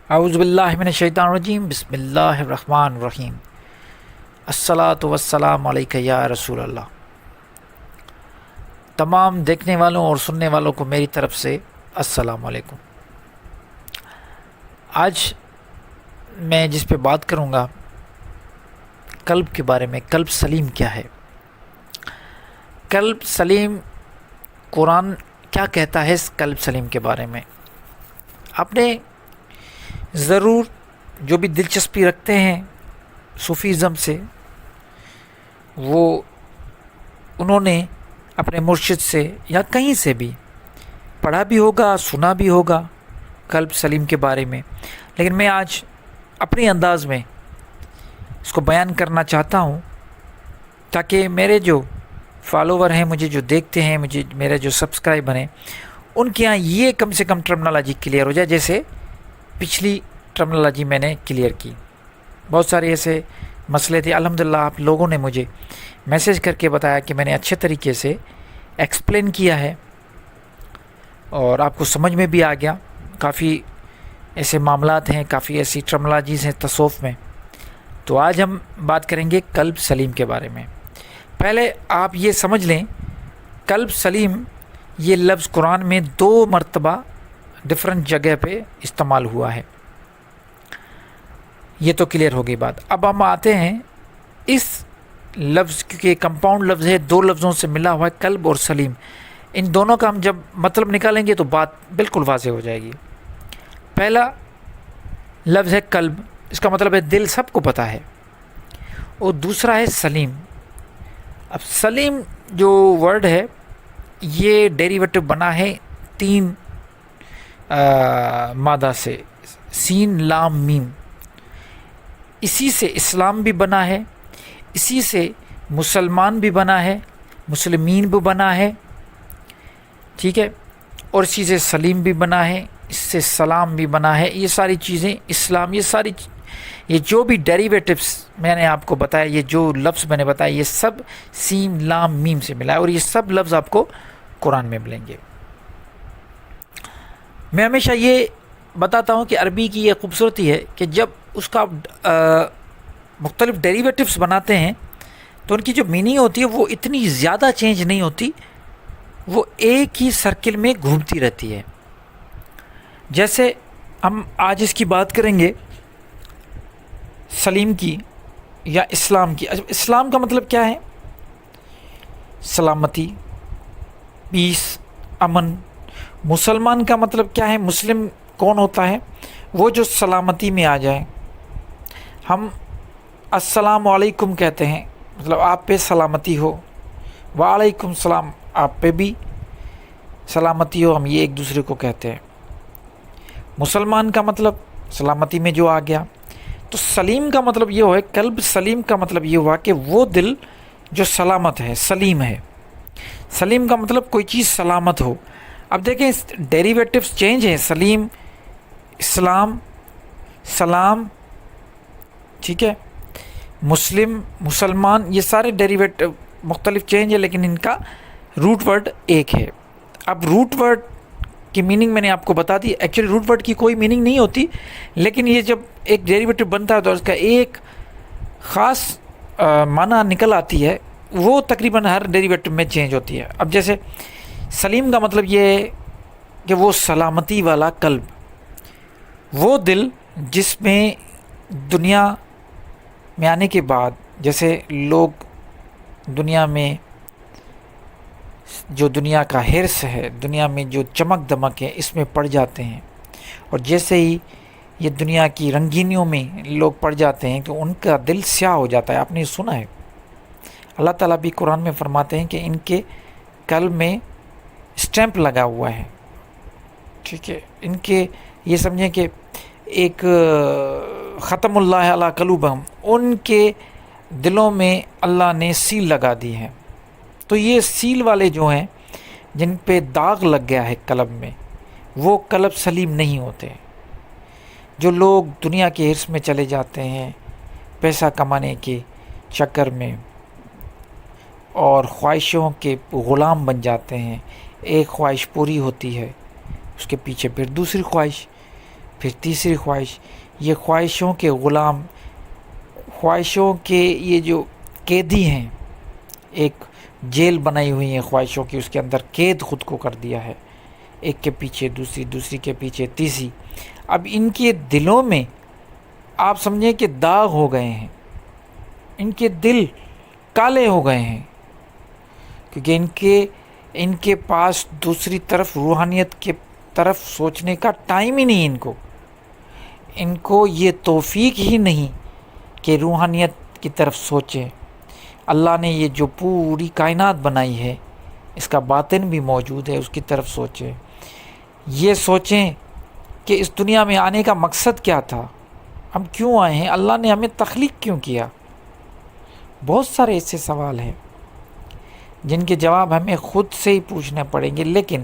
اعوذ باللہ من الشیطان الرجیم، بسم اللہ الرحمن الرحیم، الصلاۃ والسلام علیک یا رسول اللہ۔ تمام دیکھنے والوں اور سننے والوں کو میری طرف سے السلام علیکم۔ آج میں جس پہ بات کروں گا قلب کے بارے میں، قلب سلیم کیا ہے؟ قلب سلیم، قرآن کیا کہتا ہے اس قلب سلیم کے بارے میں؟ آپ نے ضرور جو بھی دلچسپی رکھتے ہیں صوفیزم سے، وہ انہوں نے اپنے مرشد سے یا کہیں سے بھی پڑھا بھی ہوگا، سنا بھی ہوگا قلب سلیم کے بارے میں، لیکن میں آج اپنے انداز میں اس کو بیان کرنا چاہتا ہوں تاکہ میرے جو فالوور ہیں، مجھے جو دیکھتے ہیں، میرے جو سبسکرائبر ہیں، ان کے یہاں یہ کم سے کم ٹرمنالوجی کلیئر ہو جائے جیسے پچھلی ٹرمنالوجی میں نے کلیئر کی۔ بہت سارے ایسے مسئلے تھے، الحمدللہ آپ لوگوں نے مجھے میسیج کر کے بتایا کہ میں نے اچھے طریقے سے ایکسپلین کیا ہے اور آپ کو سمجھ میں بھی آ گیا۔ کافی ایسے معاملات ہیں، کافی ایسی ٹرمنالوجیز ہیں تصوف میں۔ تو آج ہم بات کریں گے قلب سلیم کے بارے میں۔ پہلے آپ یہ سمجھ لیں، قلب سلیم یہ لفظ قرآن میں 2 مرتبہ ڈفرنٹ جگہ پہ استعمال ہوا ہے، یہ تو کلیئر ہو گئی بات۔ اب ہم آتے ہیں اس لفظ، کیونکہ کمپاؤنڈ لفظ ہے، 2 لفظوں سے ملا ہوا ہے، قلب اور سلیم۔ ان دونوں کا ہم جب مطلب نکالیں گے تو بات بالکل واضح ہو جائے گی۔ پہلا لفظ ہے قلب، اس کا مطلب ہے دل، سب کو پتہ ہے، اور دوسرا ہے سلیم۔ اب سلیم جو ورڈ ہے یہ ڈیریویٹو بنا ہے 3 مادہ سے، سین لام میم۔ اسی سے اسلام بھی بنا ہے، اسی سے مسلمان بھی بنا ہے، مسلمین بھی بنا ہے، ٹھیک ہے، اور اسی سے سلیم بھی بنا ہے، اس سے سلام بھی بنا ہے۔ یہ ساری چیزیں اسلام، یہ جو بھی ڈیریویٹوز میں نے آپ کو بتایا، یہ جو لفظ میں نے بتایا، یہ سب سین لام میم سے ملا ہے، اور یہ سب لفظ آپ کو قرآن میں ملیں گے۔ میں ہمیشہ یہ بتاتا ہوں کہ عربی کی یہ خوبصورتی ہے کہ جب اس کا مختلف ڈیریویٹوز بناتے ہیں تو ان کی جو میننگ ہوتی ہے وہ اتنی زیادہ چینج نہیں ہوتی، وہ ایک ہی سرکل میں گھومتی رہتی ہے۔ جیسے ہم آج اس کی بات کریں گے سلیم کی یا اسلام کی۔ اسلام کا مطلب کیا ہے؟ سلامتی، پیس، امن۔ مسلمان کا مطلب کیا ہے؟ مسلم کون ہوتا ہے؟ وہ جو سلامتی میں آ جائے۔ ہم السلام علیکم کہتے ہیں، مطلب آپ پہ سلامتی ہو، وعلیکم السلام، آپ پہ بھی سلامتی ہو، ہم یہ ایک دوسرے کو کہتے ہیں۔ مسلمان کا مطلب سلامتی میں جو آ گیا۔ تو سلیم کا مطلب یہ ہوا، قلب سلیم کا مطلب یہ ہوا کہ وہ دل جو سلامت ہے، سلیم ہے۔ سلیم کا مطلب کوئی چیز سلامت ہو۔ اب دیکھیں ڈیریویٹوز چینج ہیں، سلیم، اسلام، سلام، ٹھیک ہے، مسلم، مسلمان، یہ سارے ڈیریویٹو مختلف چینج ہے، لیکن ان کا روٹ ورڈ ایک ہے۔ اب روٹ ورڈ کی میننگ میں نے آپ کو بتا دی۔ ایکچولی روٹ ورڈ کی کوئی میننگ نہیں ہوتی، لیکن یہ جب ایک ڈیریویٹو بنتا ہے تو اس کا ایک خاص معنی نکل آتی ہے، وہ تقریباً ہر ڈیریویٹو میں چینج ہوتی ہے۔ اب جیسے سلیم کا مطلب یہ ہے کہ وہ سلامتی والا قلب، وہ دل جس میں دنیا میں آنے کے بعد، جیسے لوگ دنیا میں جو دنیا کا حرص ہے، دنیا میں جو چمک دمک ہے، اس میں پڑ جاتے ہیں، اور جیسے ہی یہ دنیا کی رنگینیوں میں لوگ پڑ جاتے ہیں تو ان کا دل سیاہ ہو جاتا ہے۔ آپ نے سنا ہے، اللہ تعالیٰ بھی قرآن میں فرماتے ہیں کہ ان کے قلب میں اسٹیمپ لگا ہوا ہے، ٹھیک ہے، ان کے یہ سمجھیں کہ ایک ختم اللہ علی قلوبہم، ان کے دلوں میں اللہ نے سیل لگا دی ہے۔ تو یہ سیل والے جو ہیں، جن پہ داغ لگ گیا ہے قلب میں، وہ قلب سلیم نہیں ہوتے۔ جو لوگ دنیا کے حرص میں چلے جاتے ہیں، پیسہ کمانے کے چکر میں، اور خواہشوں کے غلام بن جاتے ہیں، ایک خواہش پوری ہوتی ہے، اس کے پیچھے پھر دوسری خواہش، پھر تیسری خواہش، یہ خواہشوں کے غلام، خواہشوں کے یہ جو قیدی ہیں، ایک جیل بنائی ہوئی ہیں خواہشوں کی، اس کے اندر قید خود کو کر دیا ہے، ایک کے پیچھے دوسری، دوسری کے پیچھے تیسری. اب ان کے دلوں میں آپ سمجھیں کہ داغ ہو گئے ہیں، ان کے دل کالے ہو گئے ہیں، کیونکہ ان کے پاس دوسری طرف روحانیت کے طرف سوچنے کا ٹائم ہی نہیں. ان کو یہ توفیق ہی نہیں کہ روحانیت کی طرف سوچیں. اللہ نے یہ جو پوری کائنات بنائی ہے، اس کا باطن بھی موجود ہے، اس کی طرف سوچیں. یہ سوچیں کہ اس دنیا میں آنے کا مقصد کیا تھا، ہم کیوں آئے ہیں، اللہ نے ہمیں تخلیق کیوں کیا. بہت سارے ایسے سوال ہیں جن کے جواب ہمیں خود سے ہی پوچھنے پڑیں گے. لیکن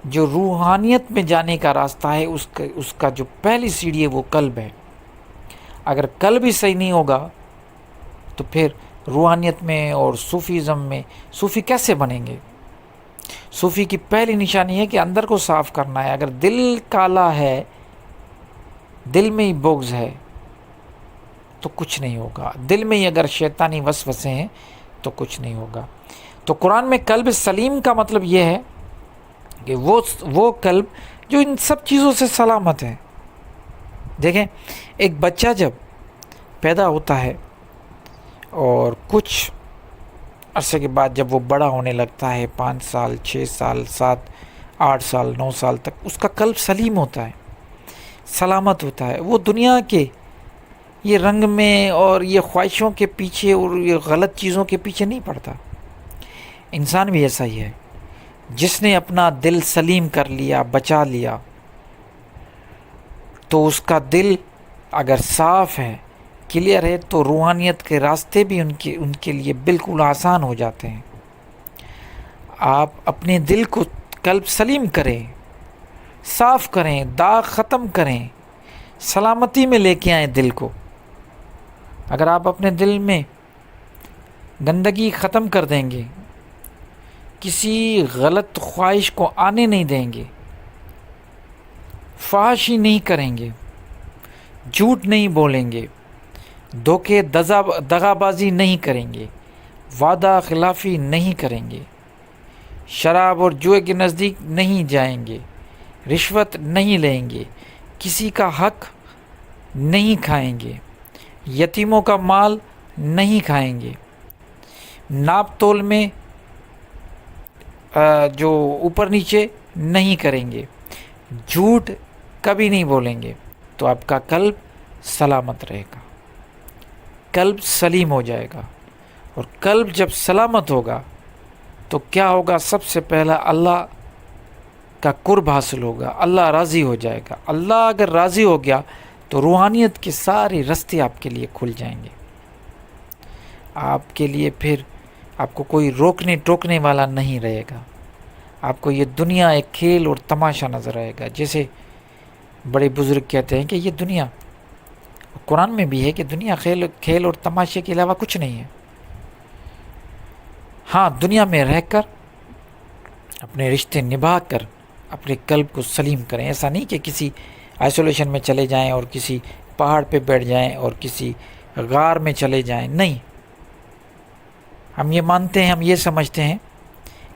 جو روحانیت میں جانے کا راستہ ہے، اس کا جو پہلی سیڑھی ہے وہ قلب ہے. اگر قلب ہی صحیح نہیں ہوگا تو پھر روحانیت میں اور صوفیزم میں صوفی کیسے بنیں گے؟ صوفی کی پہلی نشانی ہے کہ اندر کو صاف کرنا ہے. اگر دل کالا ہے، دل میں ہی بغض ہے تو کچھ نہیں ہوگا. دل میں ہی اگر شیطانی وسوسے ہیں تو کچھ نہیں ہوگا. تو قرآن میں قلب سلیم کا مطلب یہ ہے کہ وہ قلب جو ان سب چیزوں سے سلامت ہے. دیکھیں، ایک بچہ جب پیدا ہوتا ہے اور کچھ عرصے کے بعد جب وہ بڑا ہونے لگتا ہے، 5 سال 6 سال 7 8 سال 9 سال تک، اس کا قلب سلیم ہوتا ہے، سلامت ہوتا ہے. وہ دنیا کے یہ رنگ میں اور یہ خواہشوں کے پیچھے اور یہ غلط چیزوں کے پیچھے نہیں پڑتا. انسان بھی ایسا ہی ہے، جس نے اپنا دل سلیم کر لیا، بچا لیا، تو اس کا دل اگر صاف ہے، کلیئر ہے، تو روحانیت کے راستے بھی ان کے لیے بالکل آسان ہو جاتے ہیں. آپ اپنے دل کو قلب سلیم کریں، صاف کریں، داغ ختم کریں، سلامتی میں لے کے آئیں دل کو. اگر آپ اپنے دل میں گندگی ختم کر دیں گے، کسی غلط خواہش کو آنے نہیں دیں گے، فحاشی نہیں کریں گے، جھوٹ نہیں بولیں گے، دھوکے دغا بازی نہیں کریں گے، وعدہ خلافی نہیں کریں گے، شراب اور جوئے کے نزدیک نہیں جائیں گے، رشوت نہیں لیں گے، کسی کا حق نہیں کھائیں گے، یتیموں کا مال نہیں کھائیں گے، ناپ تول میں جو اوپر نیچے نہیں کریں گے، جھوٹ کبھی نہیں بولیں گے، تو آپ کا قلب سلامت رہے گا، قلب سلیم ہو جائے گا. اور قلب جب سلامت ہوگا تو کیا ہوگا؟ سب سے پہلا اللہ کا قرب حاصل ہوگا، اللہ راضی ہو جائے گا. اللہ اگر راضی ہو گیا تو روحانیت کے سارے راستے آپ کے لیے کھل جائیں گے. آپ کے لیے پھر آپ کو کوئی روکنے ٹوکنے والا نہیں رہے گا. آپ کو یہ دنیا ایک کھیل اور تماشا نظر آئے گا. جیسے بڑے بزرگ کہتے ہیں کہ یہ دنیا، قرآن میں بھی ہے کہ دنیا کھیل اور تماشے کے علاوہ کچھ نہیں ہے. ہاں، دنیا میں رہ کر اپنے رشتے نبھا کر اپنے قلب کو سلیم کریں. ایسا نہیں کہ کسی آئسولیشن میں چلے جائیں اور کسی پہاڑ پہ بیٹھ جائیں اور کسی غار میں چلے جائیں. نہیں، ہم یہ مانتے ہیں، ہم یہ سمجھتے ہیں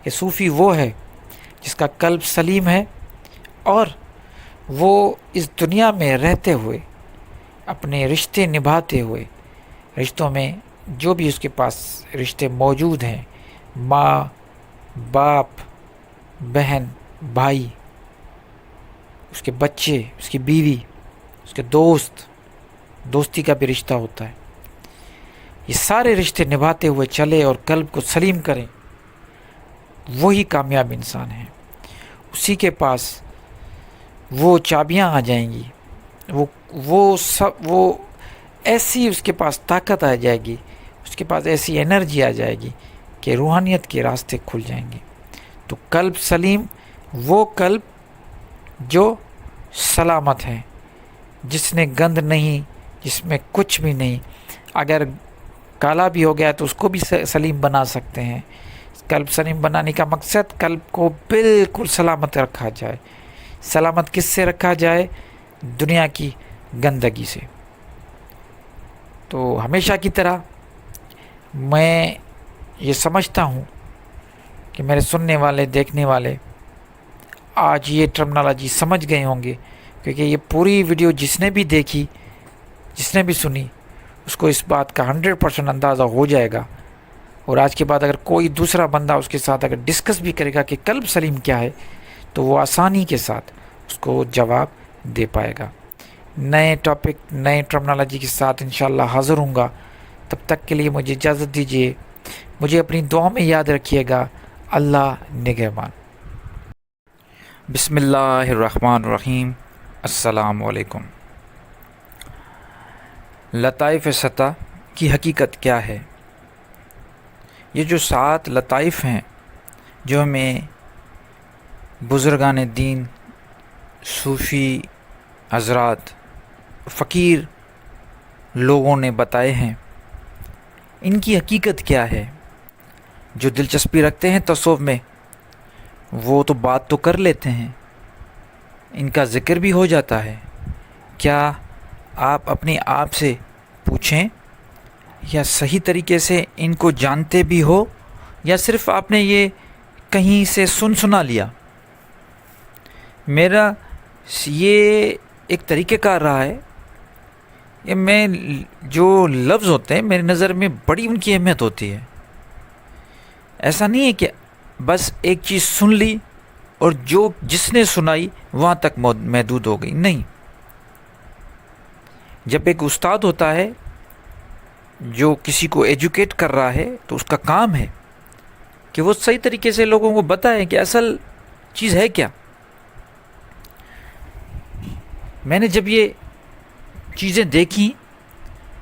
کہ صوفی وہ ہے جس کا قلب سلیم ہے اور وہ اس دنیا میں رہتے ہوئے اپنے رشتے نبھاتے ہوئے، رشتوں میں جو بھی اس کے پاس رشتے موجود ہیں، ماں باپ، بہن بھائی، اس کے بچے، اس کی بیوی، اس کے دوستی کا بھی رشتہ ہوتا ہے، یہ سارے رشتے نبھاتے ہوئے چلے اور قلب کو سلیم کریں، وہی کامیاب انسان ہے. اسی کے پاس وہ چابیاں آ جائیں گی، وہ ایسی اس کے پاس طاقت آ جائے گی، اس کے پاس ایسی انرجی آ جائے گی کہ روحانیت کے راستے کھل جائیں گے. تو قلب سلیم وہ قلب جو سلامت ہے، جس نے گند نہیں، جس میں کچھ بھی نہیں. اگر کالا بھی ہو گیا تو اس کو بھی سلیم بنا سکتے ہیں. قلب سلیم بنانے کا مقصد قلب کو بالکل سلامت رکھا جائے. سلامت کس سے رکھا جائے؟ دنیا کی گندگی سے۔ تو ہمیشہ کی طرح میں یہ سمجھتا ہوں کہ میرے سننے والے دیکھنے والے آج یہ ٹرمنالوجی سمجھ گئے ہوں گے، کیونکہ یہ پوری ویڈیو جس نے بھی دیکھی، جس نے بھی سنی، اس کو اس بات کا 100% اندازہ ہو جائے گا۔ اور آج کے بعد اگر کوئی دوسرا بندہ اس کے ساتھ اگر ڈسکس بھی کرے گا کہ قلب سلیم کیا ہے، تو وہ آسانی کے ساتھ اس کو جواب دے پائے گا۔ نئے ٹاپک، نئے ٹرمنالوجی کے ساتھ انشاءاللہ حاضر ہوں گا۔ تب تک کے لیے مجھے اجازت دیجیے، مجھے اپنی دعا میں یاد رکھیے گا۔ اللہ نگہبان۔ بسم اللہ الرحمن الرحیم۔ السلام علیکم۔ لطائف سطح کی حقیقت کیا ہے؟ یہ جو 7 لطائف ہیں جو ہمیں بزرگان دین، صوفی حضرات، فقیر لوگوں نے بتائے ہیں، ان کی حقیقت کیا ہے؟ جو دلچسپی رکھتے ہیں تصوف میں وہ تو بات تو کر لیتے ہیں، ان کا ذکر بھی ہو جاتا ہے۔ کیا آپ اپنے آپ سے پوچھیں، یا صحیح طریقے سے ان کو جانتے بھی ہو، یا صرف آپ نے یہ کہیں سے سنا لیا؟ میرا یہ ایک طریقہ کار رہا ہے کہ میں جو لفظ ہوتے ہیں میری نظر میں بڑی ان کی اہمیت ہوتی ہے۔ ایسا نہیں ہے کہ بس ایک چیز سن لی اور جو جس نے سنائی وہاں تک محدود ہو گئی، نہیں۔ جب ایک استاد ہوتا ہے جو کسی کو ایجوکیٹ کر رہا ہے تو اس کا کام ہے کہ وہ صحیح طریقے سے لوگوں کو بتائے کہ اصل چیز ہے کیا۔ میں نے جب یہ چیزیں دیکھی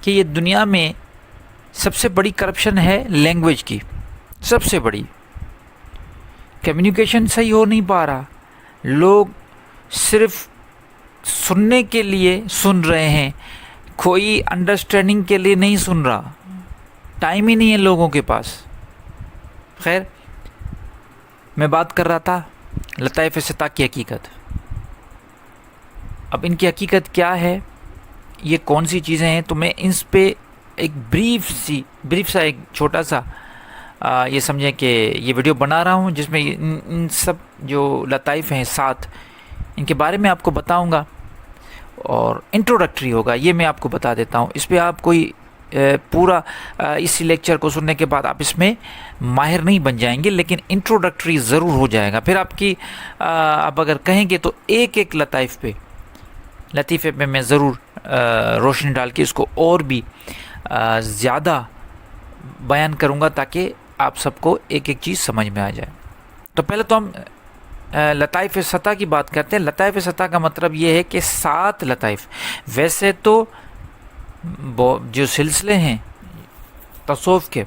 کہ یہ دنیا میں سب سے بڑی کرپشن ہے لینگویج کی، سب سے بڑی، کمیونیکیشن صحیح ہو نہیں پا رہا، لوگ صرف سننے کے لیے سن رہے ہیں، کوئی انڈرسٹینڈنگ کے لیے نہیں سن رہا، ٹائم ہی نہیں ہے لوگوں کے پاس۔ خیر، میں بات کر رہا تھا لطائف سطح کی حقیقت۔ اب ان کی حقیقت کیا ہے، یہ کون سی چیزیں ہیں، تو میں ان پہ ایک بریف سا ایک چھوٹا سا یہ سمجھیں کہ یہ ویڈیو بنا رہا ہوں، جس میں ان سب جو لطائف ہیں 7، ان کے بارے میں آپ کو بتاؤں گا، اور انٹروڈکٹری ہوگا، یہ میں آپ کو بتا دیتا ہوں۔ اس پہ آپ کوئی پورا اسی لیکچر کو سننے کے بعد آپ اس میں ماہر نہیں بن جائیں گے، لیکن انٹروڈکٹری ضرور ہو جائے گا۔ پھر آپ اگر کہیں گے تو ایک لطیفے پہ میں ضرور روشنی ڈال کے اس کو اور بھی زیادہ بیان کروں گا، تاکہ آپ سب کو ایک چیز سمجھ میں آ جائے۔ تو پہلے تو ہم لطائف سطح کی بات کرتے ہیں۔ لطائف سطح کا مطلب یہ ہے کہ 7 لطائف، ویسے تو جو سلسلے ہیں تصوف کے،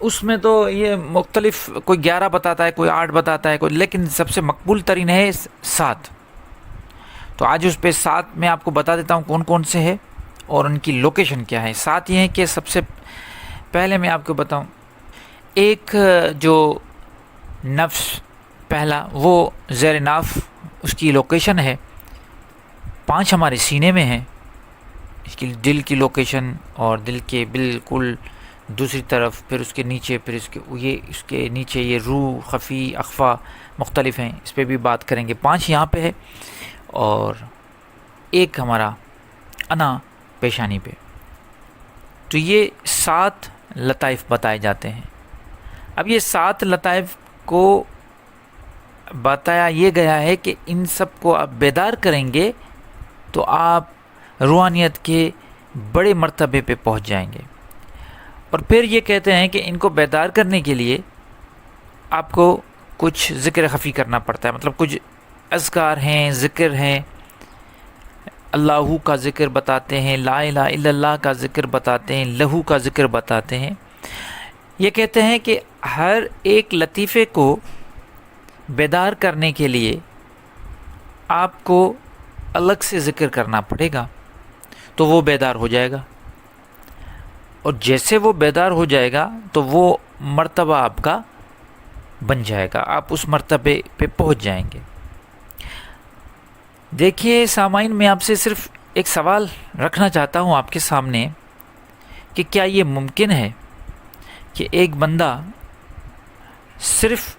اس میں تو یہ مختلف، کوئی 11 بتاتا ہے، کوئی 8 بتاتا ہے، لیکن سب سے مقبول ترین ہے 7۔ تو آج اس پہ 7 میں آپ کو بتا دیتا ہوں کون کون سے ہے اور ان کی لوکیشن کیا ہے۔ 7 یہ ہیں کہ سب سے پہلے میں آپ کو بتاؤں، ایک جو نفس پہلا، وہ زیر ناف اس کی لوکیشن ہے، 5 ہمارے سینے میں ہیں، اس کی دل کی لوکیشن، اور دل کے بالکل دوسری طرف، پھر اس کے نیچے، پھر اس کے نیچے یہ روح، خفی، اخفا مختلف ہیں، اس پہ بھی بات کریں گے۔ 5 یہاں پہ ہے، اور ایک ہمارا انا پیشانی پہ۔ تو یہ 7 لطائف بتائے جاتے ہیں۔ اب یہ 7 لطائف کو بتایا یہ گیا ہے کہ ان سب کو آپ بیدار کریں گے تو آپ روحانیت کے بڑے مرتبے پہ پہنچ جائیں گے۔ اور پھر یہ کہتے ہیں کہ ان کو بیدار کرنے کے لیے آپ کو کچھ ذکر خفی کرنا پڑتا ہے، مطلب کچھ اذکار ہیں، ذکر ہیں، اللہ کا ذکر بتاتے ہیں، لا الہ الا اللہ کا ذکر بتاتے ہیں، لہو کا ذکر بتاتے ہیں۔ یہ کہتے ہیں کہ ہر ایک لطیفے کو بیدار کرنے کے لیے آپ کو الگ سے ذکر کرنا پڑے گا، تو وہ بیدار ہو جائے گا، اور جیسے وہ بیدار ہو جائے گا تو وہ مرتبہ آپ کا بن جائے گا، آپ اس مرتبے پہ پہنچ جائیں گے۔ دیکھیے سامعین، میں آپ سے صرف ایک سوال رکھنا چاہتا ہوں آپ کے سامنے کہ کیا یہ ممکن ہے کہ ایک بندہ صرف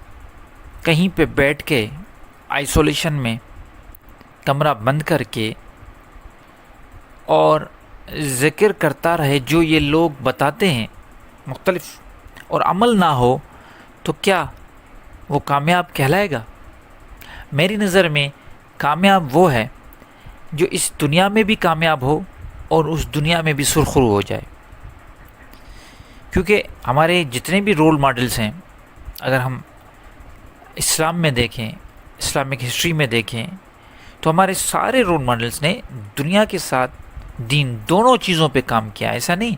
کہیں پہ بیٹھ کے آئسولیشن میں کمرہ بند کر کے اور ذکر کرتا رہے جو یہ لوگ بتاتے ہیں مختلف، اور عمل نہ ہو تو کیا وہ کامیاب کہلائے گا؟ میری نظر میں کامیاب وہ ہے جو اس دنیا میں بھی کامیاب ہو اور اس دنیا میں بھی سرخرو ہو جائے. کیونکہ ہمارے جتنے بھی رول ماڈلز ہیں، اگر ہم اسلام میں دیکھیں، اسلامک ہسٹری میں دیکھیں، تو ہمارے سارے رول ماڈلز نے دنیا کے ساتھ دین دونوں چیزوں پہ کام کیا. ایسا نہیں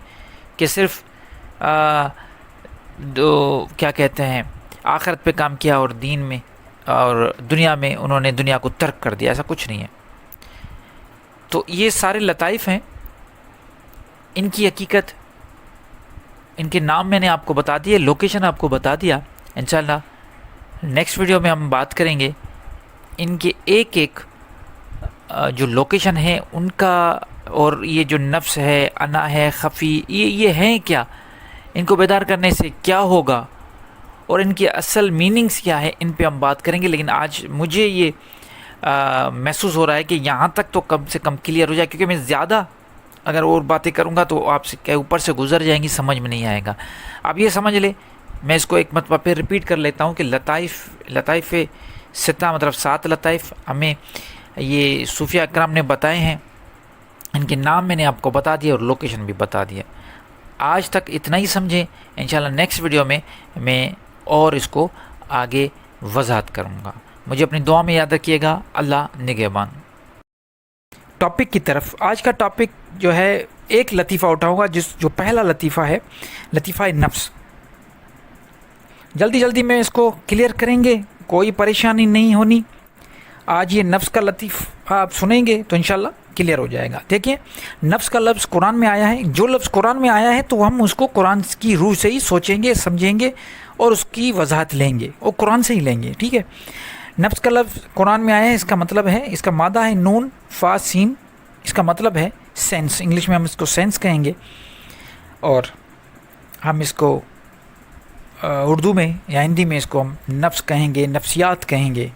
کہ صرف کیا کہتے ہیں آخرت پہ کام کیا اور دین میں اور دنیا میں انہوں نے دنیا کو ترک کر دیا، ایسا کچھ نہیں ہے. تو یہ سارے لطائف ہیں، ان کی حقیقت، ان کے نام میں نے آپ کو بتا دیے، لوکیشن آپ کو بتا دیا. انشاءاللہ نیکسٹ ویڈیو میں ہم بات کریں گے ان کے ایک ایک جو لوکیشن ہے ان کا، اور یہ جو نفس ہے، انا ہے، خفی، یہ ہیں کیا، ان کو بیدار کرنے سے کیا ہوگا اور ان کی اصل میننگز کیا ہے، ان پہ ہم بات کریں گے. لیکن آج مجھے یہ محسوس ہو رہا ہے کہ یہاں تک تو کم سے کم کلیئر ہو جائے، کیونکہ میں زیادہ اگر اور باتیں کروں گا تو آپ سے اوپر سے گزر جائیں گی، سمجھ میں نہیں آئے گا. آپ یہ سمجھ لیں، میں اس کو ایک مرتبہ پھر ریپیٹ کر لیتا ہوں کہ لطائف ستہ مطلب 7 لطائف ہمیں یہ صوفیہ اکرام نے بتائے ہیں. ان کے نام میں نے آپ کو بتا دیا اور لوکیشن بھی بتا دیا. آج تک اتنا ہی سمجھیں. انشاءاللہ نیکسٹ ویڈیو میں میں اور اس کو آگے وضاحت کروں گا. مجھے اپنی دعا میں یاد رکھیے گا. اللہ نگہبان. ٹاپک کی طرف، آج کا ٹاپک جو ہے ایک لطیفہ اٹھاؤں گا، جو پہلا لطیفہ ہے لطیفہ نفس. جلدی میں اس کو کلیئر کریں گے، کوئی پریشانی نہیں ہونی. آج یہ نفس کا لطیفہ آپ سنیں گے تو انشاءاللہ کلیئر ہو جائے گا. دیکھیں، نفس کا لفظ قرآن میں آیا ہے. جو لفظ قرآن میں آیا ہے تو ہم اس کو قرآن کی روح سے ہی سوچیں گے، سمجھیں گے اور اس کی وضاحت لیں گے، اور قرآن سے ہی لیں گے. ٹھیک ہے، نفس کا لفظ قرآن میں آیا ہے. اس کا مطلب ہے، اس کا مادہ ہے نون فا سین. اس کا مطلب ہے سینس. انگلش میں ہم اس کو سینس کہیں گے، اور ہم اس کو اردو میں یا ہندی میں اس کو ہم نفس کہیں گے، نفسیات کہیں گے.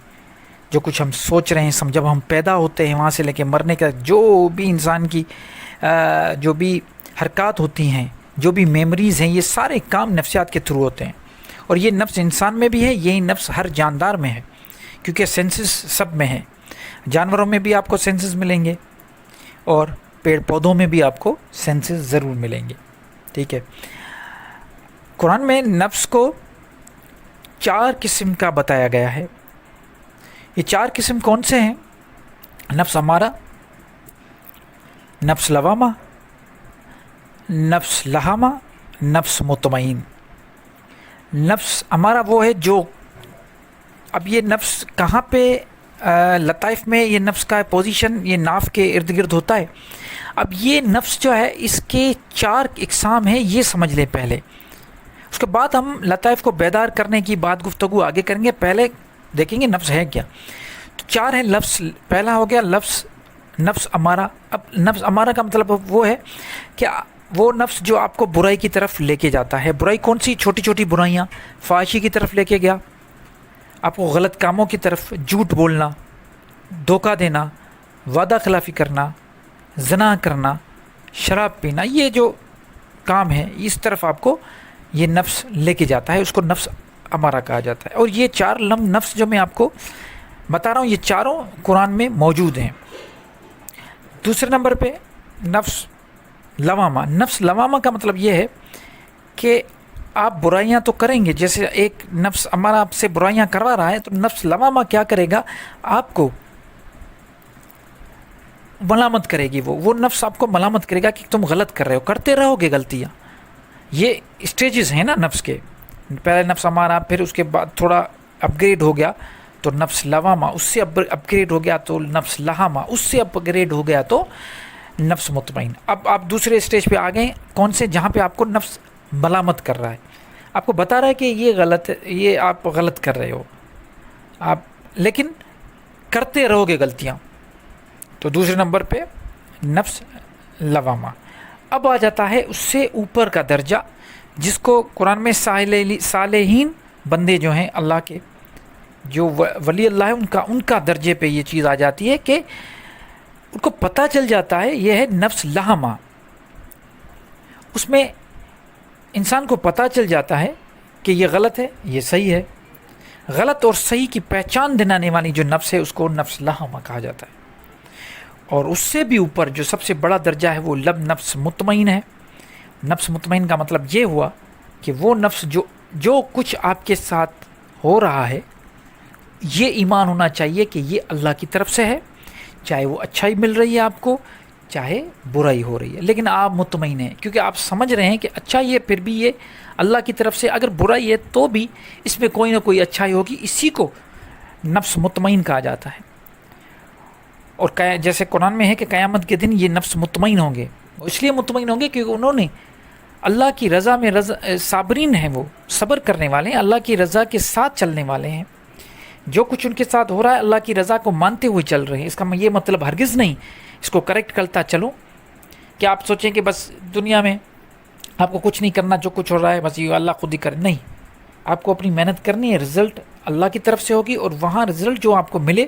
جو کچھ ہم سوچ رہے ہیں، جب ہم پیدا ہوتے ہیں وہاں سے لے کے مرنے کا جو بھی انسان کی جو بھی حرکات ہوتی ہیں، جو بھی میموریز ہیں، یہ سارے کام نفسیات کے تھرو ہوتے ہیں. اور یہ نفس انسان میں بھی ہے، یہی نفس ہر جاندار میں ہے، کیونکہ سینسز سب میں ہے. جانوروں میں بھی آپ کو سینسز ملیں گے اور پیڑ پودوں میں بھی آپ کو سینسز ضرور ملیں گے. ٹھیک ہے، قرآن میں نفس کو 4 قسم کا بتایا گیا ہے. یہ 4 قسم کون سے ہیں؟ نفس امارہ، نفس لوامہ، نفس لہامہ، نفس مطمئن. نفس امارہ وہ ہے جو، اب یہ نفس کہاں پہ لطائف میں یہ نفس کا پوزیشن یہ ناف کے ارد گرد ہوتا ہے. اب یہ نفس جو ہے اس کے 4 اقسام ہیں، یہ سمجھ لیں پہلے. اس کے بعد ہم لطائف کو بیدار کرنے کی بات گفتگو آگے کریں گے. پہلے دیکھیں گے نفس ہے کیا. تو 4 ہیں لفظ. پہلا ہو گیا لفظ نفس امارہ. اب نفس امارہ کا مطلب وہ ہے کہ وہ نفس جو آپ کو برائی کی طرف لے کے جاتا ہے. برائی کون سی؟ چھوٹی چھوٹی برائیاں. فحاشی کی طرف لے کے گیا، آپ کو غلط کاموں کی طرف، جھوٹ بولنا، دھوکہ دینا، وعدہ خلافی کرنا، زنا کرنا، شراب پینا، یہ جو کام ہے اس طرف آپ کو یہ نفس لے کے جاتا ہے. اس کو نفس امارہ کہا جاتا ہے. اور یہ 4 نفس جو میں آپ کو بتا رہا ہوں، یہ چاروں قرآن میں موجود ہیں. دوسرے نمبر پہ نفس لوامہ. نفس لوامہ کا مطلب یہ ہے کہ آپ برائیاں تو کریں گے، جیسے ایک نفس امارہ آپ سے برائیاں کروا رہا ہے، تو نفس لوامہ کیا کرے گا؟ آپ کو ملامت کرے گی. وہ نفس آپ کو ملامت کرے گا کہ تم غلط کر رہے ہو، کرتے رہو گے غلطیاں. یہ اسٹیجز ہیں نا نفس کے. پہلے نفس امارہ، پھر اس کے بعد تھوڑا اپ گریڈ ہو گیا تو نفس لوامہ، اس سے اپ گریڈ ہو گیا تو نفس لہامہ، اس سے اپ گریڈ ہو گیا تو نفس مطمئن. اب آپ دوسرے اسٹیج پہ آ گئے، کون سے؟ جہاں پہ آپ کو نفس ملامت کر رہا ہے، آپ کو بتا رہا ہے کہ یہ غلط ہے، یہ آپ غلط کر رہے ہو، آپ لیکن کرتے رہو گے غلطیاں. تو دوسرے نمبر پہ نفس لوامہ. اب آ جاتا ہے اس سے اوپر کا درجہ جس کو قرآن میں صالحین بندے جو ہیں اللہ کے، جو ولی اللہ ہے، ان کا درجے پہ یہ چیز آ جاتی ہے کہ ان کو پتہ چل جاتا ہے یہ ہے نفس لہمہ. اس میں انسان کو پتہ چل جاتا ہے کہ یہ غلط ہے، یہ صحیح ہے. غلط اور صحیح کی پہچان دلانے والی جو نفس ہے اس کو نفس لہمہ کہا جاتا ہے. اور اس سے بھی اوپر جو سب سے بڑا درجہ ہے وہ نفس مطمئن ہے. نفس مطمئن کا مطلب یہ ہوا کہ وہ نفس جو کچھ آپ کے ساتھ ہو رہا ہے یہ ایمان ہونا چاہیے کہ یہ اللہ کی طرف سے ہے، چاہے وہ اچھائی مل رہی ہے آپ کو، چاہے برائی ہو رہی ہے، لیکن آپ مطمئن ہیں کیونکہ آپ سمجھ رہے ہیں کہ اچھائی ہے پھر بھی یہ اللہ کی طرف سے، اگر برائی ہے تو بھی اس میں کوئی نہ کوئی اچھائی ہوگی. اسی کو نفس مطمئن کہا جاتا ہے. اور جیسے قرآن میں ہے کہ قیامت کے دن یہ نفس مطمئن ہوں گے. اس لیے مطمئن ہوں گے کیونکہ انہوں نے اللہ کی رضا میں صابرین ہیں، وہ صبر کرنے والے ہیں، اللہ کی رضا کے ساتھ چلنے والے ہیں. جو کچھ ان کے ساتھ ہو رہا ہے اللہ کی رضا کو مانتے ہوئے چل رہے ہیں. اس کا یہ مطلب ہرگز نہیں اس کو کریکٹ کرتا چلو کہ آپ سوچیں کہ بس دنیا میں آپ کو کچھ نہیں کرنا، جو کچھ ہو رہا ہے بس یہ اللہ خود ہی کرے. نہیں، آپ کو اپنی محنت کرنی ہے، رزلٹ اللہ کی طرف سے ہوگی، اور وہاں رزلٹ جو آپ کو ملے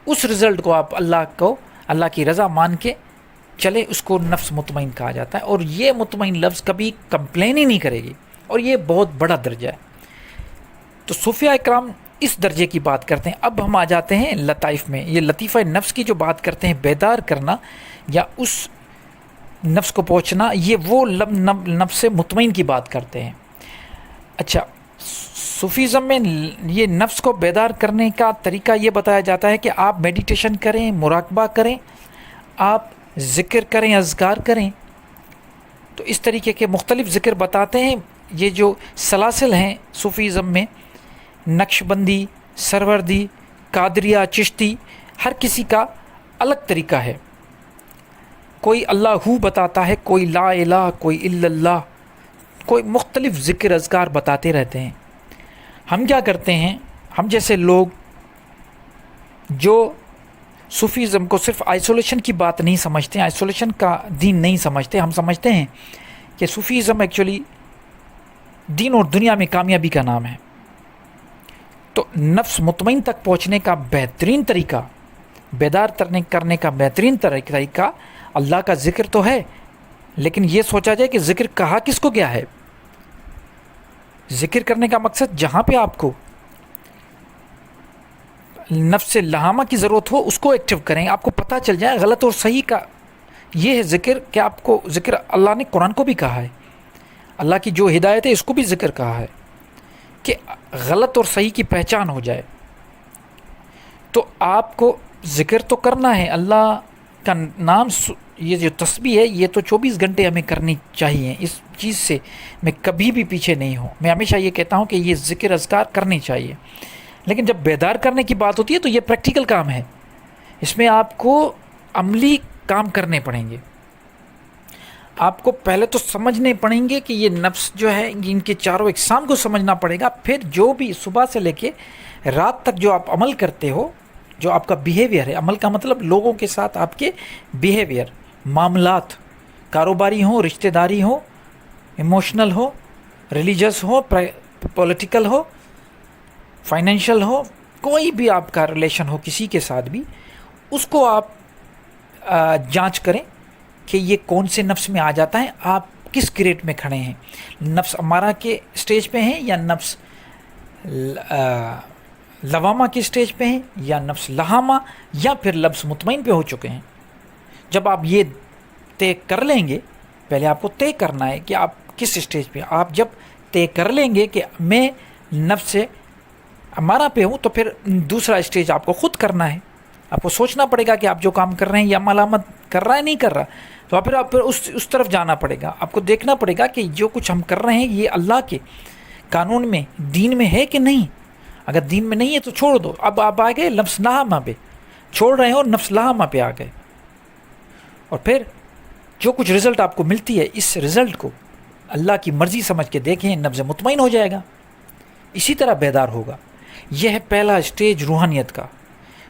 اس رزلٹ کو آپ اللہ کی رضا مان کے چلے، اس کو نفس مطمئن کہا جاتا ہے. اور یہ مطمئن لفظ کبھی کمپلین ہی نہیں کرے گی، اور یہ بہت بڑا درجہ ہے. تو صوفیاء اکرام اس درجے کی بات کرتے ہیں. اب ہم آ جاتے ہیں لطائف میں. یہ لطیفہ نفس کی جو بات کرتے ہیں، بیدار کرنا یا اس نفس کو پہنچنا، یہ وہ نفس مطمئن کی بات کرتے ہیں. اچھا، صوفیزم میں یہ نفس کو بیدار کرنے کا طریقہ یہ بتایا جاتا ہے کہ آپ میڈیٹیشن کریں، مراقبہ کریں، آپ ذکر کریں، اذکار کریں. تو اس طریقے کے مختلف ذکر بتاتے ہیں. یہ جو سلاسل ہیں صوفیزم میں، نقش بندی، سروردی، قادریہ، چشتی، ہر کسی کا الگ طریقہ ہے. کوئی اللہ بتاتا ہے، کوئی لا الہ، کوئی الا اللہ، کوئی مختلف ذکر اذکار بتاتے رہتے ہیں. ہم کیا کرتے ہیں، ہم جیسے لوگ جو صوفیزم کو صرف آئسولیشن کی بات نہیں سمجھتے، آئسولیشن کا دین نہیں سمجھتے، ہم سمجھتے ہیں کہ صوفیزم ایکچولی دین اور دنیا میں کامیابی کا نام ہے. تو نفس مطمئن تک پہنچنے کا بہترین طریقہ، بیدار کرنے کا بہترین طریقہ اللہ کا ذکر تو ہے، لیکن یہ سوچا جائے کہ ذکر کہا کس کو گیا ہے. ذکر کرنے کا مقصد جہاں پہ آپ کو نفس لہامہ کی ضرورت ہو اس کو ایکٹیو کریں، آپ کو پتہ چل جائے غلط اور صحیح کا. یہ ہے ذکر کہ آپ کو ذکر اللہ نے قرآن کو بھی کہا ہے، اللہ کی جو ہدایت ہے اس کو بھی ذکر کہا ہے کہ غلط اور صحیح کی پہچان ہو جائے. تو آپ کو ذکر تو کرنا ہے، اللہ کا نام، یہ جو تسبیح ہے یہ تو 24 گھنٹے ہمیں کرنی چاہیے. اس چیز سے میں کبھی بھی پیچھے نہیں ہوں. میں ہمیشہ یہ کہتا ہوں کہ یہ ذکر اذکار کرنی چاہیے، لیکن جب بیدار کرنے کی بات ہوتی ہے تو یہ پریکٹیکل کام ہے. اس میں آپ کو عملی کام کرنے پڑیں گے. آپ کو پہلے تو سمجھنے پڑیں گے کہ یہ نفس جو ہے ان کے چاروں اقسام کو سمجھنا پڑے گا. پھر جو بھی صبح سے لے کے رات تک جو آپ عمل کرتے ہو، جو آپ کا بیہیویئر ہے، عمل کا مطلب لوگوں کے ساتھ آپ کے بیہیویئر، معاملات، کاروباری ہوں، رشتہ داری ہو، ایموشنل ہو، ریلیجس ہو، پولیٹیکل ہو، فائنینشیل ہو، کوئی بھی آپ کا ریلیشن ہو کسی کے ساتھ بھی، اس کو آپ جانچ کریں کہ یہ کون سے نفس میں آ جاتا ہے، آپ کس گریڈ میں کھڑے ہیں. نفس امارہ کے سٹیج پہ ہیں یا نفس لوامہ کے سٹیج پہ ہیں یا نفس لہامہ یا پھر لفظ مطمئن پہ ہو چکے ہیں. جب آپ یہ طے کر لیں گے، پہلے آپ کو طے کرنا ہے کہ آپ کس سٹیج پہ. آپ جب طے کر لیں گے کہ میں نفس امارہ پہ ہوں، تو پھر دوسرا سٹیج آپ کو خود کرنا ہے. آپ کو سوچنا پڑے گا کہ آپ جو کام کر رہے ہیں یا ملامت کر رہا ہے نہیں کر رہا، تو پھر آپ اس طرف جانا پڑے گا. آپ کو دیکھنا پڑے گا کہ جو کچھ ہم کر رہے ہیں یہ اللہ کے قانون میں، دین میں ہے کہ نہیں. اگر دین میں نہیں ہے تو چھوڑ دو. اب آپ آ گئے نفس لہامہ پہ، چھوڑ رہے ہو نفس لہامہ پہ آ گئے. اور پھر جو کچھ رزلٹ آپ کو ملتی ہے، اس رزلٹ کو اللہ کی مرضی سمجھ کے دیکھیں، نفس مطمئن ہو جائے گا. اسی طرح بیدار ہوگا. یہ ہے پہلا سٹیج روحانیت کا.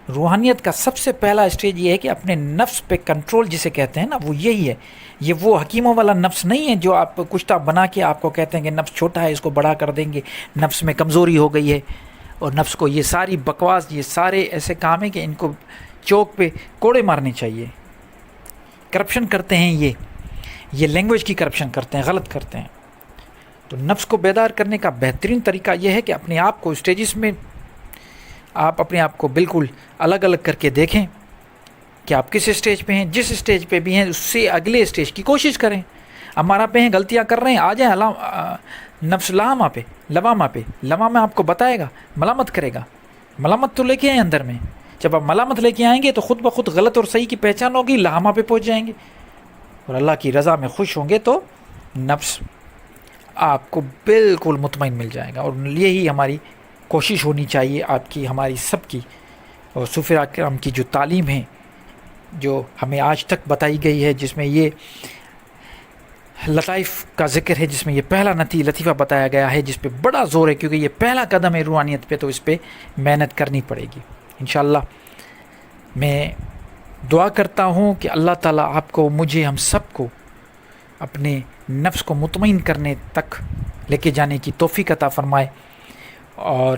روحانیت کا سب سے پہلا اسٹیج یہ ہے کہ اپنے نفس پہ کنٹرول جسے کہتے ہیں نا، وہ یہی ہے. یہ وہ حکیموں والا نفس نہیں ہے جو آپ کشتہ بنا کے آپ کو کہتے ہیں کہ نفس چھوٹا ہے، اس کو بڑا کر دیں گے، نفس میں کمزوری ہو گئی ہے. اور نفس کو یہ ساری بکواس، یہ سارے ایسے کام ہیں کہ ان کو چوک پہ کوڑے مارنے چاہیے. کرپشن کرتے ہیں یہ لینگویج کی کرپشن کرتے ہیں، غلط کرتے ہیں. تو نفس کو بیدار کرنے کا بہترین طریقہ یہ ہے کہ اپنے آپ کو اسٹیجز میں آپ اپنے آپ کو بالکل الگ الگ کر کے دیکھیں کہ آپ کس اسٹیج پہ ہیں. جس اسٹیج پہ بھی ہیں اس سے اگلے اسٹیج کی کوشش کریں. ہمارا پہ ہیں، غلطیاں کر رہے ہیں، آ جائیں نفس لوامہ پہ آپ کو بتائے گا، ملامت کرے گا. ملامت تو لے کے آئیں اندر میں. جب آپ ملامت لے کے آئیں گے تو خود بخود غلط اور صحیح کی پہچان ہوگی، لہامہ پہ پہنچ جائیں گے اور اللہ کی رضا میں خوش ہوں گے تو نفس آپ کو بالکل مطمئن مل جائے گا. اور یہی ہماری کوشش ہونی چاہیے، آپ کی، ہماری سب کی. اور صوفیاء کرام کی جو تعلیم ہے جو ہمیں آج تک بتائی گئی ہے، جس میں یہ لطائف کا ذکر ہے، جس میں یہ پہلا لطیفہ بتایا گیا ہے، جس پہ بڑا زور ہے کیونکہ یہ پہلا قدم ہے روحانیت پہ، تو اس پہ محنت کرنی پڑے گی انشاءاللہ. میں دعا کرتا ہوں کہ اللہ تعالیٰ آپ کو، مجھے، ہم سب کو اپنے نفس کو مطمئن کرنے تک لے کے جانے کی توفیق عطا فرمائے. اور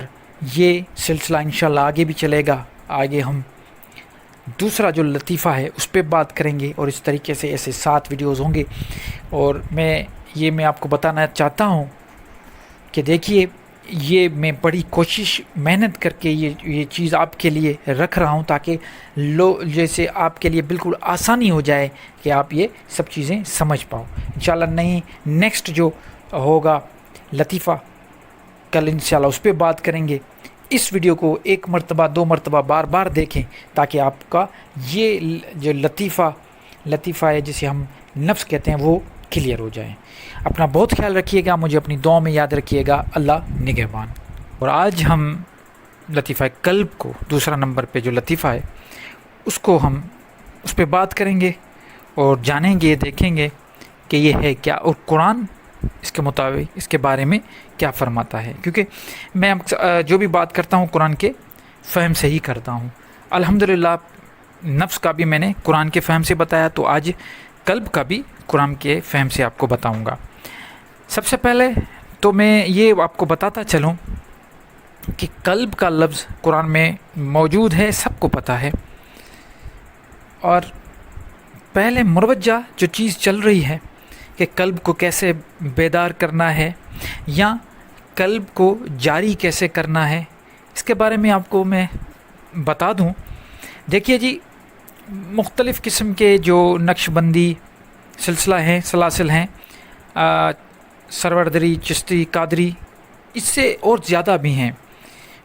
یہ سلسلہ انشاءاللہ آگے بھی چلے گا. آگے ہم دوسرا جو لطیفہ ہے اس پہ بات کریں گے، اور اس طریقے سے ایسے 7 ویڈیوز ہوں گے. اور میں آپ کو بتانا چاہتا ہوں کہ دیکھیے، یہ میں بڑی کوشش محنت کر کے یہ چیز آپ کے لیے رکھ رہا ہوں تاکہ جیسے آپ کے لیے بالکل آسانی ہو جائے کہ آپ یہ سب چیزیں سمجھ پاؤ انشاءاللہ. نیکسٹ جو ہوگا لطیفہ کل انشاءاللہ اس پہ بات کریں گے. اس ویڈیو کو 1 مرتبہ 2 مرتبہ بار بار دیکھیں تاکہ آپ کا یہ جو لطیفہ ہے جسے ہم نفس کہتے ہیں وہ کلیئر ہو جائے. اپنا بہت خیال رکھیے گا، مجھے اپنی دعاؤں میں یاد رکھیے گا. اللہ نگہبان. اور آج ہم لطیفہ قلب کو، دوسرا نمبر پہ جو لطیفہ ہے اس پہ بات کریں گے اور جانیں گے، دیکھیں گے کہ یہ ہے کیا، اور قرآن اس کے مطابق اس کے بارے میں کیا فرماتا ہے. کیونکہ میں جو بھی بات کرتا ہوں قرآن کے فہم سے ہی کرتا ہوں. الحمدللہ نفس کا بھی میں نے قرآن کے فہم سے بتایا، تو آج قلب کا بھی قرآن کے فہم سے آپ کو بتاؤں گا. سب سے پہلے تو میں یہ آپ کو بتاتا چلوں کہ قلب کا لفظ قرآن میں موجود ہے، سب کو پتہ ہے. اور پہلے مروجہ جو چیز چل رہی ہے کہ قلب کو کیسے بیدار کرنا ہے یا قلب کو جاری کیسے کرنا ہے، اس کے بارے میں آپ کو میں بتا دوں. دیکھیے جی، مختلف قسم کے جو نقش بندی سلاسل ہیں، سروردری، چشتی، قادری، اس سے اور زیادہ بھی ہیں.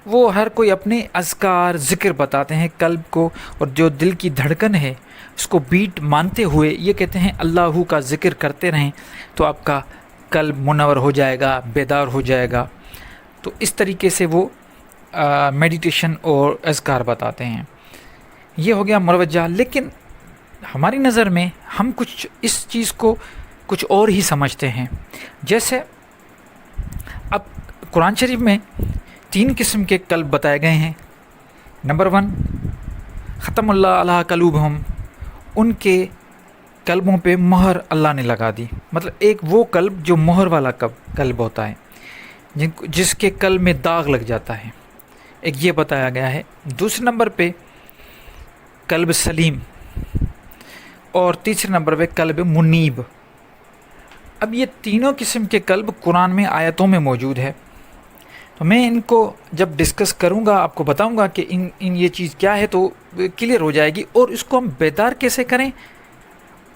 وہ ہر کوئی اپنے اذکار، ذکر بتاتے ہیں قلب کو، اور جو دل کی دھڑکن ہے اس کو بیٹ مانتے ہوئے یہ کہتے ہیں اللہ کا ذکر کرتے رہیں تو آپ کا قلب منور ہو جائے گا، بیدار ہو جائے گا. تو اس طریقے سے وہ میڈیٹیشن اور اذکار بتاتے ہیں. یہ ہو گیا مروجہ. لیکن ہماری نظر میں ہم اس چیز کو کچھ اور ہی سمجھتے ہیں. جیسے اب قرآن شریف میں 3 قسم کے قلب بتائے گئے ہیں. نمبر 1، ختم اللہ علی قلوبہم، ان کے قلبوں پہ مہر اللہ نے لگا دی. مطلب ایک وہ قلب جو مہر والا قلب ہوتا ہے، جس کے قلب میں داغ لگ جاتا ہے، ایک یہ بتایا گیا ہے. دوسرے نمبر پہ قلب سلیم، اور تیسرے نمبر پہ قلب منیب. اب یہ تینوں قسم کے قلب قرآن میں آیتوں میں موجود ہے. تو میں ان کو جب ڈسکس کروں گا آپ کو بتاؤں گا کہ ان یہ چیز کیا ہے تو کلیئر ہو جائے گی. اور اس کو ہم بیدار کیسے کریں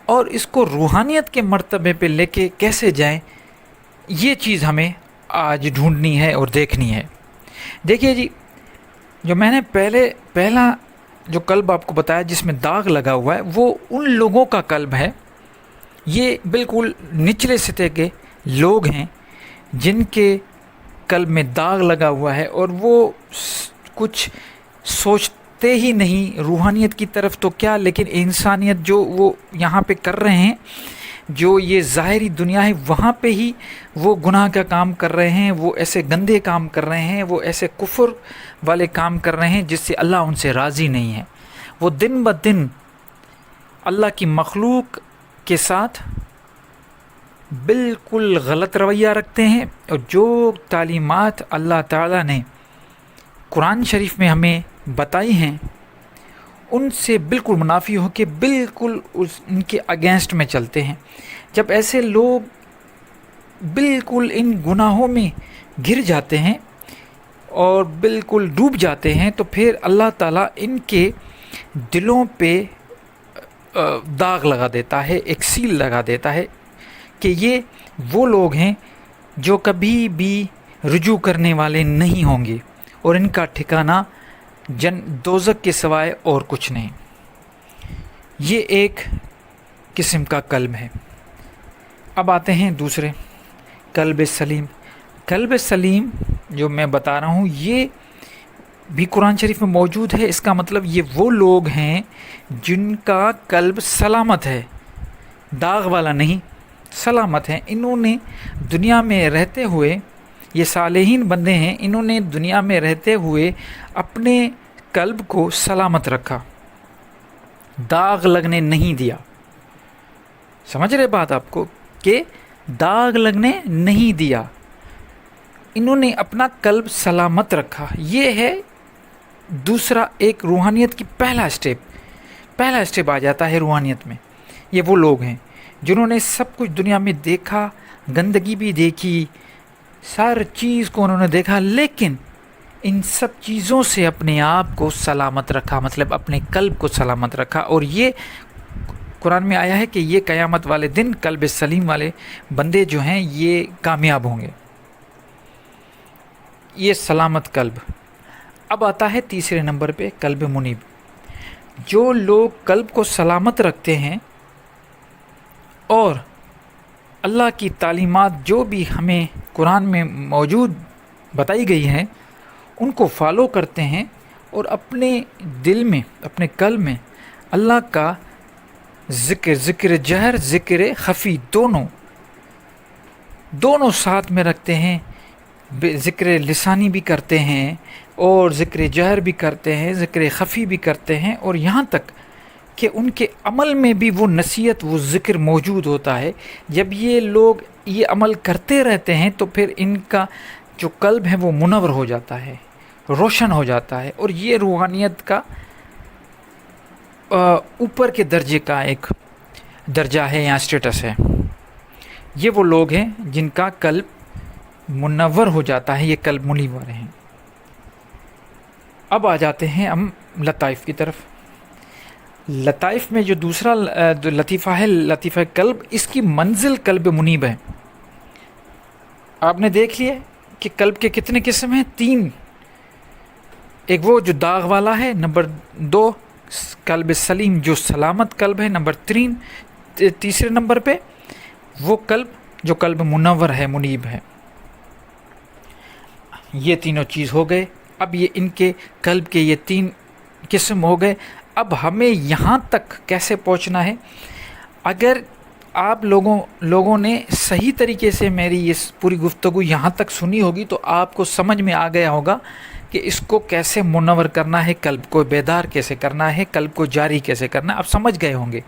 اور اس کو روحانیت کے مرتبے پہ لے کے کیسے جائیں، یہ چیز ہمیں آج ڈھونڈنی ہے اور دیکھنی ہے. دیکھیے جی، جو میں نے پہلا جو قلب آپ کو بتایا جس میں داغ لگا ہوا ہے، وہ ان لوگوں کا قلب ہے، یہ بالکل نچلے سطح کے لوگ ہیں جن کے قلب میں داغ لگا ہوا ہے اور وہ کچھ سوچتے ہی نہیں روحانیت کی طرف تو کیا، لیکن انسانیت جو وہ یہاں پہ کر رہے ہیں جو یہ ظاہری دنیا ہے وہاں پہ ہی وہ گناہ کا کام کر رہے ہیں، وہ ایسے گندے کام کر رہے ہیں، وہ ایسے کفر والے کام کر رہے ہیں جس سے اللہ ان سے راضی نہیں ہے۔ وہ دن بدن اللہ کی مخلوق کے ساتھ بالکل غلط رویہ رکھتے ہیں، اور جو تعلیمات اللہ تعالیٰ نے قرآن شریف میں ہمیں بتائی ہیں ان سے بالکل منافی ہو کے بالکل ان کے اگینسٹ میں چلتے ہیں۔ جب ایسے لوگ بالکل ان گناہوں میں گر جاتے ہیں اور بالکل ڈوب جاتے ہیں تو پھر اللہ تعالیٰ ان کے دلوں پہ داغ لگا دیتا ہے، ایک سیل لگا دیتا ہے کہ یہ وہ لوگ ہیں جو کبھی بھی رجوع کرنے والے نہیں ہوں گے، اور ان کا ٹھکانہ دوزخ کے سوائے اور کچھ نہیں۔ یہ ایک قسم کا قلب ہے۔ اب آتے ہیں دوسرے، قلب سلیم۔ قلب سلیم جو میں بتا رہا ہوں یہ بھی قرآن شریف میں موجود ہے۔ اس کا مطلب یہ وہ لوگ ہیں جن کا قلب سلامت ہے، داغ والا نہیں، سلامت ہے۔ انہوں نے دنیا میں رہتے ہوئے، یہ صالحین بندے ہیں، انہوں نے دنیا میں رہتے ہوئے اپنے قلب کو سلامت رکھا، داغ لگنے نہیں دیا۔ سمجھ رہے بات آپ کو کہ داغ لگنے نہیں دیا، انہوں نے اپنا قلب سلامت رکھا۔ یہ ہے دوسرا ایک روحانیت کی پہلا اسٹیپ آ جاتا ہے روحانیت میں۔ یہ وہ لوگ ہیں جنہوں نے سب کچھ دنیا میں دیکھا، گندگی بھی دیکھی، سر چیز کو انہوں نے دیکھا، لیکن ان سب چیزوں سے اپنے آپ کو سلامت رکھا، مطلب اپنے قلب کو سلامت رکھا۔ اور یہ قرآن میں آیا ہے کہ یہ قیامت والے دن قلب سلیم والے بندے جو ہیں یہ کامیاب ہوں گے، یہ سلامت قلب۔ اب آتا ہے تیسرے نمبر پہ قلب منیب۔ جو لوگ قلب کو سلامت رکھتے ہیں اور اللہ کی تعلیمات جو بھی ہمیں قرآن میں موجود بتائی گئی ہیں ان کو فالو کرتے ہیں، اور اپنے دل میں، اپنے قلب میں اللہ کا ذکر جہر، ذکر خفی دونوں ساتھ میں رکھتے ہیں، ذکر لسانی بھی کرتے ہیں اور ذکر جہر بھی کرتے ہیں، ذکر خفی بھی کرتے ہیں، اور یہاں تک کہ ان کے عمل میں بھی وہ نصیحت، وہ ذکر موجود ہوتا ہے۔ جب یہ لوگ یہ عمل کرتے رہتے ہیں تو پھر ان کا جو قلب ہے وہ منور ہو جاتا ہے، روشن ہو جاتا ہے، اور یہ روحانیت کا اوپر کے درجے کا ایک درجہ ہے یا اسٹیٹس ہے۔ یہ وہ لوگ ہیں جن کا قلب منور ہو جاتا ہے، یہ قلب منور ہیں۔ اب آ جاتے ہیں ہم لطائف کی طرف۔ لطائف میں جو دوسرا لطیفہ ہے، لطیفہ قلب، اس کی منزل قلب منیب ہے۔ آپ نے دیکھ لیا کہ قلب کے کتنے قسم ہیں؟ 3۔ ایک وہ جو داغ والا ہے، نمبر 2 قلب سلیم جو سلامت قلب ہے، نمبر 3 تیسرے نمبر پہ وہ قلب جو قلب منور ہے، منیب ہے۔ یہ تینوں چیز ہو گئے۔ اب یہ ان کے قلب کے یہ 3 قسم ہو گئے۔ اب ہمیں یہاں تک کیسے پہنچنا ہے؟ اگر آپ لوگوں نے صحیح طریقے سے میری یہ پوری گفتگو یہاں تک سنی ہوگی تو آپ کو سمجھ میں آ گیا ہوگا کہ اس کو کیسے منور کرنا ہے، قلب کو بیدار کیسے کرنا ہے، قلب کو جاری کیسے کرنا ہے، آپ سمجھ گئے ہوں گے۔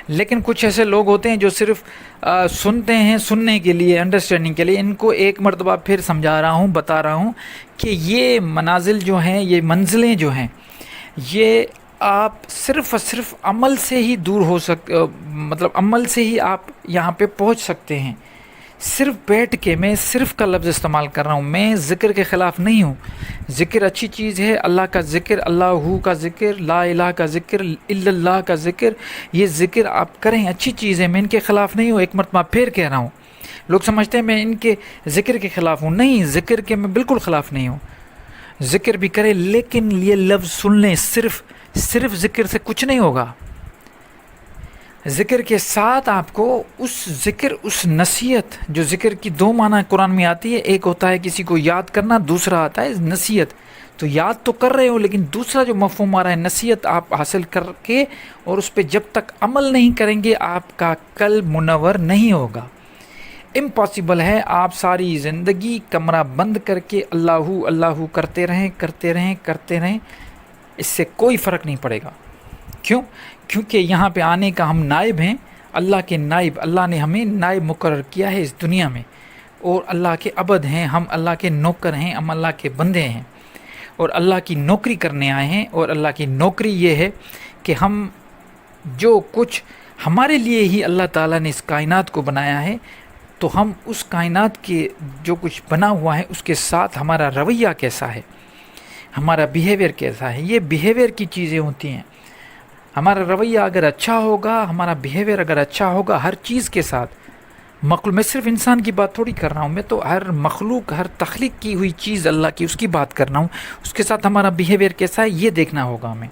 لیکن کچھ ایسے لوگ ہوتے ہیں جو صرف سنتے ہیں سننے کے لیے، انڈرسٹینڈنگ کے لیے۔ ان کو ایک مرتبہ پھر سمجھا رہا ہوں، بتا رہا ہوں کہ یہ منازل جو ہیں، یہ منزلیں جو ہیں، یہ آپ صرف اور صرف عمل سے ہی دور ہو مطلب عمل سے ہی آپ یہاں پہ پہنچ سکتے ہیں۔ صرف بیٹھ کے، میں صرف کا لفظ استعمال کر رہا ہوں، میں ذکر کے خلاف نہیں ہوں۔ ذکر اچھی چیز ہے، اللہ کا ذکر، اللہ کا ذکر، لا الہ کا ذکر، الا اللہ کا ذکر، یہ ذکر آپ کریں، اچھی چیز ہے، میں ان کے خلاف نہیں ہوں۔ ایک مرتبہ پھر کہہ رہا ہوں، لوگ سمجھتے ہیں میں ان کے ذکر کے خلاف ہوں، نہیں، ذکر کے میں بالکل خلاف نہیں ہوں۔ ذکر بھی کریں، لیکن یہ لفظ سن لیں، صرف ذکر سے کچھ نہیں ہوگا۔ ذکر کے ساتھ آپ کو اس ذکر، اس نصیحت، جو ذکر کی 2 معنی قرآن میں آتی ہے، ایک ہوتا ہے کسی کو یاد کرنا، دوسرا آتا ہے نصیحت، تو یاد تو کر رہے ہو، لیکن دوسرا جو مفہوم آ رہا ہے نصیحت آپ حاصل کر کے اور اس پہ جب تک عمل نہیں کریں گے آپ کا قلب منور نہیں ہوگا. امپاسبل ہے آپ ساری زندگی کمرہ بند کر کے اللہ اللہ کرتے رہیں، اس سے کوئی فرق نہیں پڑے گا. کیونکہ یہاں پہ آنے کا ہم نائب ہیں، اللہ کے نائب. اللہ نے ہمیں نائب مقرر کیا ہے اس دنیا میں، اور اللہ کے عبد ہیں، ہم اللہ کے نوکر ہیں، ہم اللہ کے بندے ہیں، اور اللہ کی نوکری کرنے آئے ہیں. اور اللہ کی نوکری یہ ہے کہ ہم جو کچھ ہمارے لیے ہی اللہ تعالیٰ نے اس کائنات کو بنایا ہے، تو ہم اس کائنات کے جو کچھ بنا ہوا ہے اس کے ساتھ ہمارا رویہ کیسا ہے، ہمارا بیہیویئر کیسا ہے. یہ بیہیویئر کی چیزیں ہوتی ہیں. ہمارا رویہ اگر اچھا ہوگا، ہمارا بیہیویئر اگر اچھا ہوگا ہر چیز کے ساتھ، میں صرف انسان کی بات تھوڑی کر رہا ہوں، میں تو ہر مخلوق، ہر تخلیق کی ہوئی چیز اللہ کی، اس کی بات کر رہا ہوں. اس کے ساتھ ہمارا بیہیویئر کیسا ہے یہ دیکھنا ہوگا ہمیں.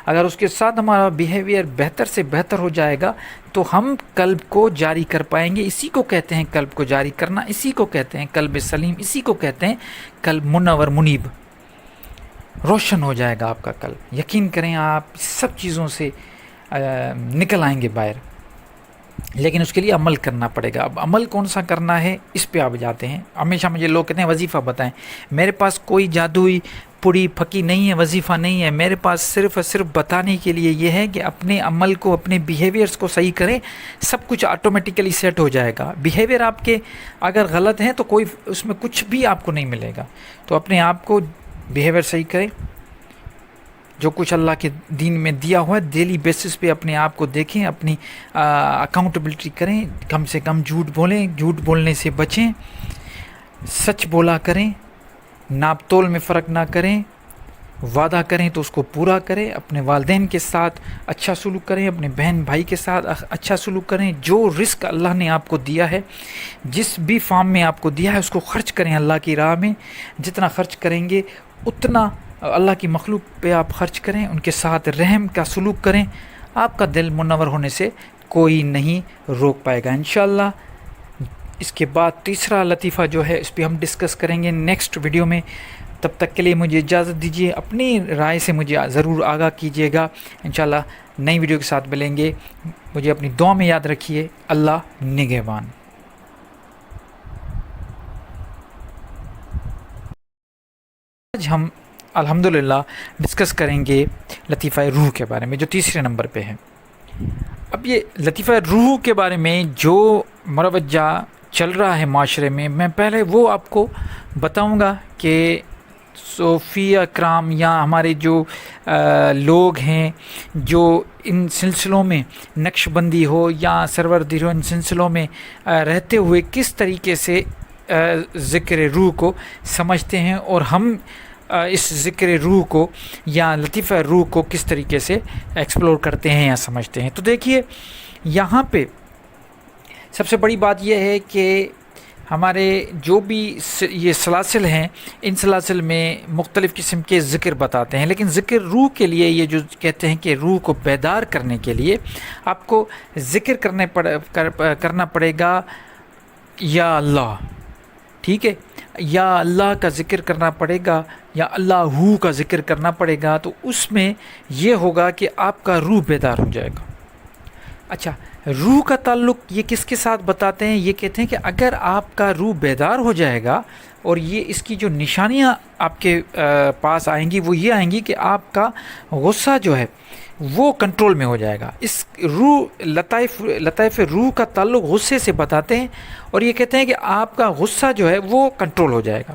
اگر اس کے ساتھ ہمارا بیہیویئر بہتر سے بہتر ہو جائے گا تو ہم قلب کو جاری کر پائیں گے. اسی کو کہتے ہیں قلب کو جاری کرنا، اسی کو کہتے ہیں قلب سلیم، اسی کو کہتے ہیں قلب منور منیب. روشن ہو جائے گا آپ کا قلب. یقین کریں آپ سب چیزوں سے نکل آئیں گے باہر، لیکن اس کے لیے عمل کرنا پڑے گا. اب عمل کون سا کرنا ہے اس پہ آپ جاتے ہیں. ہمیشہ مجھے لوگ کہتے ہیں وظیفہ بتائیں. میرے پاس کوئی جادوئی پڑی پھکی نہیں ہے، وظیفہ نہیں ہے. میرے پاس صرف اور صرف بتانے کے لیے یہ ہے کہ اپنے عمل کو، اپنے بیہیویئرس کو صحیح کریں، سب کچھ آٹومیٹیکلی سیٹ ہو جائے گا. بیہیویئر آپ کے اگر غلط ہیں تو کوئی اس میں کچھ بھی آپ کو نہیں ملے گا. تو اپنے آپ کو بیہیویئر صحیح کریں، جو کچھ اللہ کے دین میں دیا ہوا ہے ڈیلی بیسس پہ اپنے آپ کو دیکھیں، اپنی اکاؤنٹیبلٹی کریں. کم سے کم جھوٹ بولیں، جھوٹ بولنے سے بچیں، سچ بولا کریں، ناپ تول میں فرق نہ کریں، وعدہ کریں تو اس کو پورا کریں. اپنے والدین کے ساتھ اچھا سلوک کریں، اپنے بہن بھائی کے ساتھ اچھا سلوک کریں. جو رزق اللہ نے آپ کو دیا ہے، جس بھی فارم میں آپ کو دیا ہے، اس کو خرچ کریں اللہ کی راہ میں. جتنا خرچ کریں گے اتنا اللہ کی مخلوق پہ آپ خرچ کریں، ان کے ساتھ رحم کا سلوک کریں. آپ کا دل منور ہونے سے کوئی نہیں روک پائے گا انشاءاللہ. اس کے بعد تیسرا لطیفہ جو ہے اس پہ ہم ڈسکس کریں گے نیکسٹ ویڈیو میں. تب تک کے لیے مجھے اجازت دیجیے. اپنی رائے سے مجھے ضرور آگاہ کیجیے گا. انشاءاللہ نئی ویڈیو کے ساتھ ملیں گے. مجھے اپنی دعا میں یاد رکھیے. اللہ نگہبان. آج ہم الحمدللہ ڈسکس کریں گے لطیفہ روح کے بارے میں، جو تیسرے نمبر پہ ہے. اب یہ لطیفہ روح کے بارے میں جو مروجہ چل رہا ہے معاشرے میں پہلے وہ آپ کو بتاؤں گا کہ صوفیہ کرام یا ہمارے جو لوگ ہیں جو ان سلسلوں میں نقش بندی ہو یا سروردی ہو، ان سلسلوں میں رہتے ہوئے کس طریقے سے ذکر روح کو سمجھتے ہیں، اور ہم اس ذکر روح کو یا لطیفہ روح کو کس طریقے سے ایکسپلور کرتے ہیں یا سمجھتے ہیں. تو دیکھیے یہاں پہ سب سے بڑی بات یہ ہے کہ ہمارے جو بھی یہ سلاسل ہیں، ان سلاسل میں مختلف قسم کے ذکر بتاتے ہیں، لیکن ذکر روح کے لیے یہ جو کہتے ہیں کہ روح کو بیدار کرنے کے لیے آپ کو ذکر کرنا پڑے گا یا اللہ. ٹھیک ہے، یا اللہ کا ذکر کرنا پڑے گا یا اللہ کا ذکر کرنا پڑے گا. تو اس میں یہ ہوگا کہ آپ کا روح بیدار ہو جائے گا. اچھا، روح کا تعلق یہ کس کے ساتھ بتاتے ہیں؟ یہ کہتے ہیں کہ اگر آپ کا روح بیدار ہو جائے گا، اور یہ اس کی جو نشانیاں آپ کے پاس آئیں گی وہ یہ آئیں گی کہ آپ کا غصہ جو ہے وہ کنٹرول میں ہو جائے گا. اس لطائف روح کا تعلق غصے سے بتاتے ہیں، اور یہ کہتے ہیں کہ آپ کا غصہ جو ہے وہ کنٹرول ہو جائے گا.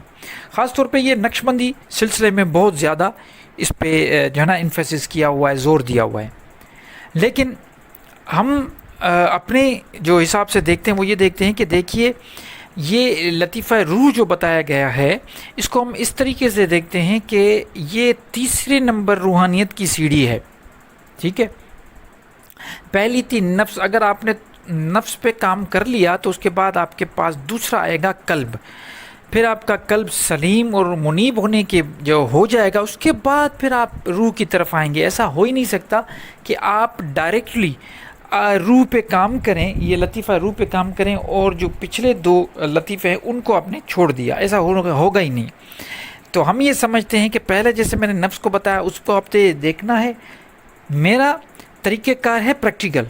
خاص طور پہ یہ نقش بندی سلسلے میں بہت زیادہ اس پہ جو ہے نا انفیسس کیا ہوا ہے، زور دیا ہوا ہے. لیکن ہم اپنے جو حساب سے دیکھتے ہیں وہ یہ دیکھتے ہیں کہ دیکھیے یہ لطیفہ روح جو بتایا گیا ہے اس کو ہم اس طریقے سے دیکھتے ہیں کہ یہ تیسرے نمبر روحانیت کی سیڑھی ہے. ٹھیک ہے، پہلی تھی نفس. اگر آپ نے نفس پہ کام کر لیا تو اس کے بعد آپ کے پاس دوسرا آئے گا قلب. پھر آپ کا قلب سلیم اور منیب ہونے کے جو ہو جائے گا، اس کے بعد پھر آپ روح کی طرف آئیں گے. ایسا ہو ہی نہیں سکتا کہ آپ ڈائریکٹلی روح پہ کام کریں، یہ لطیفہ روح پہ کام کریں اور جو پچھلے دو لطیفے ہیں ان کو آپ نے چھوڑ دیا. ایسا ہوگا ہی نہیں. تو ہم یہ سمجھتے ہیں کہ پہلے جیسے میں نے نفس کو بتایا اس کو آپ نے دیکھنا ہے. میرا طریقہ کار ہے پریکٹیکل.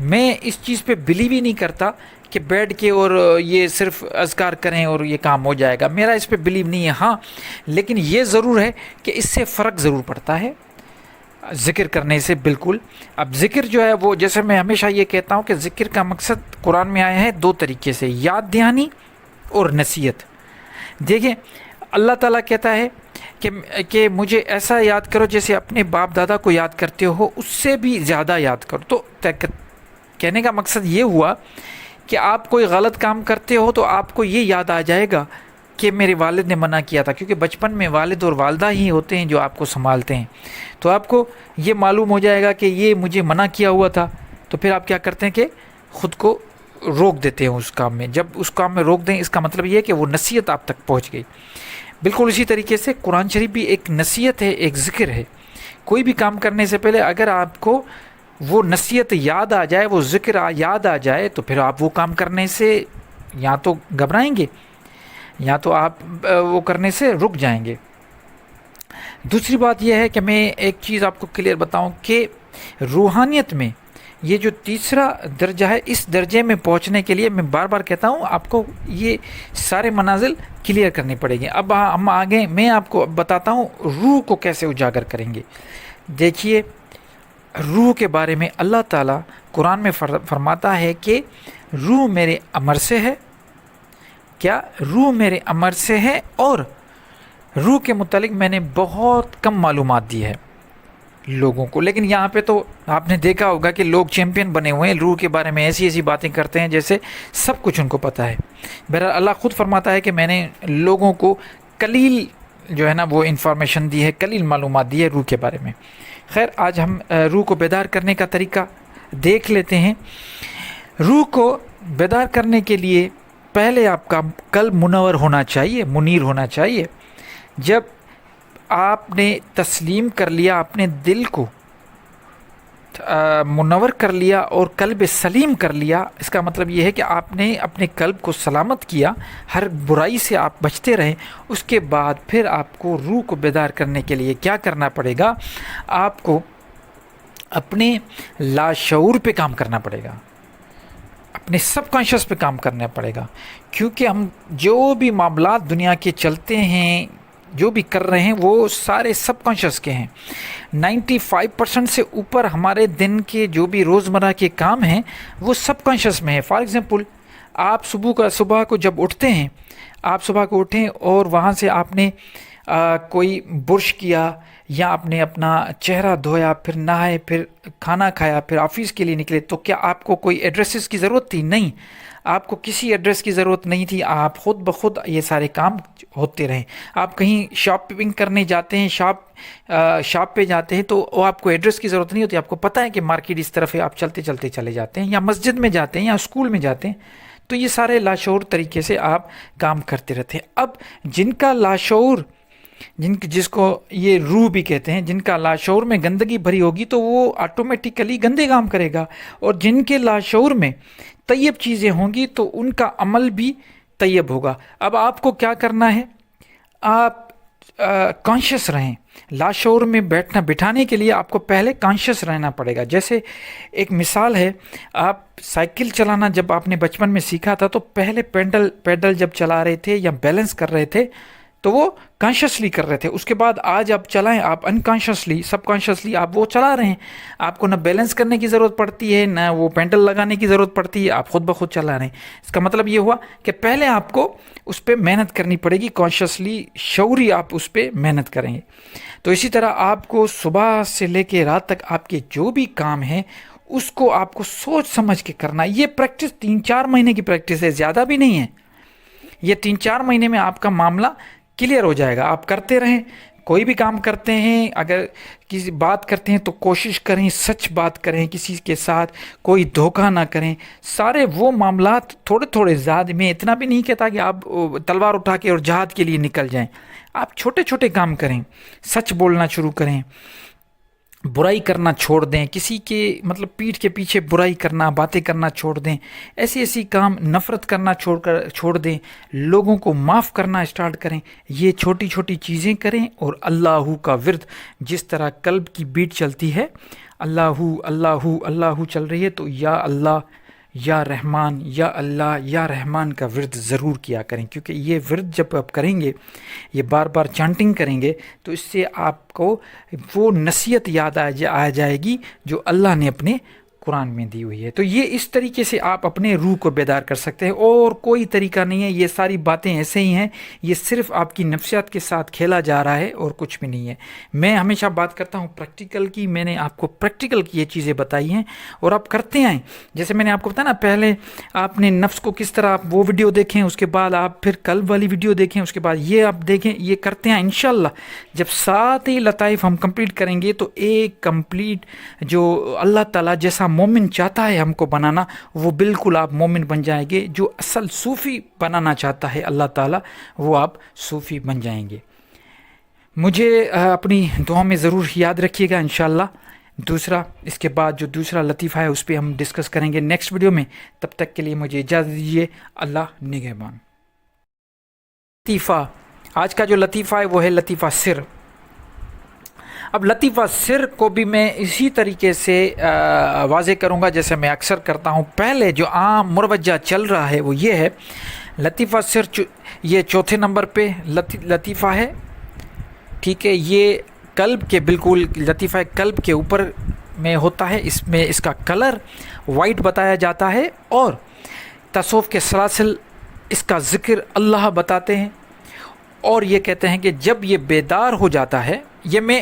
میں اس چیز پہ بلیو ہی نہیں کرتا کہ بیٹھ کے اور یہ صرف اذکار کریں اور یہ کام ہو جائے گا. میرا اس پہ بلیو نہیں ہے. ہاں لیکن یہ ضرور ہے کہ اس سے فرق ضرور پڑتا ہے ذکر کرنے سے. بالکل. اب ذکر جو ہے وہ جیسے میں ہمیشہ یہ کہتا ہوں کہ ذکر کا مقصد قرآن میں آیا ہے دو طریقے سے, یاد دہانی اور نصیحت. دیکھیں اللہ تعالیٰ کہتا ہے کہ مجھے ایسا یاد کرو جیسے اپنے باپ دادا کو یاد کرتے ہو, اس سے بھی زیادہ یاد کرو. تو کہنے کا مقصد یہ ہوا کہ آپ کوئی غلط کام کرتے ہو تو آپ کو یہ یاد آ جائے گا کہ میرے والد نے منع کیا تھا, کیونکہ بچپن میں والد اور والدہ ہی ہوتے ہیں جو آپ کو سنبھالتے ہیں. تو آپ کو یہ معلوم ہو جائے گا کہ یہ مجھے منع کیا ہوا تھا. تو پھر آپ کیا کرتے ہیں کہ خود کو روک دیتے ہیں اس کام میں. جب اس کام میں روک دیں اس کا مطلب یہ ہے کہ وہ نصیحت آپ تک پہنچ گئی. بالکل اسی طریقے سے قرآن شریف بھی ایک نصیحت ہے, ایک ذکر ہے. کوئی بھی کام کرنے سے پہلے اگر آپ کو وہ نصیحت یاد آ جائے, وہ ذکر یاد آ جائے, تو پھر آپ وہ کام کرنے سے یا تو گھبرائیں گے یا تو آپ وہ کرنے سے رک جائیں گے. دوسری بات یہ ہے کہ میں ایک چیز آپ کو کلیئر بتاؤں کہ روحانیت میں یہ جو تیسرا درجہ ہے, اس درجے میں پہنچنے کے لیے میں بار بار کہتا ہوں آپ کو یہ سارے منازل کلیئر کرنی پڑے گی. اب ہم آگے میں آپ کو بتاتا ہوں روح کو کیسے اجاگر کریں گے. دیکھیے روح کے بارے میں اللہ تعالیٰ قرآن میں فرماتا ہے کہ روح میرے امر سے ہے. کیا؟ روح میرے امر سے ہے. اور روح کے متعلق میں نے بہت کم معلومات دی ہے لوگوں کو. لیکن یہاں پہ تو آپ نے دیکھا ہوگا کہ لوگ چیمپئن بنے ہوئے ہیں روح کے بارے میں, ایسی ایسی باتیں کرتے ہیں جیسے سب کچھ ان کو پتہ ہے. بہرحال اللہ خود فرماتا ہے کہ میں نے لوگوں کو قلیل جو ہے نا وہ انفارمیشن دی ہے, قلیل معلومات دی ہے روح کے بارے میں. خیر آج ہم روح کو بیدار کرنے کا طریقہ دیکھ لیتے ہیں. روح کو بیدار کرنے کے لیے پہلے آپ کا قلب منور ہونا چاہیے, منیر ہونا چاہیے. جب آپ نے تسلیم کر لیا, اپنے دل کو منور کر لیا اور قلب سلیم کر لیا, اس کا مطلب یہ ہے کہ آپ نے اپنے قلب کو سلامت کیا, ہر برائی سے آپ بچتے رہیں. اس کے بعد پھر آپ کو روح کو بیدار کرنے کے لیے کیا کرنا پڑے گا؟ آپ کو اپنے لاشعور پہ کام کرنا پڑے گا, اپنے سب کانشیس پہ کام کرنا پڑے گا. کیونکہ ہم جو بھی معاملات دنیا کے چلتے ہیں, جو بھی کر رہے ہیں, وہ سارے سب کانشیس کے ہیں. 95% سے اوپر ہمارے دن کے جو بھی روزمرہ کے کام ہیں وہ سب کانشیس میں ہیں. فار ایگزامپل آپ صبح کو جب اٹھتے ہیں, آپ صبح کو اٹھیں اور وہاں سے آپ نے کوئی برش کیا یا آپ نے اپنا چہرہ دھویا, پھر نہائے, پھر کھانا کھایا, پھر آفس کے لیے نکلے, تو کیا آپ کو کوئی ایڈریسز کی ضرورت تھی؟ نہیں, آپ کو کسی ایڈریس کی ضرورت نہیں تھی. آپ خود بخود یہ سارے کام ہوتے رہیں. آپ کہیں شاپنگ کرنے جاتے ہیں, شاپ پہ جاتے ہیں, تو وہ آپ کو ایڈریس کی ضرورت نہیں ہوتی. آپ کو پتہ ہے کہ مارکیٹ اس طرف ہے, آپ چلتے چلتے چلے جاتے ہیں. یا مسجد میں جاتے ہیں یا اسکول میں جاتے ہیں, تو یہ سارے لاشعور طریقے سے آپ کام کرتے رہتے ہیں. اب جن کا لاشعور, جس کو یہ روح بھی کہتے ہیں, جن کا لاشعور میں گندگی بھری ہوگی تو وہ آٹومیٹیکلی گندے کام کرے گا. اور جن کے لاشعور میں طیب چیزیں ہوں گی تو ان کا عمل بھی طیب ہوگا. اب آپ کو کیا کرنا ہے؟ آپ کانشیس رہیں. لاشعور میں بٹھانے کے لیے آپ کو پہلے کانشیس رہنا پڑے گا. جیسے ایک مثال ہے, آپ سائیکل چلانا جب آپ نے بچپن میں سیکھا تھا تو پہلے پیڈل جب چلا رہے تھے یا بیلنس کر رہے تھے تو وہ کانشیسلی کر رہے تھے. اس کے بعد آج آپ چلائیں, آپ انکانشیسلی, سب کانشیسلی آپ وہ چلا رہے ہیں. آپ کو نہ بیلنس کرنے کی ضرورت پڑتی ہے, نہ وہ پینڈل لگانے کی ضرورت پڑتی ہے, آپ خود بخود چلا رہے ہیں. اس کا مطلب یہ ہوا کہ پہلے آپ کو اس پہ محنت کرنی پڑے گی, کانشیسلی, شعوری آپ اس پہ محنت کریں گے. تو اسی طرح آپ کو صبح سے لے کے رات تک آپ کے جو بھی کام ہیں اس کو آپ کو سوچ سمجھ کے کرنا. یہ پریکٹس 3-4 مہینے کی پریکٹس ہے, زیادہ بھی نہیں ہے. یہ 3-4 مہینے میں آپ کا معاملہ کلیئر ہو جائے گا. آپ کرتے رہیں. کوئی بھی کام کرتے ہیں, اگر کسی بات کرتے ہیں تو کوشش کریں سچ بات کریں, کسی کے ساتھ کوئی دھوکہ نہ کریں. سارے وہ معاملات تھوڑے زیادہ, میں اتنا بھی نہیں کہتا کہ آپ تلوار اٹھا کے اور جہاد کے لیے نکل جائیں. آپ چھوٹے چھوٹے کام کریں, سچ بولنا شروع کریں, برائی کرنا چھوڑ دیں، کسی کے مطلب پیٹھ کے پیچھے برائی کرنا، باتیں کرنا چھوڑ دیں، ایسی کام، نفرت کرنا چھوڑ دیں، لوگوں کو معاف کرنا اسٹارٹ کریں. یہ چھوٹی چھوٹی چیزیں کریں اور اللہ کا ورد، جس طرح قلب کی بیٹ چلتی ہے، اللہ اللہ اللہ چل رہی ہے، تو یا اللہ یا رحمان، یا اللہ یا رحمان کا ورد ضرور کیا کریں. کیونکہ یہ ورد جب آپ کریں گے، یہ بار بار چانٹنگ کریں گے، تو اس سے آپ کو وہ نصیحت یاد آ جائے گی جو اللہ نے اپنے قرآن میں دی ہوئی ہے. تو یہ اس طریقے سے آپ اپنے روح کو بیدار کر سکتے ہیں، اور کوئی طریقہ نہیں ہے. یہ ساری باتیں ایسے ہی ہیں، یہ صرف آپ کی نفسیات کے ساتھ کھیلا جا رہا ہے اور کچھ بھی نہیں ہے. میں ہمیشہ بات کرتا ہوں پریکٹیکل کی، میں نے آپ کو پریکٹیکل کی یہ چیزیں بتائی ہیں اور آپ کرتے آئیں. جیسے میں نے آپ کو بتایا نا، پہلے آپ نے نفس کو کس طرح، آپ وہ ویڈیو دیکھیں، اس کے بعد آپ پھر قلب والی ویڈیو دیکھیں، اس کے بعد یہ آپ دیکھیں، یہ کرتے ہیں. انشاءاللہ جب 7 ہی لطائف ہم کمپلیٹ کریں گے، تو ایک کمپلیٹ جو اللہ تعالیٰ جیسا مومن چاہتا ہے ہم کو بنانا، وہ بالکل آپ مومن بن جائیں گے. جو اصل صوفی بنانا چاہتا ہے اللہ تعالیٰ، وہ آپ صوفی بن جائیں گے. مجھے اپنی دعا میں ضرور یاد رکھیے گا انشاءاللہ. دوسرا، اس کے بعد جو دوسرا لطیفہ ہے اس پہ ہم ڈسکس کریں گے نیکسٹ ویڈیو میں. تب تک کے لیے مجھے اجازت دیجیے. اللہ نگہبان. لطیفہ، آج کا جو لطیفہ ہے وہ ہے لطیفہ سر. اب لطیفہ سر کو بھی میں اسی طریقے سے واضح کروں گا جیسے میں اکثر کرتا ہوں. پہلے جو عام مروجہ چل رہا ہے وہ یہ ہے، لطیفہ سر یہ چوتھے نمبر پہ لطیفہ ہے. ٹھیک ہے، یہ قلب کے بالکل لطیفہ قلب کے اوپر میں ہوتا ہے. اس میں اس کا کلر وائٹ بتایا جاتا ہے، اور تصوف کے سلاسل اس کا ذکر اللہ بتاتے ہیں، اور یہ کہتے ہیں کہ جب یہ بیدار ہو جاتا ہے، یہ میں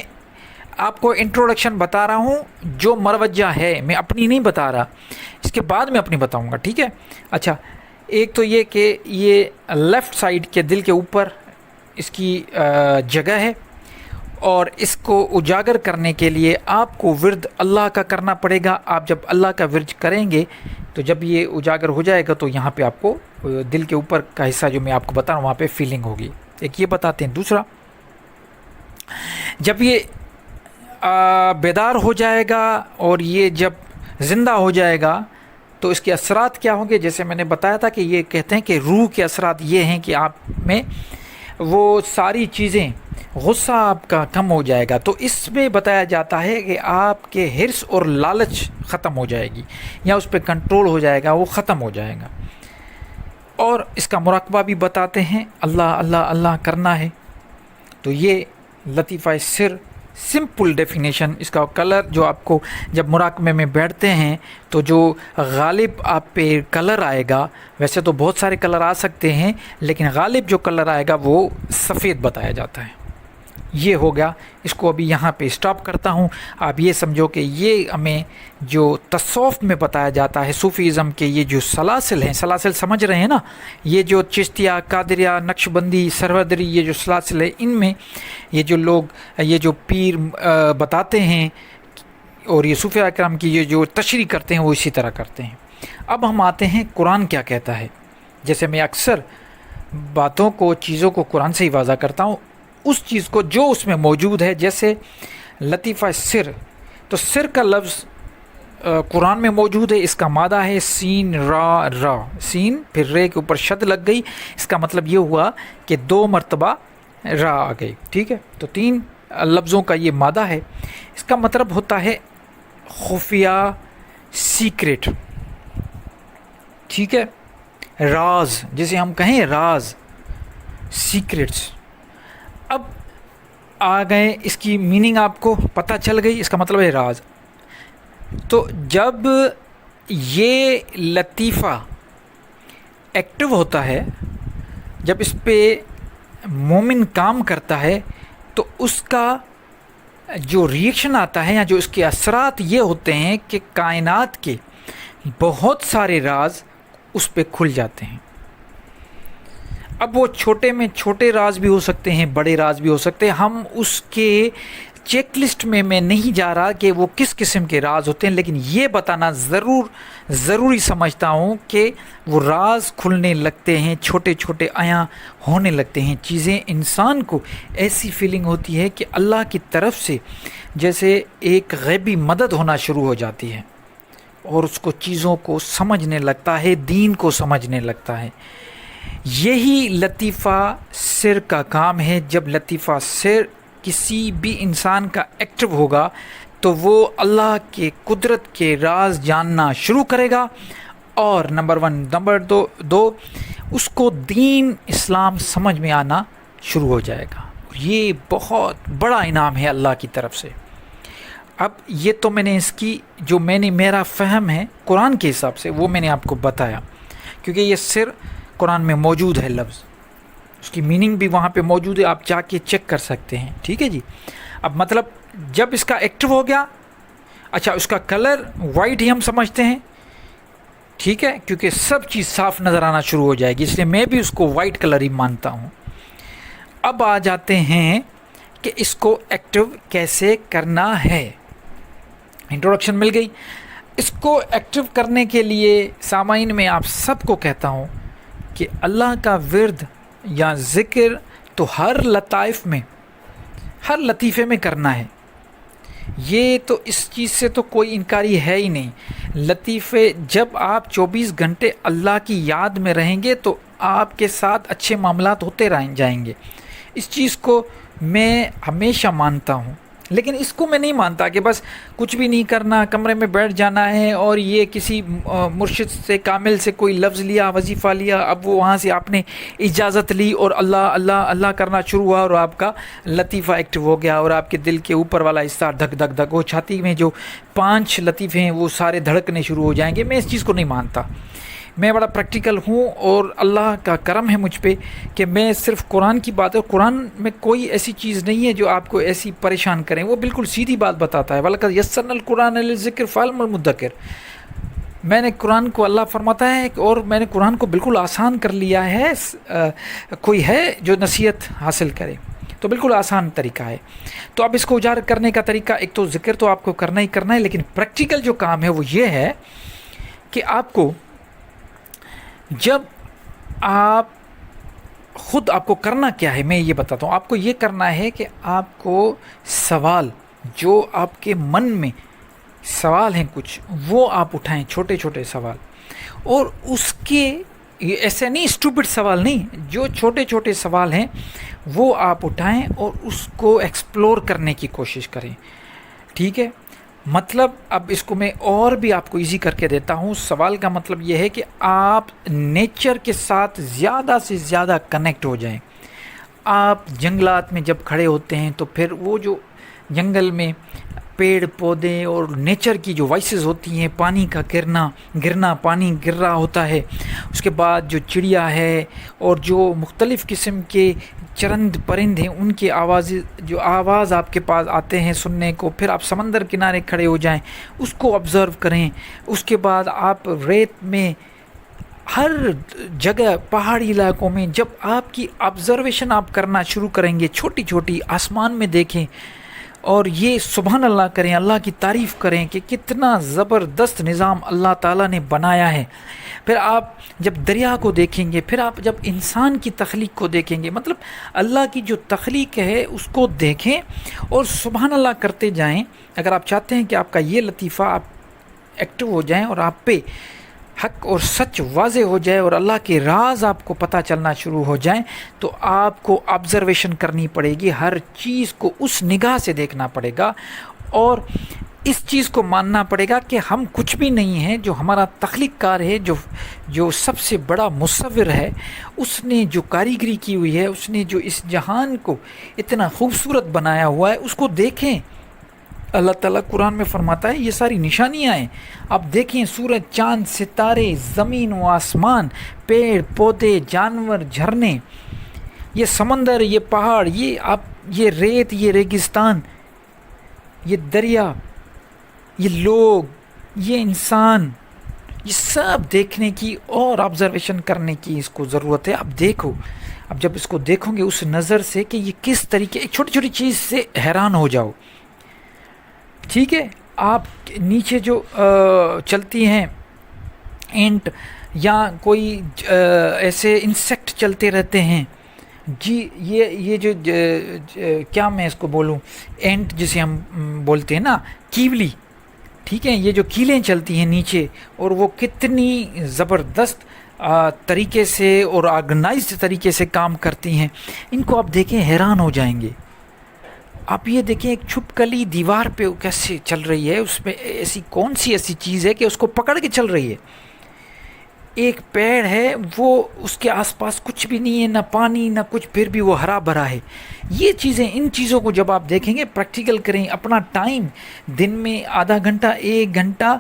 آپ کو انٹروڈکشن بتا رہا ہوں جو مروجہ ہے، میں اپنی نہیں بتا رہا، اس کے بعد میں اپنی بتاؤں گا. ٹھیک ہے. اچھا، ایک تو یہ کہ یہ لیفٹ سائڈ کے دل کے اوپر اس کی جگہ ہے، اور اس کو اجاگر کرنے کے لیے آپ کو ورد اللہ کا کرنا پڑے گا. آپ جب اللہ کا ورد کریں گے تو جب یہ اجاگر ہو جائے گا تو یہاں پہ آپ کو دل کے اوپر کا حصہ جو میں آپ کو بتا رہا ہوں وہاں پہ فیلنگ ہوگی. ایک یہ بتاتے ہیں. دوسرا، جب یہ بیدار ہو جائے گا اور یہ جب زندہ ہو جائے گا تو اس کے اثرات کیا ہوں گے. جیسے میں نے بتایا تھا کہ یہ کہتے ہیں کہ روح کے اثرات یہ ہیں کہ آپ میں وہ ساری چیزیں، غصہ آپ کا کم ہو جائے گا. تو اس میں بتایا جاتا ہے کہ آپ کے حرص اور لالچ ختم ہو جائے گی، یا اس پہ کنٹرول ہو جائے گا، وہ ختم ہو جائے گا. اور اس کا مراقبہ بھی بتاتے ہیں، اللہ اللہ اللہ کرنا ہے. تو یہ لطیفہ سر سمپل ڈیفینیشن. اس کا کلر جو آپ کو جب مراقبے میں بیٹھتے ہیں تو جو غالب آپ پہ کلر آئے گا، ویسے تو بہت سارے کلر آ سکتے ہیں لیکن غالب جو کلر آئے گا وہ سفید بتایا جاتا ہے. یہ ہو گیا. اس کو ابھی یہاں پہ اسٹاپ کرتا ہوں. آپ یہ سمجھو کہ یہ ہمیں جو تصوف میں بتایا جاتا ہے، صوفیزم کے یہ جو سلاسل ہیں، سلاسل سمجھ رہے ہیں نا، یہ جو چشتیہ، قادریہ، نقشبندی، سرودری، یہ جو سلاسل ہے، ان میں یہ جو لوگ یہ جو پیر بتاتے ہیں اور یہ صوفیہ کرام کی یہ جو تشریح کرتے ہیں وہ اسی طرح کرتے ہیں. اب ہم آتے ہیں قرآن کیا کہتا ہے. جیسے میں اکثر باتوں کو، چیزوں کو قرآن سے ہی واضح کرتا ہوں، اس چیز کو جو اس میں موجود ہے. جیسے لطیفہ سر، تو سر کا لفظ قرآن میں موجود ہے. اس کا مادہ ہے سین را را. سین پھر رے کے اوپر شد لگ گئی. اس کا مطلب یہ ہوا کہ 2 مرتبہ را آ گئی. ٹھیک ہے. تو 3 لفظوں کا یہ مادہ ہے. اس کا مطلب ہوتا ہے خفیہ، سیکریٹ. ٹھیک ہے. راز، جسے ہم کہیں راز، سیکریٹس. اب آ گئے، اس کی میننگ آپ کو پتہ چل گئی. اس کا مطلب ہے راز. تو جب یہ لطیفہ ایکٹیو ہوتا ہے، جب اس پہ مومن کام کرتا ہے، تو اس کا جو ریئیکشن آتا ہے یا جو اس کے اثرات یہ ہوتے ہیں کہ کائنات کے بہت سارے راز اس پہ کھل جاتے ہیں. اب وہ چھوٹے میں چھوٹے راز بھی ہو سکتے ہیں، بڑے راز بھی ہو سکتے ہیں. ہم اس کے چیک لسٹ میں نہیں جا رہا کہ وہ کس قسم کے راز ہوتے ہیں، لیکن یہ بتانا ضروری سمجھتا ہوں کہ وہ راز کھلنے لگتے ہیں، چھوٹے چھوٹے عیاں ہونے لگتے ہیں چیزیں، انسان کو ایسی فیلنگ ہوتی ہے کہ اللہ کی طرف سے جیسے ایک غیبی مدد ہونا شروع ہو جاتی ہے، اور اس کو چیزوں کو سمجھنے لگتا ہے، دین کو سمجھنے لگتا ہے۔ یہی لطیفہ سر کا کام ہے۔ جب لطیفہ سر کسی بھی انسان کا ایکٹیو ہوگا تو وہ اللہ کے قدرت کے راز جاننا شروع کرے گا، اور نمبر 1، نمبر 2 اس کو دین اسلام سمجھ میں آنا شروع ہو جائے گا۔ یہ بہت بڑا انعام ہے اللہ کی طرف سے۔ اب یہ تو میں نے اس کی جو میرا فہم ہے قرآن کے حساب سے وہ میں نے آپ کو بتایا، کیونکہ یہ سر قرآن میں موجود ہے، لفظ اس کی میننگ بھی وہاں پہ موجود ہے، آپ جا کے چیک کر سکتے ہیں، ٹھیک ہے جی۔ اب مطلب جب اس کا ایکٹیو ہو گیا، اچھا اس کا کلر وائٹ ہی ہم سمجھتے ہیں، ٹھیک ہے، کیونکہ سب چیز صاف نظر آنا شروع ہو جائے گی، اس لیے میں بھی اس کو وائٹ کلر ہی مانتا ہوں۔ اب آ جاتے ہیں کہ اس کو ایکٹیو کیسے کرنا ہے۔ انٹروڈکشن مل گئی۔ اس کو ایکٹیو کرنے کے لیے سامعین میں آپ سب کو کہتا ہوں کہ اللہ کا ورد یا ذکر تو ہر لطیفے میں کرنا ہے۔ یہ تو اس چیز سے تو کوئی انکاری ہے ہی نہیں۔ لطیفے جب آپ 24 گھنٹے اللہ کی یاد میں رہیں گے تو آپ کے ساتھ اچھے معاملات ہوتے جائیں گے۔ اس چیز کو میں ہمیشہ مانتا ہوں، لیکن اس کو میں نہیں مانتا کہ بس کچھ بھی نہیں کرنا، کمرے میں بیٹھ جانا ہے اور یہ کسی مرشد سے کامل سے کوئی لفظ لیا، وظیفہ لیا، اب وہ وہاں سے آپ نے اجازت لی اور اللہ اللہ اللہ کرنا شروع ہوا اور آپ کا لطیفہ ایکٹیو ہو گیا، اور آپ کے دل کے اوپر والا حصہ دھک دھک دھک، وہ چھاتی میں جو 5 لطیفے ہیں وہ سارے دھڑکنے شروع ہو جائیں گے۔ میں اس چیز کو نہیں مانتا۔ میں بڑا پریکٹیکل ہوں، اور اللہ کا کرم ہے مجھ پہ کہ میں صرف قرآن کی بات ہے، قرآن میں کوئی ایسی چیز نہیں ہے جو آپ کو ایسی پریشان کریں، وہ بالکل سیدھی بات بتاتا ہے۔ وَلَقَدْ يَسَّرْنَا الْقُرْآنَ لِلذِّكْرِ فَهَلْ مِن مُدَّكِرٍ۔ میں نے قرآن کو، اللہ فرماتا ہے، اور میں نے قرآن کو بالکل آسان کر لیا ہے، کوئی ہے جو نصیحت حاصل کرے، تو بالکل آسان طریقہ ہے۔ تو اب اس کو اجاگر کرنے کا طریقہ، ایک تو ذکر تو آپ کو کرنا ہی کرنا ہے، لیکن پریکٹیکل جو کام ہے وہ یہ ہے کہ آپ کو جب آپ کو کرنا کیا ہے، میں یہ بتاتا ہوں۔ آپ کو یہ کرنا ہے کہ آپ کو سوال جو آپ کے من میں سوال ہیں کچھ، وہ آپ اٹھائیں، چھوٹے چھوٹے سوال، اور اس کے ایسے نہیں اسٹوپڈ سوال نہیں، جو چھوٹے چھوٹے سوال ہیں وہ آپ اٹھائیں اور اس کو ایکسپلور کرنے کی کوشش کریں، ٹھیک ہے۔ مطلب اب اس کو میں اور بھی آپ کو ایزی کر کے دیتا ہوں۔ سوال کا مطلب یہ ہے کہ آپ نیچر کے ساتھ زیادہ سے زیادہ کنیکٹ ہو جائیں۔ آپ جنگلات میں جب کھڑے ہوتے ہیں تو پھر وہ جو جنگل میں پیڑ پودے اور نیچر کی جو وائسز ہوتی ہیں، پانی کا گرنا، پانی گر رہا ہوتا ہے، اس کے بعد جو چڑیا ہے اور جو مختلف قسم کے چرند پرند ہیں، ان کی آواز آپ کے پاس آتے ہیں سننے کو، پھر آپ سمندر کنارے کھڑے ہو جائیں، اس کو آبزرو کریں۔ اس کے بعد آپ ریت میں، ہر جگہ پہاڑی علاقوں میں جب آپ کی آبزرویشن آپ کرنا شروع کریں گے، چھوٹی چھوٹی، آسمان میں دیکھیں اور یہ سبحان اللہ کریں، اللہ کی تعریف کریں کہ کتنا زبردست نظام اللہ تعالیٰ نے بنایا ہے۔ پھر آپ جب دریا کو دیکھیں گے، پھر آپ جب انسان کی تخلیق کو دیکھیں گے، مطلب اللہ کی جو تخلیق ہے اس کو دیکھیں اور سبحان اللہ کرتے جائیں۔ اگر آپ چاہتے ہیں کہ آپ کا یہ لطیفہ آپ ایکٹیو ہو جائیں اور آپ پہ حق اور سچ واضح ہو جائے اور اللہ کے راز آپ کو پتہ چلنا شروع ہو جائیں، تو آپ کو آبزرویشن کرنی پڑے گی، ہر چیز کو اس نگاہ سے دیکھنا پڑے گا، اور اس چیز کو ماننا پڑے گا کہ ہم کچھ بھی نہیں ہیں۔ جو ہمارا تخلیق کار ہے، جو سب سے بڑا مصور ہے، اس نے جو کاریگری کی ہوئی ہے، اس نے جو اس جہان کو اتنا خوبصورت بنایا ہوا ہے، اس کو دیکھیں۔ اللہ تعالیٰ قرآن میں فرماتا ہے یہ ساری نشانیاں ہیں، آپ دیکھیں، سورج، چاند، ستارے، زمین و آسمان، پیڑ پودے، جانور، جھرنے، یہ سمندر، یہ پہاڑ، یہ ریت، یہ ریگستان، یہ دریا، یہ لوگ، یہ انسان، یہ سب دیکھنے کی اور آبزرویشن کرنے کی اس کو ضرورت ہے۔ اب دیکھو، اب جب اس کو دیکھو گے اس نظر سے کہ یہ کس طریقے، ایک چھوٹی چھوٹی چیز سے حیران ہو جاؤ، ٹھیک ہے. آپ نیچے جو چلتی ہیں اینٹ یا کوئی ایسے انسیکٹ چلتے رہتے ہیں جی، یہ جو کیا میں اس کو بولوں، اینٹ جسے ہم بولتے ہیں نا، کیولی. ٹھیک ہے، یہ جو کیلیں چلتی ہیں نیچے، اور وہ کتنی زبردست طریقے سے اور آرگنائزڈ طریقے سے کام کرتی ہیں، ان کو آپ دیکھیں حیران ہو جائیں گے. آپ یہ دیکھیں ایک چھپکلی دیوار پہ کیسے چل رہی ہے، اس میں ایسی کون سی ایسی چیز ہے کہ اس کو پکڑ کے چل رہی ہے. ایک پیڑ ہے، وہ اس کے آس پاس کچھ بھی نہیں ہے، نہ پانی نہ کچھ، پھر بھی وہ ہرا بھرا ہے. یہ چیزیں، ان چیزوں کو جب آپ دیکھیں گے، پریکٹیکل کریں، اپنا ٹائم دن میں آدھا گھنٹہ 1 گھنٹہ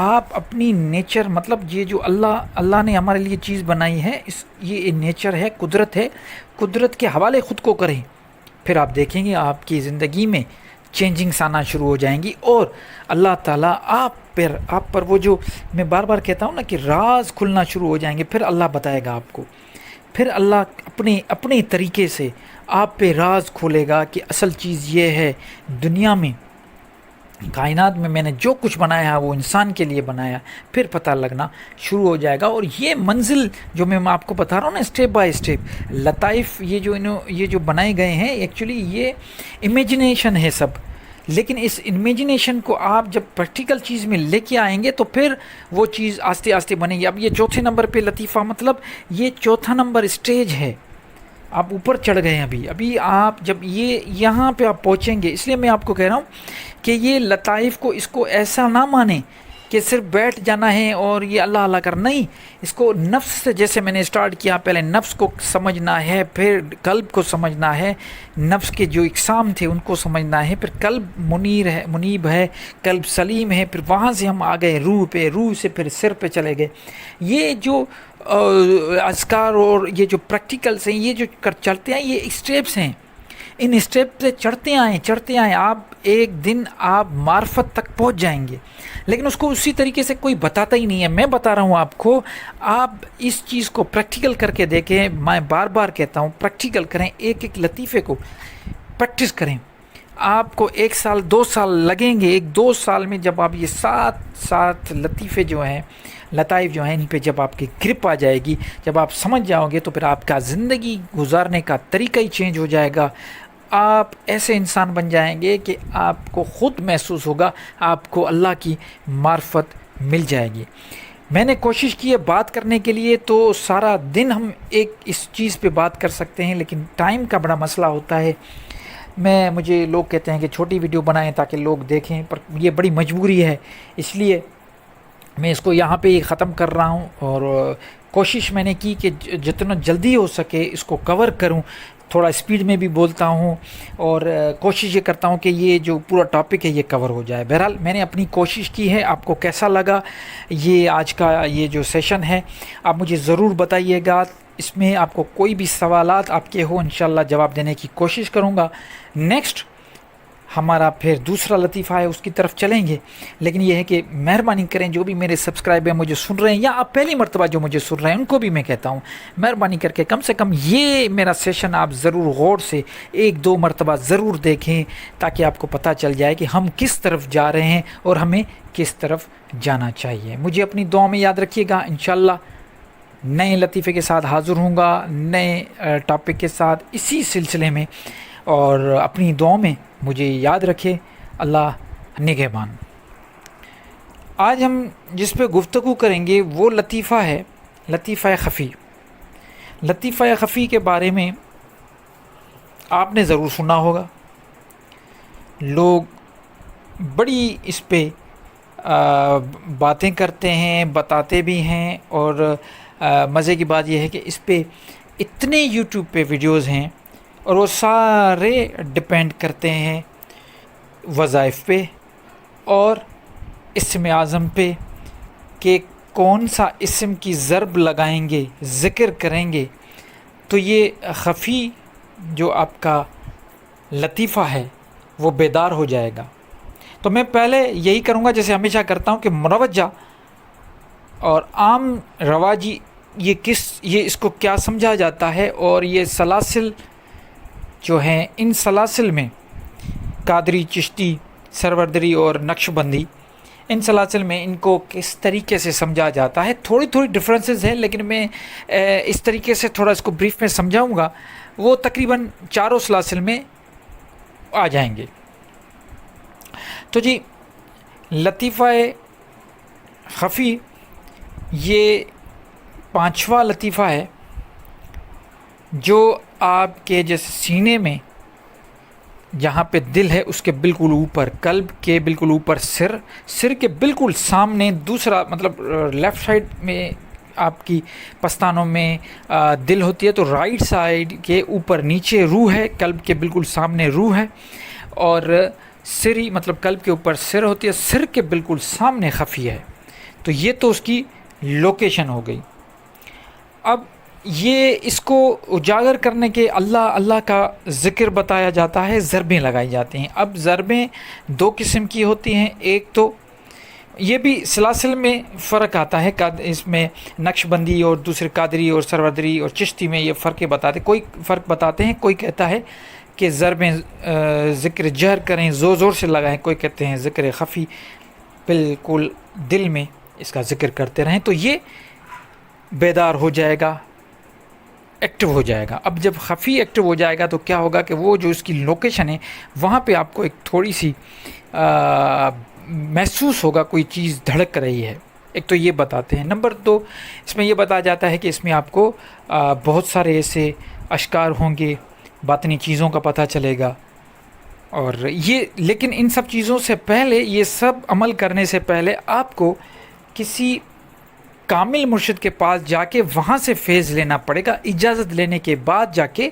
آپ اپنی نیچر، مطلب یہ جو اللہ نے ہمارے لیے چیز بنائی ہے، یہ نیچر ہے، قدرت ہے، قدرت کے حوالے خود کو کریں. پھر آپ دیکھیں گے آپ کی زندگی میں چینجنگس آنا شروع ہو جائیں گی، اور اللہ تعالیٰ آپ پر وہ جو میں بار بار کہتا ہوں نا کہ راز کھلنا شروع ہو جائیں گے. پھر اللہ بتائے گا آپ کو، پھر اللہ اپنے طریقے سے آپ پہ راز کھولے گا کہ اصل چیز یہ ہے، دنیا میں، کائنات میں نے جو کچھ بنایا ہے وہ انسان کے لیے بنایا. پھر پتہ لگنا شروع ہو جائے گا. اور یہ منزل جو میں آپ کو بتا رہا ہوں نا، اسٹیپ بائی اسٹیپ لطائف، یہ جو بنائے گئے ہیں، ایکچولی یہ امیجنیشن ہے سب. لیکن اس امیجنیشن کو آپ جب پریکٹیکل چیز میں لے کے آئیں گے تو پھر وہ چیز آہستہ آہستہ بنے گی. اب یہ چوتھے نمبر پہ لطیفہ، مطلب یہ چوتھا نمبر اسٹیج ہے، آپ اوپر چڑھ گئے ہیں. ابھی آپ جب یہاں پہ آپ پہنچیں گے، اس لیے میں آپ کو کہہ رہا ہوں کہ یہ لطائف کو، اس کو ایسا نہ مانیں کہ صرف بیٹھ جانا ہے اور یہ اللہ اللہ کر، نہیں. اس کو نفس سے، جیسے میں نے سٹارٹ کیا، پہلے نفس کو سمجھنا ہے، پھر قلب کو سمجھنا ہے، نفس کے جو اقسام تھے ان کو سمجھنا ہے، پھر قلب منیب ہے، قلب سلیم ہے، پھر وہاں سے ہم آ گئے روح پہ، روح سے پھر سر پہ چلے گئے. یہ جو اذکار اور یہ جو پریکٹیکلس ہیں، یہ جو چلتے ہیں، یہ اسٹیپس ہیں. ان اسٹیپ سے چڑھتے آئیں، آپ ایک دن آپ معرفت تک پہنچ جائیں گے. لیکن اس کو اسی طریقے سے کوئی بتاتا ہی نہیں ہے. میں بتا رہا ہوں آپ کو، آپ اس چیز کو پریکٹیکل کر کے دیکھیں. میں بار بار کہتا ہوں پریکٹیکل کریں، ایک لطیفے کو پریکٹس کریں. آپ کو 1 سال 2 سال لگیں گے. 1-2 سال میں جب آپ یہ 7 لطیفے جو ہیں، لطائف جو ہیں، ان پہ جب آپ کی گرپ آ جائے گی، جب آپ سمجھ جاؤ گے، تو پھر آپ کا زندگی گزارنے کا طریقہ ہی چینج ہو جائے گا. آپ ایسے انسان بن جائیں گے کہ آپ کو خود محسوس ہوگا آپ کو اللہ کی معرفت مل جائے گی. میں نے کوشش کی ہے بات کرنے کے لیے، تو سارا دن ہم اس چیز پہ بات کر سکتے ہیں، لیکن ٹائم کا بڑا مسئلہ ہوتا ہے. مجھے لوگ کہتے ہیں کہ چھوٹی ویڈیو بنائیں تاکہ لوگ دیکھیں، پر یہ بڑی مجبوری ہے، اس لیے میں اس کو یہاں پہ ہی ختم کر رہا ہوں. اور کوشش میں نے کی کہ جتنا جلدی ہو سکے اس کو کور کروں. تھوڑا اسپیڈ میں بھی بولتا ہوں، اور کوشش یہ کرتا ہوں کہ یہ جو پورا ٹاپک ہے یہ کور ہو جائے. بہرحال میں نے اپنی کوشش کی ہے. آپ کو کیسا لگا یہ آج کا یہ جو سیشن ہے، آپ مجھے ضرور بتائیے گا. اس میں آپ کو کوئی بھی سوالات آپ کے ہو، انشاءاللہ جواب دینے کی کوشش کروں گا. نیکسٹ ہمارا پھر دوسرا لطیفہ ہے، اس کی طرف چلیں گے. لیکن یہ ہے کہ مہربانی کریں، جو بھی میرے سبسکرائب ہیں، مجھے سن رہے ہیں، یا آپ پہلی مرتبہ جو مجھے سن رہے ہیں، ان کو بھی میں کہتا ہوں مہربانی کر کے کم سے کم یہ میرا سیشن آپ ضرور غور سے 1-2 مرتبہ ضرور دیکھیں، تاکہ آپ کو پتہ چل جائے کہ ہم کس طرف جا رہے ہیں اور ہمیں کس طرف جانا چاہیے. مجھے اپنی دعا میں یاد رکھیے گا. انشاءاللہ نئے لطیفے کے ساتھ حاضر ہوں گا، نئے ٹاپک کے ساتھ اسی سلسلے میں. اور اپنی دعا میں مجھے یاد رکھے. اللہ نگہبان. آج ہم جس پہ گفتگو کریں گے وہ لطیفہ ہے لطیفہ خفی. لطیفہ خفی کے بارے میں آپ نے ضرور سنا ہوگا. لوگ بڑی اس پہ باتیں کرتے ہیں، بتاتے بھی ہیں. اور مزے کی بات یہ ہے کہ اس پہ اتنے یوٹیوب پہ ویڈیوز ہیں، اور وہ سارے ڈپینڈ کرتے ہیں وظائف پہ اور اسم اعظم پہ، کہ کون سا اسم کی ضرب لگائیں گے، ذکر کریں گے تو یہ خفی جو آپ کا لطیفہ ہے وہ بیدار ہو جائے گا. تو میں پہلے یہی کروں گا جیسے ہمیشہ کرتا ہوں کہ مروجہ اور عام رواجی یہ اس کو کیا سمجھا جاتا ہے، اور یہ سلاسل جو ہیں، ان سلاسل میں قادری، چشتی، سروردری اور نقشبندی، ان سلاسل میں ان کو کس طریقے سے سمجھا جاتا ہے. تھوڑی تھوڑی ڈفرینسز ہیں، لیکن میں اس طریقے سے تھوڑا اس کو بریف میں سمجھاؤں گا. وہ تقریباً چاروں سلاسل میں آ جائیں گے. تو جی لطیفہ خفی یہ 5واں لطیفہ ہے جو آپ کے جیسے سینے میں جہاں پہ دل ہے اس کے بالکل اوپر، قلب کے بالکل اوپر سر کے بالکل سامنے، دوسرا مطلب لیفٹ سائڈ میں آپ کی پستانوں میں دل ہوتی ہے، تو رائٹ سائڈ کے اوپر نیچے روح ہے، قلب کے بالکل سامنے روح ہے، اور سری مطلب قلب کے اوپر سر ہوتی ہے، سر کے بالکل سامنے خفی ہے. تو یہ تو اس کی لوکیشن ہو گئی. اب یہ اس کو اجاگر کرنے کے اللہ کا ذکر بتایا جاتا ہے، ضربیں لگائی جاتی ہیں. اب ضربیں 2 قسم کی ہوتی ہیں. ایک تو یہ بھی سلاسل میں فرق آتا ہے، اس میں نقش بندی اور دوسرے قادری اور سروردری اور چشتی میں یہ کوئی فرق بتاتے ہیں. کوئی کہتا ہے کہ ضربیں ذکر جہر کریں، زور زور سے لگائیں. کوئی کہتے ہیں ذکر خفی بالکل دل میں اس کا ذکر کرتے رہیں، تو یہ بیدار ہو جائے گا، ایکٹیو ہو جائے گا. اب جب خفی ایکٹیو ہو جائے گا تو کیا ہوگا کہ وہ جو اس کی لوکیشن ہے وہاں پہ آپ کو ایک تھوڑی سی محسوس ہوگا کوئی چیز دھڑک رہی ہے. ایک تو یہ بتاتے ہیں. نمبر 2 اس میں یہ بتایا جاتا ہے کہ اس میں آپ کو بہت سارے ایسے اشکار ہوں گے، باطنی چیزوں کا پتہ چلے گا. اور یہ لیکن ان سب چیزوں سے پہلے، یہ سب عمل کرنے سے پہلے آپ کو کسی کامل مرشد کے پاس جا کے وہاں سے فیض لینا پڑے گا. اجازت لینے کے بعد جا کے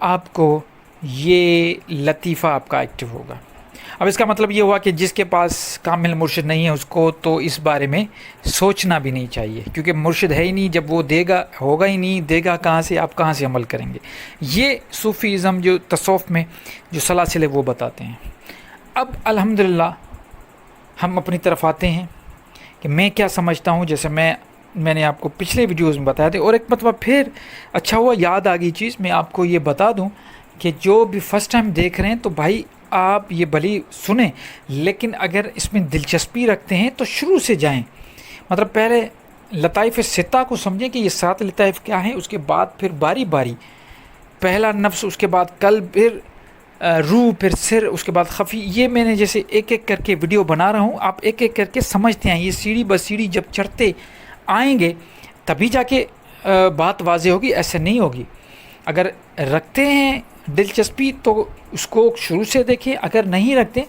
آپ کو یہ لطیفہ آپ کا ایکٹیو ہوگا. اب اس کا مطلب یہ ہوا کہ جس کے پاس کامل مرشد نہیں ہے اس کو تو اس بارے میں سوچنا بھی نہیں چاہیے، کیونکہ مرشد ہے ہی نہیں. جب وہ دے گا، ہوگا ہی نہیں، دے گا کہاں سے، آپ کہاں سے عمل کریں گے. یہ صوفیزم جو تصوف میں جو سلاسل ہے وہ بتاتے ہیں. اب الحمدللہ ہم اپنی طرف آتے ہیں کہ میں کیا سمجھتا ہوں. جیسے میں نے آپ کو پچھلے ویڈیوز میں بتایا تھا، اور ایک مرتبہ پھر اچھا ہوا یاد آ گئی چیز، میں آپ کو یہ بتا دوں کہ جو بھی فرسٹ ٹائم دیکھ رہے ہیں تو بھائی آپ یہ بھلی سنیں، لیکن اگر اس میں دلچسپی رکھتے ہیں تو شروع سے جائیں. مطلب پہلے لطائف 6 کو سمجھیں کہ یہ 7 لطائف کیا ہیں، اس کے بعد پھر باری باری پہلا نفس، اس کے بعد قلب، پھر روح، پھر سر، اس کے بعد خفی. یہ میں نے جیسے ایک ایک کر کے ویڈیو بنا رہا ہوں، آپ ایک ایک کر کے سمجھتے ہیں. یہ سیڑھی بہ سیڑھی جب چڑھتے آئیں گے تبھی جا کے بات واضح ہوگی، ایسے نہیں ہوگی. اگر رکھتے ہیں دلچسپی تو اس کو شروع سے دیکھیں، اگر نہیں رکھتے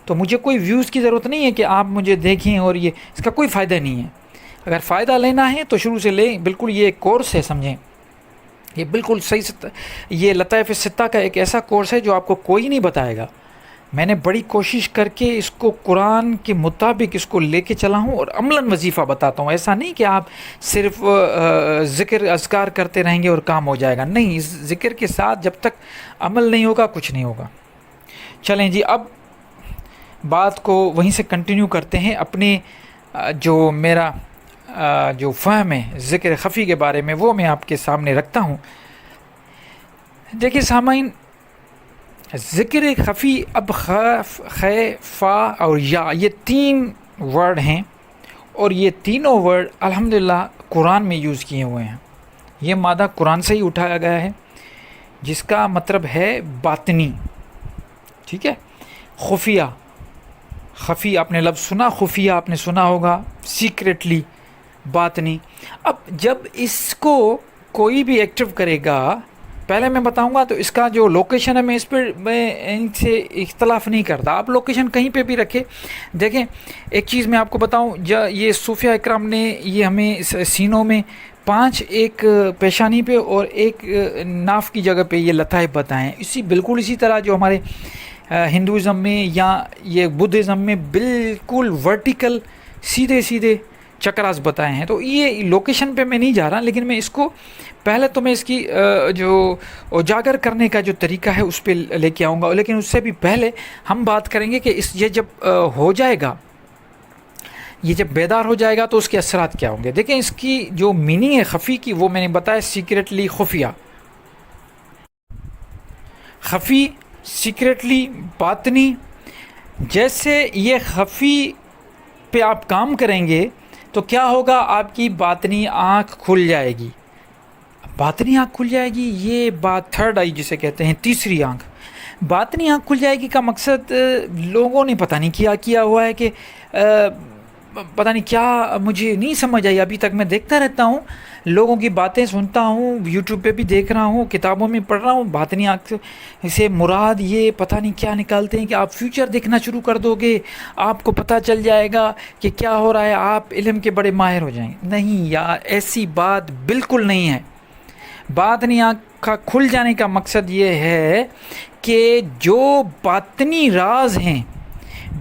تو مجھے کوئی ویوز کی ضرورت نہیں ہے کہ آپ مجھے دیکھیں، اور یہ اس کا کوئی فائدہ نہیں ہے. اگر فائدہ لینا ہے تو شروع سے لیں. بالکل یہ ایک کورس ہے، سمجھیں. یہ بالکل صحیح یہ لطائف 6 کا ایک ایسا کورس ہے جو آپ کو کوئی نہیں بتائے گا. میں نے بڑی کوشش کر کے اس کو قرآن کے مطابق اس کو لے کے چلا ہوں، اور عملاً وظیفہ بتاتا ہوں. ایسا نہیں کہ آپ صرف ذکر اذکار کرتے رہیں گے اور کام ہو جائے گا. نہیں، اس ذکر کے ساتھ جب تک عمل نہیں ہوگا کچھ نہیں ہوگا. چلیں جی، اب بات کو وہیں سے کنٹینیو کرتے ہیں. اپنے جو میرا جو فہم ہے ذکر خفی کے بارے میں وہ میں آپ کے سامنے رکھتا ہوں. دیکھیے سامعین، ذکر خفی، اب خ، فا اور یا، یہ 3 ورڈ ہیں، اور یہ تینوں ورڈ الحمدللہ قرآن میں یوز کیے ہوئے ہیں. یہ مادہ قرآن سے ہی اٹھایا گیا ہے، جس کا مطلب ہے باطنی. ٹھیک ہے، خفیہ، خفی آپ نے لفظ سنا، خفیہ آپ نے سنا ہوگا، سیکریٹلی، باطنی. اب جب اس کو کوئی بھی ایکٹیو کرے گا، پہلے میں بتاؤں گا تو اس کا جو لوکیشن ہے میں ان سے اختلاف نہیں کرتا. آپ لوکیشن کہیں پہ بھی رکھے. دیکھیں ایک چیز میں آپ کو بتاؤں، یہ صوفیہ اکرام نے یہ ہمیں سینوں میں 5 ایک پیشانی پہ اور ایک ناف کی جگہ پہ یہ لطائف بتائیں. بالکل اسی طرح جو ہمارے ہندوازم میں یا یہ بدھزم میں بالکل ورٹیکل سیدھے سیدھے چکراس بتائے ہیں. تو یہ لوکیشن پہ میں نہیں جا رہا، لیکن میں اس کو پہلے تو میں اس کی جو اجاگر کرنے کا جو طریقہ ہے اس پہ لے کے آؤں گا. لیکن اس سے بھی پہلے ہم بات کریں گے کہ یہ جب ہو جائے گا، یہ جب بیدار ہو جائے گا تو اس کے اثرات کیا ہوں گے. دیکھیں اس کی جو میننگ ہے خفی کی، وہ میں نے بتایا سیکریٹلی، خفیہ. خفی، سیکریٹلی، باطنی. جیسے یہ خفی پہ آپ کام کریں گے تو کیا ہوگا، آپ کی باطنی آنکھ کھل جائے گی. باطنی آنکھ کھل جائے گی، یہ بات تھرڈ آئی جسے کہتے ہیں، تیسری آنکھ. باطنی آنکھ کھل جائے گی کا مقصد لوگوں نے پتہ نہیں کیا ہوا ہے کہ پتہ نہیں کیا، مجھے نہیں سمجھ آئی ابھی تک. میں دیکھتا رہتا ہوں، لوگوں کی باتیں سنتا ہوں، یوٹیوب پہ بھی دیکھ رہا ہوں، کتابوں میں پڑھ رہا ہوں. باطنی آنکھ سے مراد یہ پتہ نہیں کیا نکالتے ہیں کہ آپ فیوچر دیکھنا شروع کر دو گے، آپ کو پتہ چل جائے گا کہ کیا ہو رہا ہے، آپ علم کے بڑے ماہر ہو جائیں گے. نہیں یار، ایسی بات بالکل نہیں ہے. باطنی آنکھ کا کھل جانے کا مقصد یہ ہے کہ جو باطنی راز ہیں،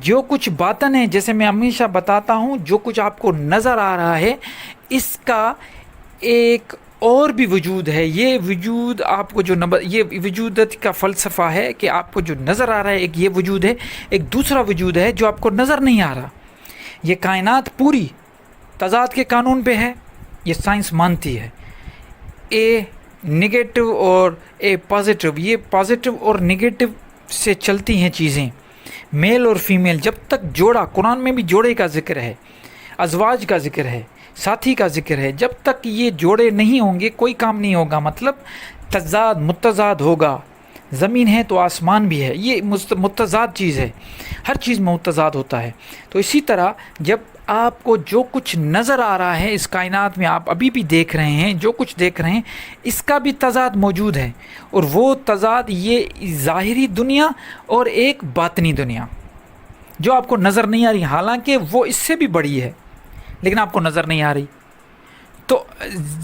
جو کچھ باطن ہے، جیسے میں ہمیشہ بتاتا ہوں، جو کچھ آپ کو نظر آ رہا ہے اس کا ایک اور بھی وجود ہے. یہ وجود آپ کو یہ وجودت کا فلسفہ ہے کہ آپ کو جو نظر آ رہا ہے ایک یہ وجود ہے، ایک دوسرا وجود ہے جو آپ کو نظر نہیں آ رہا. یہ کائنات پوری تضاد کے قانون پہ ہے، یہ سائنس مانتی ہے. اے نگیٹو اور اے پازیٹیو، یہ پازیٹیو اور نگیٹو سے چلتی ہیں چیزیں. میل اور فیمیل، جب تک جوڑا، قرآن میں بھی جوڑے کا ذکر ہے، ازواج کا ذکر ہے، ساتھی کا ذکر ہے. جب تک یہ جوڑے نہیں ہوں گے کوئی کام نہیں ہوگا. مطلب تضاد متضاد ہوگا. زمین ہے تو آسمان بھی ہے، یہ متضاد چیز ہے. ہر چیز میں متضاد ہوتا ہے. تو اسی طرح جب آپ کو جو کچھ نظر آ رہا ہے اس کائنات میں، آپ ابھی بھی دیکھ رہے ہیں، جو کچھ دیکھ رہے ہیں اس کا بھی تضاد موجود ہے. اور وہ تضاد یہ ظاہری دنیا اور ایک باطنی دنیا جو آپ کو نظر نہیں آ رہی، حالانکہ وہ اس سے بھی بڑی ہے لیکن آپ کو نظر نہیں آ رہی. تو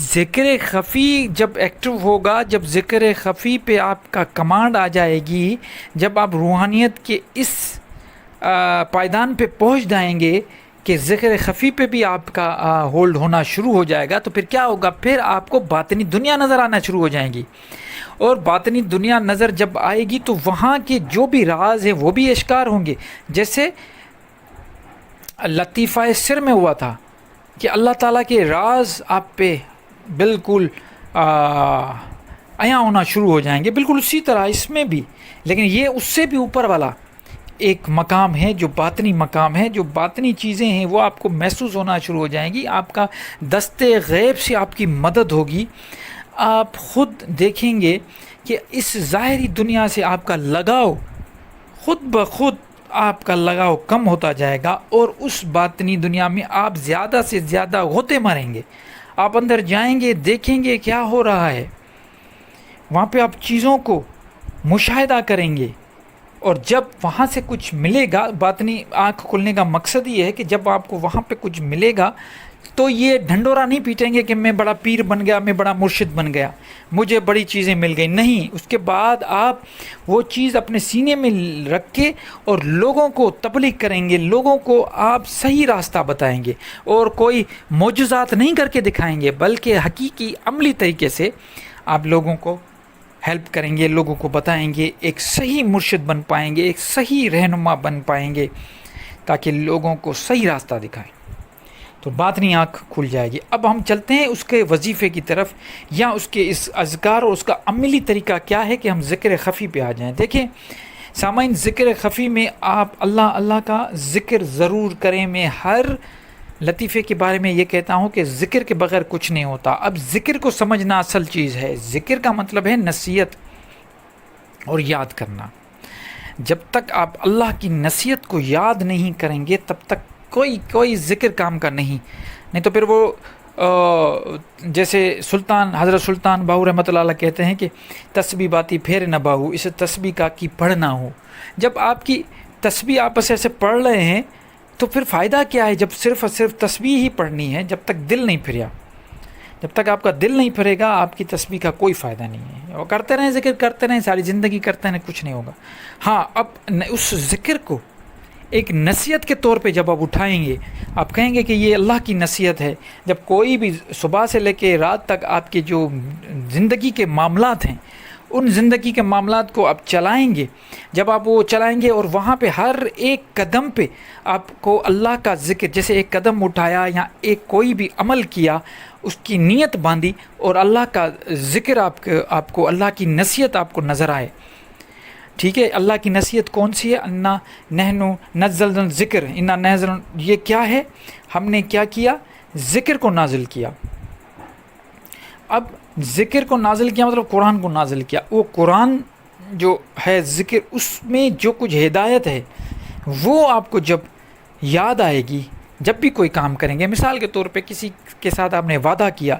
ذکر خفی جب ایکٹیو ہوگا، جب ذکر خفی پہ آپ کا کمانڈ آ جائے گی، جب آپ روحانیت کے اس پائیدان پہ پہنچ جائیں گے کہ ذکر خفی پہ بھی آپ کا ہولڈ ہونا شروع ہو جائے گا، تو پھر کیا ہوگا، پھر آپ کو باطنی دنیا نظر آنا شروع ہو جائیں گی. اور باطنی دنیا نظر جب آئے گی تو وہاں کے جو بھی راز ہیں وہ بھی اشکار ہوں گے. جیسے لطیفہ سر میں ہوا تھا کہ اللہ تعالیٰ کے راز آپ پہ بالکل عیاں ہونا شروع ہو جائیں گے. بالکل اسی طرح اس میں بھی، لیکن یہ اس سے بھی اوپر والا ایک مقام ہے جو باطنی مقام ہے. جو باطنی چیزیں ہیں وہ آپ کو محسوس ہونا شروع ہو جائیں گی. آپ کا دست غیب سے آپ کی مدد ہوگی. آپ خود دیکھیں گے کہ اس ظاہری دنیا سے آپ کا لگاؤ خود بخود آپ کا لگاؤ کم ہوتا جائے گا، اور اس باطنی دنیا میں آپ زیادہ سے زیادہ غوطے ماریں گے. آپ اندر جائیں گے، دیکھیں گے کیا ہو رہا ہے، وہاں پہ آپ چیزوں کو مشاہدہ کریں گے. اور جب وہاں سے کچھ ملے گا، باطنی آنکھ کھلنے کا مقصد یہ ہے کہ جب آپ کو وہاں پہ کچھ ملے گا تو یہ ڈھنڈورا نہیں پیٹیں گے کہ میں بڑا پیر بن گیا، میں بڑا مرشد بن گیا، مجھے بڑی چیزیں مل گئی. نہیں، اس کے بعد آپ وہ چیز اپنے سینے میں رکھ کے اور لوگوں کو تبلیغ کریں گے، لوگوں کو آپ صحیح راستہ بتائیں گے. اور کوئی معجزات نہیں کر کے دکھائیں گے، بلکہ حقیقی عملی طریقے سے آپ لوگوں کو ہیلپ کریں گے، لوگوں کو بتائیں گے، ایک صحیح مرشد بن پائیں گے، ایک صحیح رہنما بن پائیں گے، تاکہ لوگوں کو صحیح راستہ دکھائیں. تو باطنی آنکھ کھل جائے گی. اب ہم چلتے ہیں اس کے وظیفے کی طرف، یا اس کے اس اذکار اور اس کا عملی طریقہ کیا ہے کہ ہم ذکر خفی پہ آ جائیں. دیکھیں سامعین، ذکر خفی میں آپ اللہ کا ذکر ضرور کریں. میں ہر لطیفے کے بارے میں یہ کہتا ہوں کہ ذکر کے بغیر کچھ نہیں ہوتا. اب ذکر کو سمجھنا اصل چیز ہے. ذکر کا مطلب ہے نصیحت اور یاد کرنا. جب تک آپ اللہ کی نصیحت کو یاد نہیں کریں گے تب تک کوئی ذکر کام کا نہیں تو پھر وہ جیسے حضرت سلطان باہو رحمۃ اللہ علیہ کہتے ہیں کہ تسبیح باتی پھیر نہ باہو، اسے تسبیح کا کی پڑھنا ہو. جب آپ کی تسبیح آپس ایسے پڑھ رہے ہیں تو پھر فائدہ کیا ہے جب صرف اور صرف تسبیح ہی پڑھنی ہے؟ جب تک دل نہیں پھریا، جب تک آپ کا دل نہیں پھرے گا آپ کی تسبیح کا کوئی فائدہ نہیں ہے. وہ کرتے رہیں، ذکر کرتے رہیں، ساری زندگی کرتے رہیں، کچھ نہیں ہوگا. ہاں، اب اس ذکر کو ایک نصیحت کے طور پہ جب آپ اٹھائیں گے، آپ کہیں گے کہ یہ اللہ کی نصیحت ہے. جب کوئی بھی صبح سے لے کے رات تک آپ کے جو زندگی کے معاملات ہیں، ان زندگی کے معاملات کو آپ چلائیں گے، جب آپ وہ چلائیں گے اور وہاں پہ ہر ایک قدم پہ آپ کو اللہ کا ذکر، جیسے ایک قدم اٹھایا یا ایک کوئی بھی عمل کیا، اس کی نیت باندھی اور اللہ کا ذکر آپ کو اللہ کی نصیحت آپ کو نظر آئے، ٹھیک ہے، اللہ کی نصیحت کون سی ہے؟ انا نحنو نزلنا ذکر، انا نزل، یہ کیا ہے؟ ہم نے کیا کیا؟ ذکر کو نازل کیا۔ اب ذکر کو نازل کیا مطلب قرآن کو نازل کیا۔ وہ قرآن جو ہے ذکر، اس میں جو کچھ ہدایت ہے وہ آپ کو جب یاد آئے گی، جب بھی کوئی کام کریں گے، مثال کے طور پہ کسی کے ساتھ آپ نے وعدہ کیا،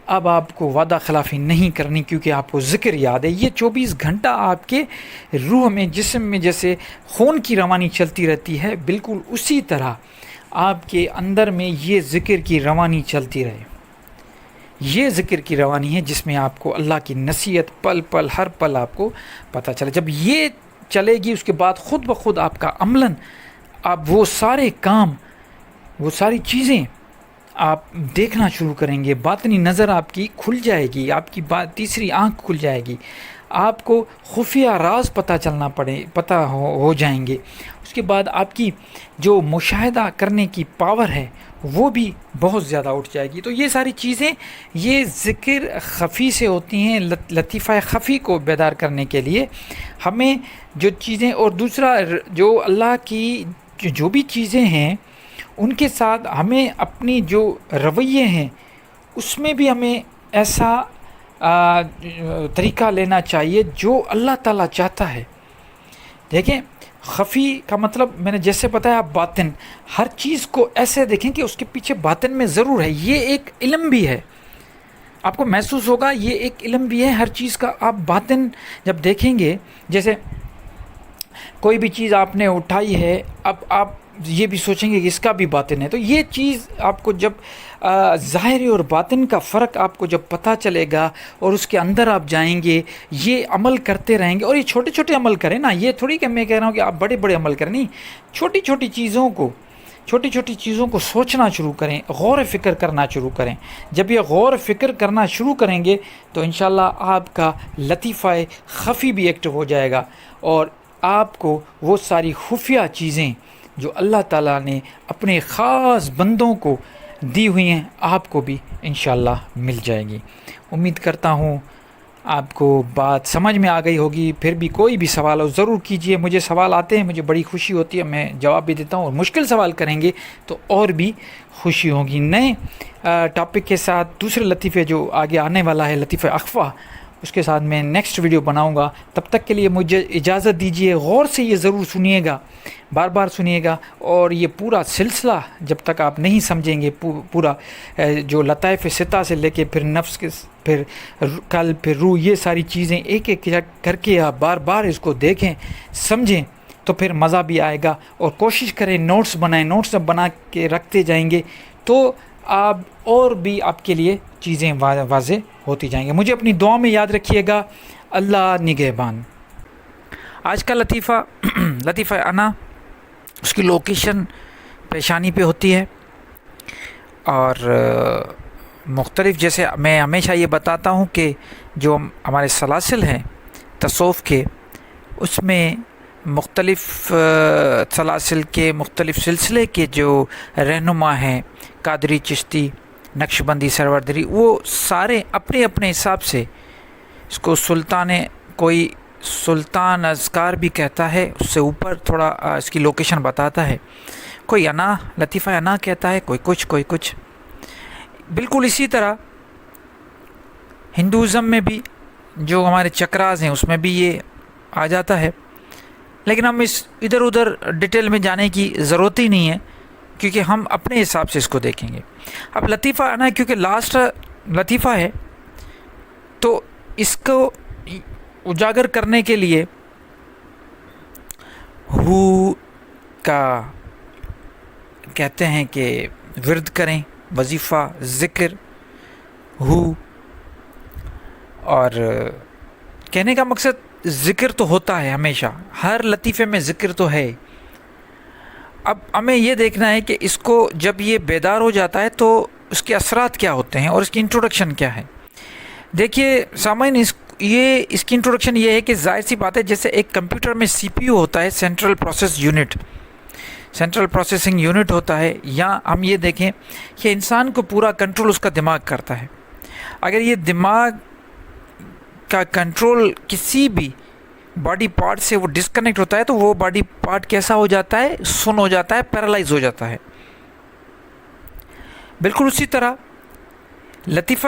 اب آپ کو وعدہ خلافی نہیں کرنی کیونکہ آپ کو ذکر یاد ہے۔ یہ 24 گھنٹہ آپ کے روح میں، جسم میں جیسے خون کی روانی چلتی رہتی ہے، بالکل اسی طرح آپ کے اندر میں یہ ذکر کی روانی چلتی رہے۔ یہ ذکر کی روانی ہے جس میں آپ کو اللہ کی نصیحت پل پل ہر پل آپ کو پتہ چلے۔ جب یہ چلے گی اس کے بعد خود بخود آپ کا عملاً آپ وہ سارے کام، وہ ساری چیزیں آپ دیکھنا شروع کریں گے، باطنی نظر آپ کی کھل جائے گی، آپ کی تیسری آنکھ کھل جائے گی، آپ کو خفیہ راز پتہ ہو جائیں گے۔ اس کے بعد آپ کی جو مشاہدہ کرنے کی پاور ہے وہ بھی بہت زیادہ اٹھ جائے گی۔ تو یہ ساری چیزیں یہ ذکر خفی سے ہوتی ہیں۔ لطیفہ خفی کو بیدار کرنے کے لیے ہمیں جو چیزیں، اور دوسرا جو اللہ کی جو بھی چیزیں ہیں ان کے ساتھ ہمیں اپنی جو رویے ہیں اس میں بھی ہمیں ایسا طریقہ لینا چاہیے جو اللہ تعالیٰ چاہتا ہے۔ دیکھیں، خفی کا مطلب میں نے جیسے بتایا، باطن، ہر چیز کو ایسے دیکھیں کہ اس کے پیچھے باطن میں ضرور ہے۔ یہ ایک علم بھی ہے، آپ کو محسوس ہوگا یہ ایک علم بھی ہے ہر چیز کا۔ آپ باطن جب دیکھیں گے، جیسے کوئی بھی چیز آپ نے اٹھائی ہے، اب آپ یہ بھی سوچیں گے کہ اس کا بھی باطن ہے، تو یہ چیز آپ کو جب ظاہری اور باطن کا فرق آپ کو جب پتہ چلے گا اور اس کے اندر آپ جائیں گے، یہ عمل کرتے رہیں گے، اور یہ چھوٹے چھوٹے عمل کریں نا، یہ تھوڑی کہ میں کہہ رہا ہوں کہ آپ بڑے بڑے عمل کریں، نہیں، چھوٹی چھوٹی چیزوں کو سوچنا شروع کریں، غور و فکر کرنا شروع کریں۔ جب یہ غور و فکر کرنا شروع کریں گے تو انشاءاللہ آپ کا لطیفہ خفی بھی ایکٹیو ہو جائے گا، اور آپ کو وہ ساری خفیہ چیزیں جو اللہ تعالیٰ نے اپنے خاص بندوں کو دی ہوئی ہیں آپ کو بھی انشاءاللہ مل جائے گی۔ امید کرتا ہوں آپ کو بات سمجھ میں آ گئی ہوگی۔ پھر بھی کوئی بھی سوال ہو ضرور کیجئے، مجھے سوال آتے ہیں، مجھے بڑی خوشی ہوتی ہے، میں جواب بھی دیتا ہوں، اور مشکل سوال کریں گے تو اور بھی خوشی ہوگی۔ نئے ٹاپک کے ساتھ دوسرے لطیفے جو آگے آنے والا ہے، لطیفہ اخفا، اس کے ساتھ میں نیکسٹ ویڈیو بناؤں گا۔ تب تک کے لیے مجھے اجازت دیجیے، غور سے یہ ضرور سنیے گا، بار بار سنیے گا، اور یہ پورا سلسلہ جب تک آپ نہیں سمجھیں گے، پورا جو لطائف ستہ سے لے کے پھر نفس کے، پھر قلب، پھر روح، یہ ساری چیزیں ایک ایک کر کے آپ بار بار اس کو دیکھیں، سمجھیں، تو پھر مزہ بھی آئے گا۔ اور کوشش کریں نوٹس بنائیں، نوٹس جب بنا کے رکھتے جائیں گے تو آپ اور بھی آپ کے لیے چیزیں واضح ہوتی جائیں گے۔ مجھے اپنی دعا میں یاد رکھیے گا۔ اللہ نگہبان۔ آج کا لطیفہ انا، اس کی لوکیشن پیشانی پہ ہوتی ہے، اور مختلف، جیسے میں ہمیشہ یہ بتاتا ہوں کہ جو ہمارے سلاسل ہیں تصوف کے، اس میں مختلف سلاسل کے، مختلف سلسلے کے جو رہنما ہیں، قادری، چشتی، نقشبندی، سروردری، وہ سارے اپنے اپنے حساب سے اس کو کوئی سلطان اذکار بھی کہتا ہے، اس سے اوپر تھوڑا اس کی لوکیشن بتاتا ہے، کوئی انا، لطیفہ انا کہتا ہے، کوئی کچھ۔ بالکل اسی طرح ہندوازم میں بھی جو ہمارے چکراز ہیں اس میں بھی یہ آ جاتا ہے، لیکن ہم ادھر ادھر ڈیٹیل میں جانے کی ضرورت ہی نہیں ہے، کیونکہ ہم اپنے حساب سے اس کو دیکھیں گے۔ اب لطیفہ انا کیونکہ لاسٹ لطیفہ ہے، تو اس کو اجاگر کرنے کے لیے ہو کا کہتے ہیں کہ ورد کریں، وظیفہ، ذکر، ہو، اور کہنے کا مقصد ذکر تو ہوتا ہے ہمیشہ، ہر لطیفے میں ذکر تو ہے۔ اب ہمیں یہ دیکھنا ہے کہ اس کو جب یہ بیدار ہو جاتا ہے تو اس کے اثرات کیا ہوتے ہیں اور اس کی انٹروڈکشن کیا ہے۔ دیکھیے سامعین، اس کی انٹروڈکشن یہ ہے کہ ظاہر سی بات ہے، جیسے ایک کمپیوٹر میں سی پی یو ہوتا ہے، سینٹرل پروسیسنگ یونٹ ہوتا ہے، یا ہم یہ دیکھیں کہ انسان کو پورا کنٹرول اس کا دماغ کرتا ہے۔ اگر یہ دماغ کا کنٹرول کسی بھی باڈی پارٹ سے وہ ڈسکنیکٹ ہوتا ہے تو وہ باڈی پارٹ کیسا ہو جاتا ہے؟ سن ہو جاتا ہے، پیرالائز ہو جاتا ہے. بالکل اسی طرح لطیفہ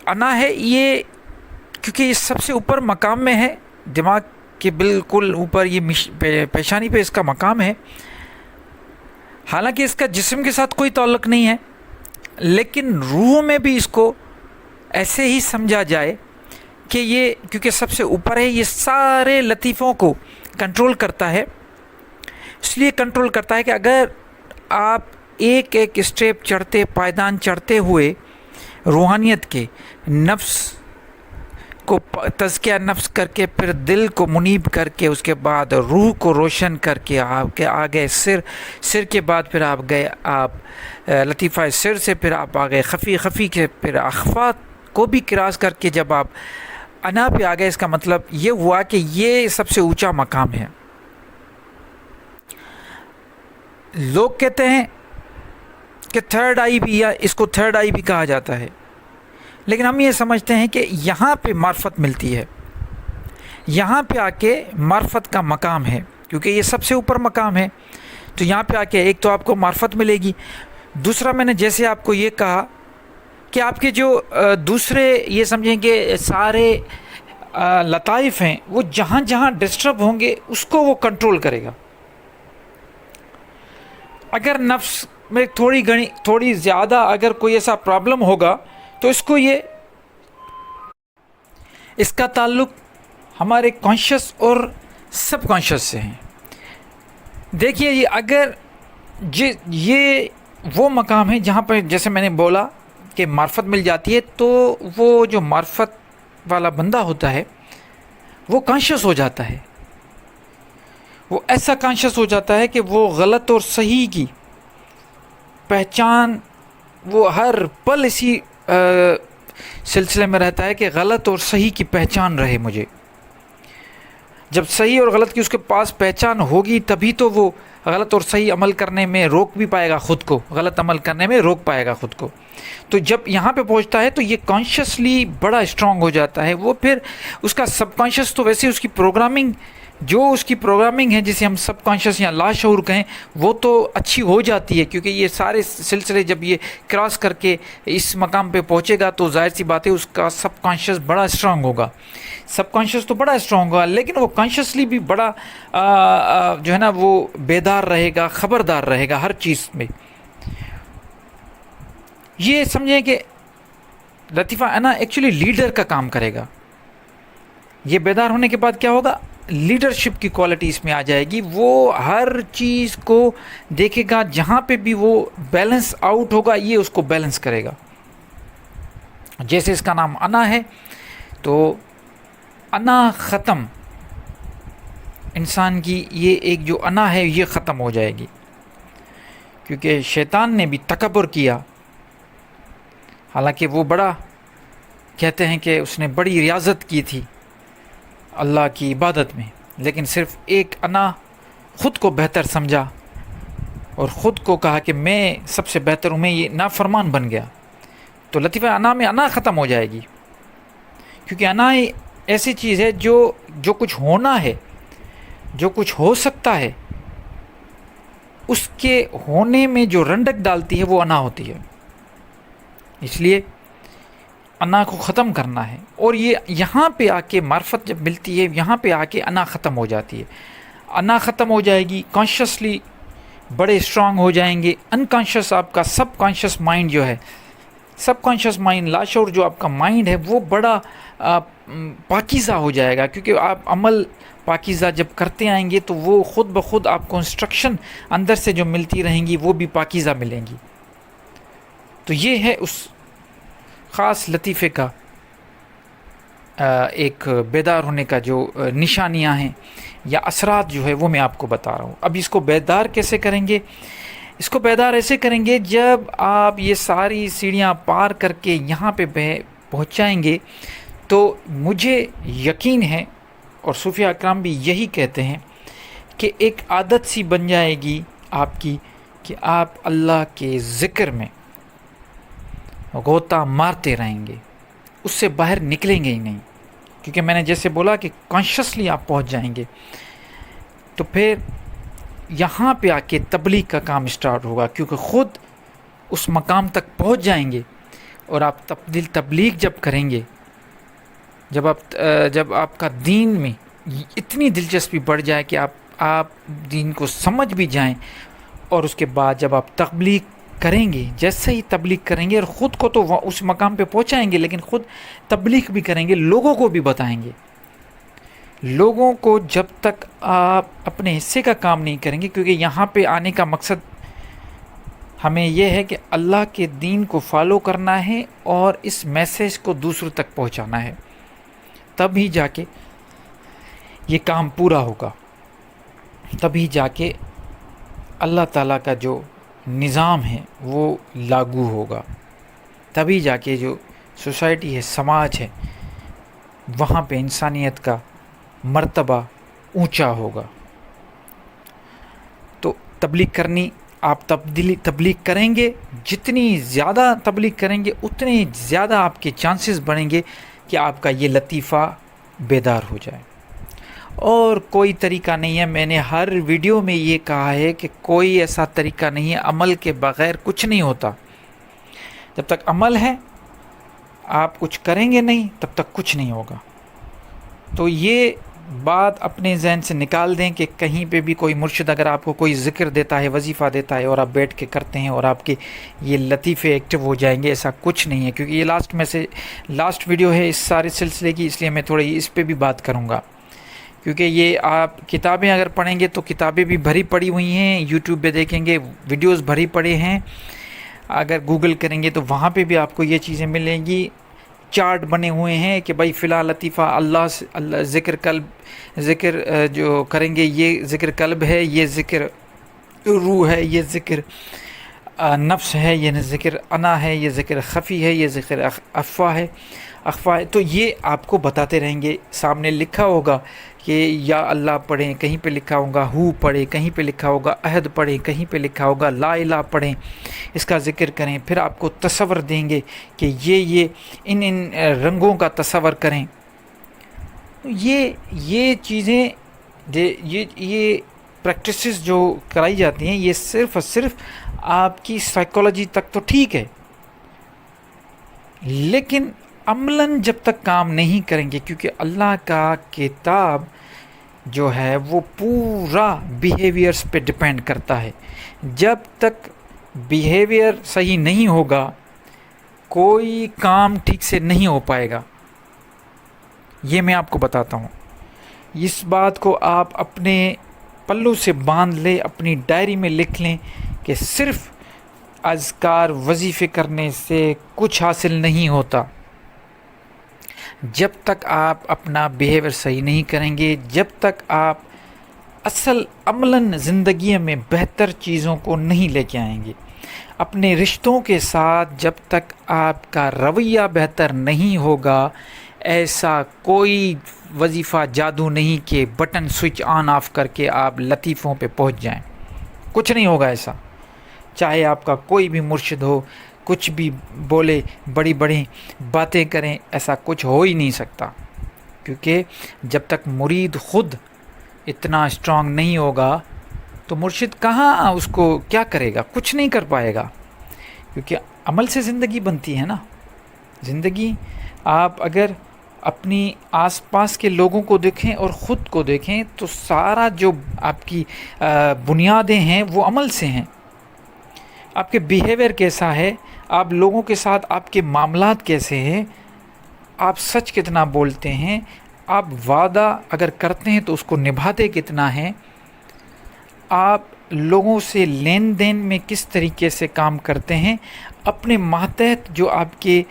انا ہے یہ، کیونکہ یہ سب سے اوپر مقام میں ہے، دماغ کے بالکل اوپر، یہ پیشانی پہ اس کا مقام ہے. حالانکہ اس کا جسم کے ساتھ کوئی تعلق نہیں ہے، لیکن روح میں بھی اس کو ایسے ہی سمجھا جائے کہ یہ کیونکہ سب سے اوپر ہے، یہ سارے لطیفوں کو کنٹرول کرتا ہے. اس لیے کنٹرول کرتا ہے کہ اگر آپ ایک ایک اسٹیپ چڑھتے، پائدان چڑھتے ہوئے روحانیت کے، نفس کو تزکیہ نفس کر کے، پھر دل کو منیب کر کے، اس کے بعد روح کو روشن کر کے آپ کے آگے سر کے بعد پھر آپ گئے، آپ لطیفہ سر سے پھر آپ آگئے خفی کے، پھر اخفا کو بھی کراس کر کے جب آپ انا پہ آگئے، اس کا مطلب یہ ہوا کہ یہ سب سے اونچا مقام ہے. لوگ کہتے ہیں کہ تھرڈ آئی بھی، یا اس کو تھرڈ آئی بھی کہا جاتا ہے، لیکن ہم یہ سمجھتے ہیں کہ یہاں پہ معرفت ملتی ہے، یہاں پہ آ کے معرفت کا مقام ہے، کیونکہ یہ سب سے اوپر مقام ہے. تو یہاں پہ آ کے ایک تو آپ کو معرفت ملے گی، دوسرا میں نے جیسے آپ کو یہ کہا کہ آپ کے جو دوسرے یہ سمجھیں کہ سارے لطائف ہیں، وہ جہاں جہاں ڈسٹرب ہوں گے اس کو وہ کنٹرول کرے گا. اگر نفس میں تھوڑی زیادہ اگر کوئی ایسا پرابلم ہوگا تو اس کا تعلق ہمارے کانشیس اور سب کانشیس سے ہیں. دیکھیے یہ اگر یہ وہ مقام ہے جہاں پہ جیسے میں نے بولا کہ معرفت مل جاتی ہے، تو وہ جو معرفت والا بندہ ہوتا ہے وہ کانشیس ہو جاتا ہے، وہ ایسا کانشیس ہو جاتا ہے کہ وہ غلط اور صحیح کی پہچان، وہ ہر پل اسی سلسلے میں رہتا ہے کہ غلط اور صحیح کی پہچان رہے مجھے. جب صحیح اور غلط کی اس کے پاس پہچان ہوگی تبھی تو وہ غلط اور صحیح عمل کرنے میں روک بھی پائے گا خود کو، غلط عمل کرنے میں روک پائے گا خود کو. تو جب یہاں پہ پہنچتا ہے تو یہ کانشیسلی بڑا اسٹرانگ ہو جاتا ہے. وہ پھر اس کا سب کانشیس تو ویسے اس کی پروگرامنگ، جو اس کی پروگرامنگ ہے جسے ہم سب کانشیس یا لاشعور کہیں، وہ تو اچھی ہو جاتی ہے، کیونکہ یہ سارے سلسلے جب یہ کراس کر کے اس مقام پہ پہنچے گا تو ظاہر سی بات ہے اس کا سب کانشیس بڑا اسٹرانگ ہوگا. سب کانشیس تو بڑا اسٹرانگ ہوگا، لیکن وہ کانشیسلی بھی بڑا جو ہے نا وہ بیدار رہے گا، خبردار رہے گا ہر چیز میں. یہ سمجھیں کہ لطیفہ انا ایکچولی لیڈر کا کام کرے گا. یہ بیدار ہونے کے بعد کیا ہوگا؟ لیڈرشپ کی کوالٹی اس میں آ جائے گی. وہ ہر چیز کو دیکھے گا، جہاں پہ بھی وہ بیلنس آؤٹ ہوگا یہ اس کو بیلنس کرے گا. جیسے اس کا نام انا ہے تو انا ختم، انسان کی یہ ایک جو انا ہے یہ ختم ہو جائے گی، کیونکہ شیطان نے بھی تکبر کیا. حالانکہ وہ بڑا کہتے ہیں کہ اس نے بڑی ریاضت کی تھی اللہ کی عبادت میں، لیکن صرف ایک انا خود کو بہتر سمجھا اور خود کو کہا کہ میں سب سے بہتر ہوں، میں یہ نافرمان بن گیا. تو لطیفہ انا میں انا ختم ہو جائے گی، کیونکہ انا ایسی چیز ہے جو کچھ ہونا ہے، جو کچھ ہو سکتا ہے، اس کے ہونے میں جو رنڈک ڈالتی ہے وہ انا ہوتی ہے. اس لیے انا کو ختم کرنا ہے. اور یہ یہاں پہ آ کے معرفت جب ملتی ہے، یہاں پہ آ کے انا ختم ہو جاتی ہے. انا ختم ہو جائے گی، کانشیسلی بڑے اسٹرانگ ہو جائیں گے. انکانشیس آپ کا سب کانشیس مائنڈ جو ہے، سب کانشیس مائنڈ، لاشعور جو آپ کا مائنڈ ہے وہ بڑا پاکیزہ ہو جائے گا، کیونکہ آپ عمل پاکیزہ جب کرتے آئیں گے تو وہ خود بخود آپ کو انسٹرکشن اندر سے جو ملتی رہیں گی وہ بھی پاکیزہ ملیں گی. تو یہ ہے اس خاص لطیفے کا ایک بیدار ہونے کا جو نشانیاں ہیں یا اثرات جو ہے وہ میں آپ کو بتا رہا ہوں. اب اس کو بیدار کیسے کریں گے؟ اس کو بیدار ایسے کریں گے جب آپ یہ ساری سیڑھیاں پار کر کے یہاں پہ پہنچ جائیں گے تو مجھے یقین ہے، اور صوفیہ اکرام بھی یہی کہتے ہیں، کہ ایک عادت سی بن جائے گی آپ کی کہ آپ اللہ کے ذکر میں غوطہ مارتے رہیں گے، اس سے باہر نکلیں گے ہی نہیں. کیونکہ میں نے جیسے بولا کہ کانشیسلی آپ پہنچ جائیں گے، تو پھر یہاں پہ آ کے تبلیغ کا کام اسٹارٹ ہوگا، کیونکہ خود اس مقام تک پہنچ جائیں گے. اور آپ تبلیغ جب کریں گے، جب آپ کا دین میں اتنی دلچسپی بڑھ جائے کہ آپ دین کو سمجھ بھی جائیں، اور اس کے بعد جب آپ تبلیغ کریں گے، جیسے ہی تبلیغ کریں گے اور خود کو تو اس مقام پہ پہنچائیں گے، لیکن خود تبلیغ بھی کریں گے، لوگوں کو بھی بتائیں گے. لوگوں کو جب تک آپ اپنے حصے کا کام نہیں کریں گے، کیونکہ یہاں پہ آنے کا مقصد ہمیں یہ ہے کہ اللہ کے دین کو فالو کرنا ہے اور اس میسیج کو دوسروں تک پہنچانا ہے، تب ہی جا کے یہ کام پورا ہوگا، تبھی جا کے اللہ تعالیٰ کا جو نظام ہے وہ لاگو ہوگا، تبھی جا کے جو سوسائٹی ہے، سماج ہے، وہاں پہ انسانیت کا مرتبہ اونچا ہوگا. تو تبلیغ کرنی، آپ تبلیغ کریں گے، جتنی زیادہ تبلیغ کریں گے اتنے زیادہ آپ کے چانسز بڑھیں گے کہ آپ کا یہ لطیفہ بیدار ہو جائے. اور کوئی طریقہ نہیں ہے، میں نے ہر ویڈیو میں یہ کہا ہے کہ کوئی ایسا طریقہ نہیں ہے، عمل کے بغیر کچھ نہیں ہوتا. جب تک عمل ہے، آپ کچھ کریں گے نہیں، تب تک کچھ نہیں ہوگا. تو یہ بات اپنے ذہن سے نکال دیں کہ کہیں پہ بھی کوئی مرشد اگر آپ کو کوئی ذکر دیتا ہے، وظیفہ دیتا ہے، اور آپ بیٹھ کے کرتے ہیں اور آپ کے یہ لطیفے ایکٹیو ہو جائیں گے، ایسا کچھ نہیں ہے. کیونکہ یہ لاسٹ ویڈیو ہے اس سارے سلسلے کی، اس لیے میں تھوڑی اس پہ بھی بات کروں گا. کیونکہ یہ آپ کتابیں اگر پڑھیں گے تو کتابیں بھی بھری پڑی ہوئی ہیں، یوٹیوب پہ دیکھیں گے ویڈیوز بھری پڑے ہیں، اگر گوگل کریں گے تو وہاں پہ بھی آپ کو یہ چیزیں ملیں گی. چارٹ بنے ہوئے ہیں کہ بھائی فی الحال لطیفہ اللہ ذکر جو کریں گے، یہ ذکر قلب ہے، یہ ذکر روح ہے، یہ ذکر نفس ہے، یہ ذکر انا ہے، یہ ذکر خفی ہے، یہ ذکر اخفا ہے. تو یہ آپ کو بتاتے رہیں گے. سامنے لکھا ہوگا کہ یا اللہ پڑھیں، کہیں پہ لکھا ہوگا ہو پڑھیں، کہیں پہ لکھا ہوگا عہد پڑھیں، کہیں پہ لکھا ہوگا لا الہ پڑھیں، اس کا ذکر کریں. پھر آپ کو تصور دیں گے کہ یہ ان رنگوں کا تصور کریں. یہ چیزیں، یہ پریکٹسز جو کرائی جاتی ہیں، یہ صرف اور صرف آپ کی سائیکالوجی تک تو ٹھیک ہے، لیکن عملاً جب تک کام نہیں کریں گے، کیونکہ اللہ کا کتاب جو ہے وہ پورا بیہیویئرز پہ ڈپینڈ کرتا ہے. جب تک بیہیویئر صحیح نہیں ہوگا، کوئی کام ٹھیک سے نہیں ہو پائے گا. یہ میں آپ کو بتاتا ہوں. اس بات کو آپ اپنے پلوں سے باندھ لیں، اپنی ڈائری میں لکھ لیں کہ صرف اذکار وظیفے کرنے سے کچھ حاصل نہیں ہوتا. جب تک آپ اپنا بیہیویئر صحیح نہیں کریں گے، جب تک آپ اصل عملاً زندگی میں بہتر چیزوں کو نہیں لے کے آئیں گے، اپنے رشتوں کے ساتھ جب تک آپ کا رویہ بہتر نہیں ہوگا، ایسا کوئی وظیفہ جادو نہیں کہ بٹن سوئچ آن آف کر کے آپ لطیفوں پہ پہنچ جائیں. کچھ نہیں ہوگا ایسا. چاہے آپ کا کوئی بھی مرشد ہو، کچھ بھی بولے، بڑی بڑی باتیں کریں، ایسا کچھ ہو ہی نہیں سکتا. کیونکہ جب تک مرید خود اتنا اسٹرانگ نہیں ہوگا تو مرشد کہاں اس کو کیا کرے گا؟ کچھ نہیں کر پائے گا. کیونکہ عمل سے زندگی بنتی ہے نا. زندگی آپ اگر اپنی آس پاس کے لوگوں کو دیکھیں اور خود کو دیکھیں تو سارا جو آپ کی بنیادیں ہیں وہ عمل سے ہیں. آپ کے بیہیویئر کیسا ہے، آپ لوگوں کے ساتھ آپ کے معاملات کیسے ہیں، آپ سچ کتنا بولتے ہیں، آپ وعدہ اگر کرتے ہیں تو اس کو نبھاتے کتنا ہیں، آپ لوگوں سے لین دین میں کس طریقے سے کام کرتے ہیں، اپنے ماتحت جو آپ کے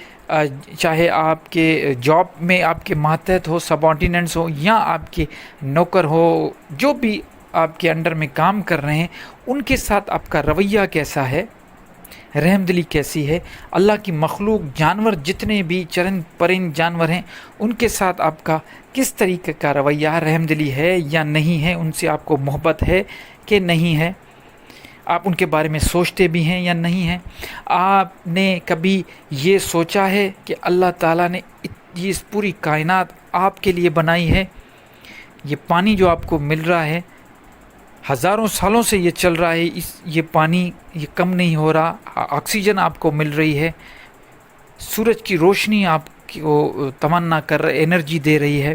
چاہے آپ کے جاب میں آپ کے ماتحت ہو، سبارڈیننٹس ہو، یا آپ کے نوکر ہو، جو بھی آپ کے انڈر میں کام کر رہے ہیں، ان کے ساتھ آپ کا رویہ کیسا ہے، رحم دلی کیسی ہے. اللہ کی مخلوق جانور جتنے بھی چرند پرند جانور ہیں، ان کے ساتھ آپ کا کس طریقے کا رویہ، رحم دلی ہے یا نہیں ہے، ان سے آپ کو محبت ہے کہ نہیں ہے، آپ ان کے بارے میں سوچتے بھی ہیں یا نہیں ہیں. آپ نے کبھی یہ سوچا ہے کہ اللہ تعالیٰ نے یہ پوری کائنات آپ کے لیے بنائی ہے. یہ پانی جو آپ کو مل رہا ہے ہزاروں سالوں سے یہ چل رہا ہے. یہ پانی یہ کم نہیں ہو رہا. آکسیجن آپ کو مل رہی ہے, سورج کی روشنی آپ کو تمنا کر رہے, انرجی دے رہی ہے,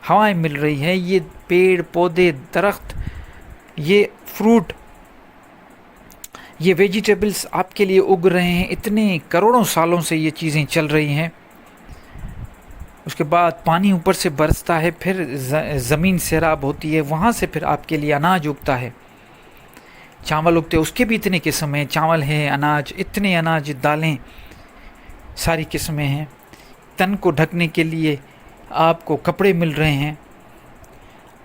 ہوائیں مل رہی ہیں, یہ پیڑ پودے درخت, یہ فروٹ, یہ ویجیٹیبلز آپ کے لیے اگ رہے ہیں. اتنے کروڑوں سالوں سے یہ چیزیں چل رہی ہیں. اس کے بعد پانی اوپر سے برستا ہے, پھر زمین سیراب ہوتی ہے, وہاں سے پھر آپ کے لیے اناج اگتا ہے, چاول اگتے ہیں. اس کے بھی اتنے قسم ہیں, چاول ہیں, اناج, اتنے اناج, دالیں, ساری قسمیں ہیں. تن کو ڈھکنے کے لیے آپ کو کپڑے مل رہے ہیں.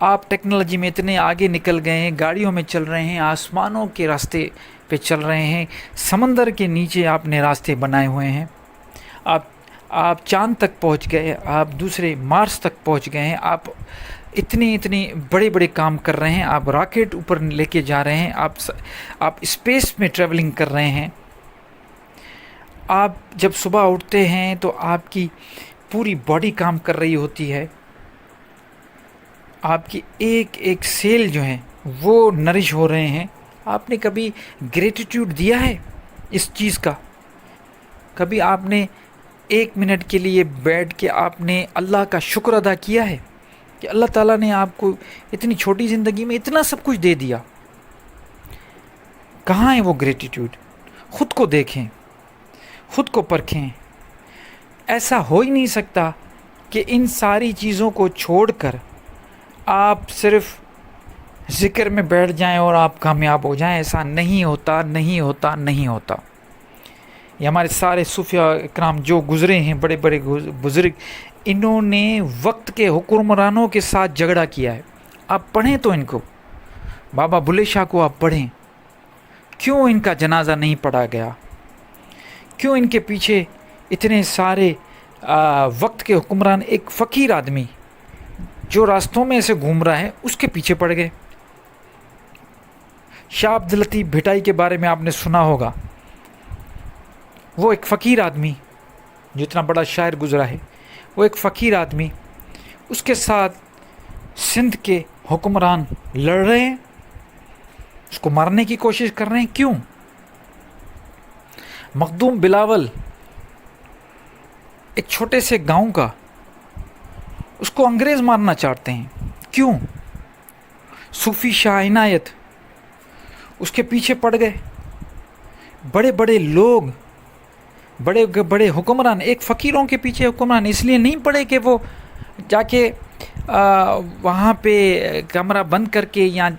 آپ ٹیکنالوجی میں اتنے آگے نکل گئے ہیں, گاڑیوں میں چل رہے ہیں, آسمانوں کے راستے پہ چل رہے ہیں, سمندر کے نیچے آپ نے راستے بنائے ہوئے ہیں. آپ چاند تک پہنچ گئے, آپ دوسرے مارس تک پہنچ گئے ہیں. آپ اتنے بڑے بڑے کام کر رہے ہیں. آپ راکٹ اوپر لے کے جا رہے ہیں, آپ اسپیس میں ٹریولنگ کر رہے ہیں. آپ جب صبح اٹھتے ہیں تو آپ کی پوری باڈی کام کر رہی ہوتی ہے. آپ کی ایک ایک سیل جو ہیں وہ نرش ہو رہے ہیں. آپ نے کبھی گریٹیٹیوڈ دیا ہے اس چیز کا؟ کبھی آپ نے 1 منٹ کے لیے بیٹھ کے آپ نے اللہ کا شکر ادا کیا ہے کہ اللہ تعالیٰ نے آپ کو اتنی چھوٹی زندگی میں اتنا سب کچھ دے دیا؟ کہاں ہے وہ گریٹیٹیوڈ؟ خود کو دیکھیں, خود کو پرکھیں. ایسا ہو ہی نہیں سکتا کہ ان ساری چیزوں کو چھوڑ کر آپ صرف ذکر میں بیٹھ جائیں اور آپ کامیاب ہو جائیں. ایسا نہیں ہوتا, نہیں ہوتا, نہیں ہوتا. یہ ہمارے سارے صوفیاء اکرام جو گزرے ہیں, بڑے بڑے بزرگ, انہوں نے وقت کے حکمرانوں کے ساتھ جھگڑا کیا ہے. آپ پڑھیں تو ان کو, بابا بلے شاہ کو آپ پڑھیں, کیوں ان کا جنازہ نہیں پڑھا گیا؟ کیوں ان کے پیچھے اتنے سارے وقت کے حکمران, ایک فقیر آدمی جو راستوں میں ایسے گھوم رہا ہے اس کے پیچھے پڑ گئے؟ شاہ عبد اللطیف بھٹائی کے بارے میں آپ نے سنا ہوگا. وہ ایک فقیر آدمی جو اتنا بڑا شاعر گزرا ہے, وہ ایک فقیر آدمی, اس کے ساتھ سندھ کے حکمران لڑ رہے ہیں, اس کو مارنے کی کوشش کر رہے ہیں. کیوں؟ مخدوم بلاول ایک چھوٹے سے گاؤں کا, اس کو انگریز مارنا چاہتے ہیں. کیوں؟ صوفی شاہ عنایت اس کے پیچھے پڑ گئے. بڑے بڑے لوگ, بڑے بڑے حکمران ایک فقیروں کے پیچھے حکمران اس لیے نہیں پڑے کہ وہ جا کے وہاں پہ کمرہ بند کر کے یا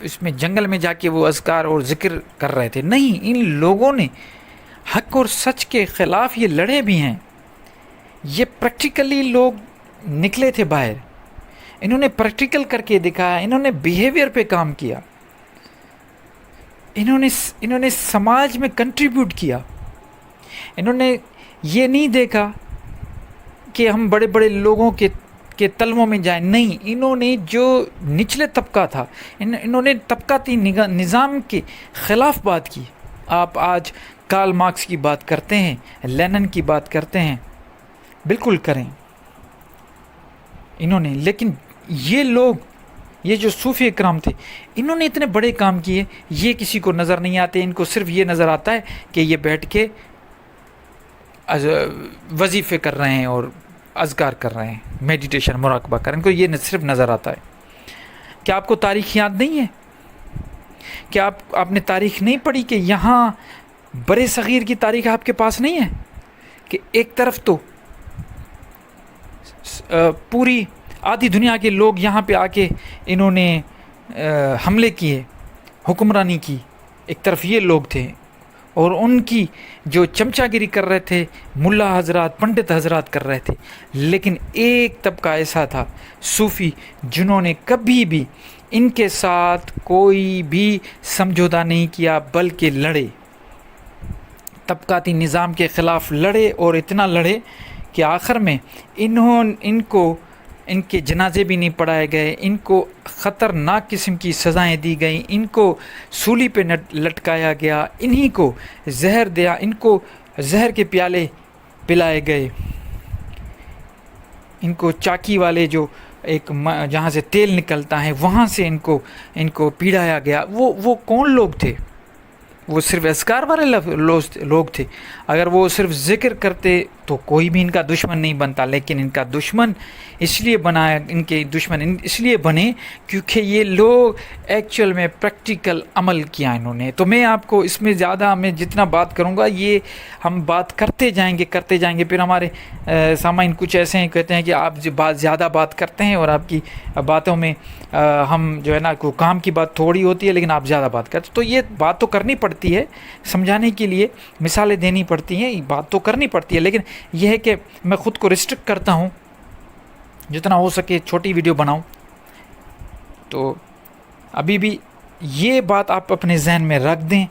اس میں جنگل میں جا کے وہ اذکار اور ذکر کر رہے تھے. نہیں, ان لوگوں نے حق اور سچ کے خلاف یہ لڑے بھی ہیں. یہ پریکٹیکلی لوگ نکلے تھے باہر, انہوں نے پریکٹیکل کر کے دکھایا, انہوں نے بیہیویئر پہ کام کیا, انہوں نے سماج میں کنٹریبیوٹ کیا. انہوں نے یہ نہیں دیکھا کہ ہم بڑے بڑے لوگوں کے تلووں میں جائیں. نہیں, انہوں نے جو نچلے طبقہ تھا, انہوں نے طبقاتی نظام کے خلاف بات کی. آپ آج کارل مارکس کی بات کرتے ہیں, لینن کی بات کرتے ہیں, بالکل کریں انہوں نے. لیکن یہ لوگ, یہ جو صوفی اکرام تھے, انہوں نے اتنے بڑے کام کیے, یہ کسی کو نظر نہیں آتے. ان کو صرف یہ نظر آتا ہے کہ یہ بیٹھ کے وظیفے کر رہے ہیں اور اذکار کر رہے ہیں, میڈیٹیشن, مراقبہ کر رہے ہیں. ان کو یہ صرف نظر آتا ہے. کیا آپ کو تاریخ یاد نہیں ہے؟ کیا آپ نے تاریخ نہیں پڑھی کہ یہاں برے صغیر کی تاریخ آپ کے پاس نہیں ہے کہ ایک طرف تو پوری آدھی دنیا کے لوگ یہاں پہ آ کے انہوں نے حملے کیے, حکمرانی کی, ایک طرف یہ لوگ تھے, اور ان کی جو چمچا گیری کر رہے تھے ملا حضرات, پنڈت حضرات کر رہے تھے. لیکن ایک طبقہ ایسا تھا صوفی جنہوں نے کبھی بھی ان کے ساتھ کوئی بھی سمجھوتا نہیں کیا, بلکہ لڑے, طبقاتی نظام کے خلاف لڑے, اور اتنا لڑے کہ آخر میں ان کے جنازے بھی نہیں پڑھائے گئے, ان کو خطرناک قسم کی سزائیں دی گئیں, ان کو سولی پہ لٹکایا گیا, انہی کو زہر دیا, ان کو زہر کے پیالے پلائے گئے. ان کو چاکی والے جو ایک جہاں سے تیل نکلتا ہے وہاں سے ان کو پیڑایا گیا. وہ کون لوگ تھے؟ وہ صرف اذکار والے لوگ تھے. اگر وہ صرف ذکر کرتے تو کوئی بھی ان کا دشمن نہیں بنتا، لیکن ان کا دشمن اس لیے بنایا، ان کے دشمن اس لیے بنے کیونکہ یہ لوگ ایکچوئل میں پریکٹیکل عمل کیا انہوں نے. تو میں آپ کو اس میں زیادہ، میں جتنا بات کروں گا یہ ہم بات کرتے جائیں گے. پھر ہمارے سامعین کچھ ایسے ہیں کہتے ہیں کہ آپ زیادہ بات کرتے ہیں اور آپ کی باتوں میں ہم جو ہے نا کوئی کام کی بات تھوڑی ہوتی ہے لیکن آپ زیادہ بات کرتے. تو یہ بات تو کرنی پڑتی ہے، سمجھانے کے لیے مثالیں دینی پڑتی ہیں، بات تو کرنی پڑتی ہے، لیکن یہ ہے کہ میں خود کو ریسٹرکٹ کرتا ہوں، جتنا ہو سکے چھوٹی ویڈیو بناؤں. تو ابھی بھی یہ بات آپ اپنے ذہن میں رکھ دیں،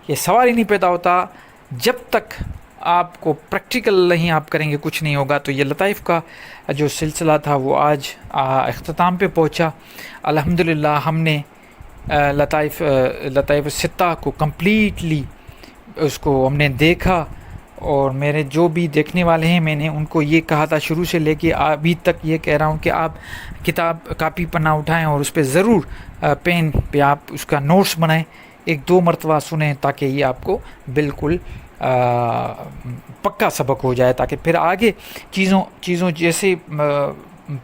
یہ سوال ہی نہیں پیدا ہوتا جب تک آپ کو پریکٹیکل نہیں آپ کریں گے کچھ نہیں ہوگا. تو یہ لطائف کا جو سلسلہ تھا وہ آج اختتام پہ پہنچا. الحمدللہ ہم نے لطائف الستہ کو کمپلیٹلی اس کو ہم نے دیکھا، اور میرے جو بھی دیکھنے والے ہیں میں نے ان کو یہ کہا تھا شروع سے لے کے ابھی تک یہ کہہ رہا ہوں کہ آپ کتاب کاپی پنا اٹھائیں اور اس پہ ضرور پین پہ آپ اس کا نوٹس بنائیں، 1-2 مرتبہ سنیں تاکہ یہ آپ کو بالکل پکا سبق ہو جائے، تاکہ پھر آگے چیزوں جیسے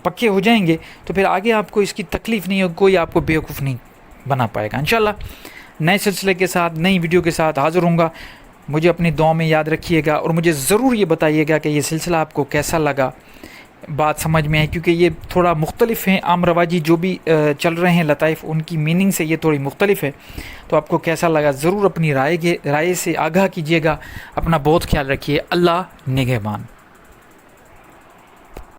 پکے ہو جائیں گے تو پھر آگے آپ کو اس کی تکلیف نہیں ہوگی، کوئی آپ کو بیوقوف نہیں بنا پائے گا. انشاءاللہ نئے سلسلے کے ساتھ، نئی ویڈیو کے ساتھ حاضر ہوں گا. مجھے اپنی دعاؤں میں یاد رکھیے گا اور مجھے ضرور یہ بتائیے گا کہ یہ سلسلہ آپ کو کیسا لگا، بات سمجھ میں آئی، کیونکہ یہ تھوڑا مختلف ہیں. عام رواجی جو بھی چل رہے ہیں لطائف، ان کی میننگ سے یہ تھوڑی مختلف ہے. تو آپ کو کیسا لگا ضرور اپنی رائے سے آگاہ کیجیے گا. اپنا بہت خیال رکھیے. اللہ نگہبان.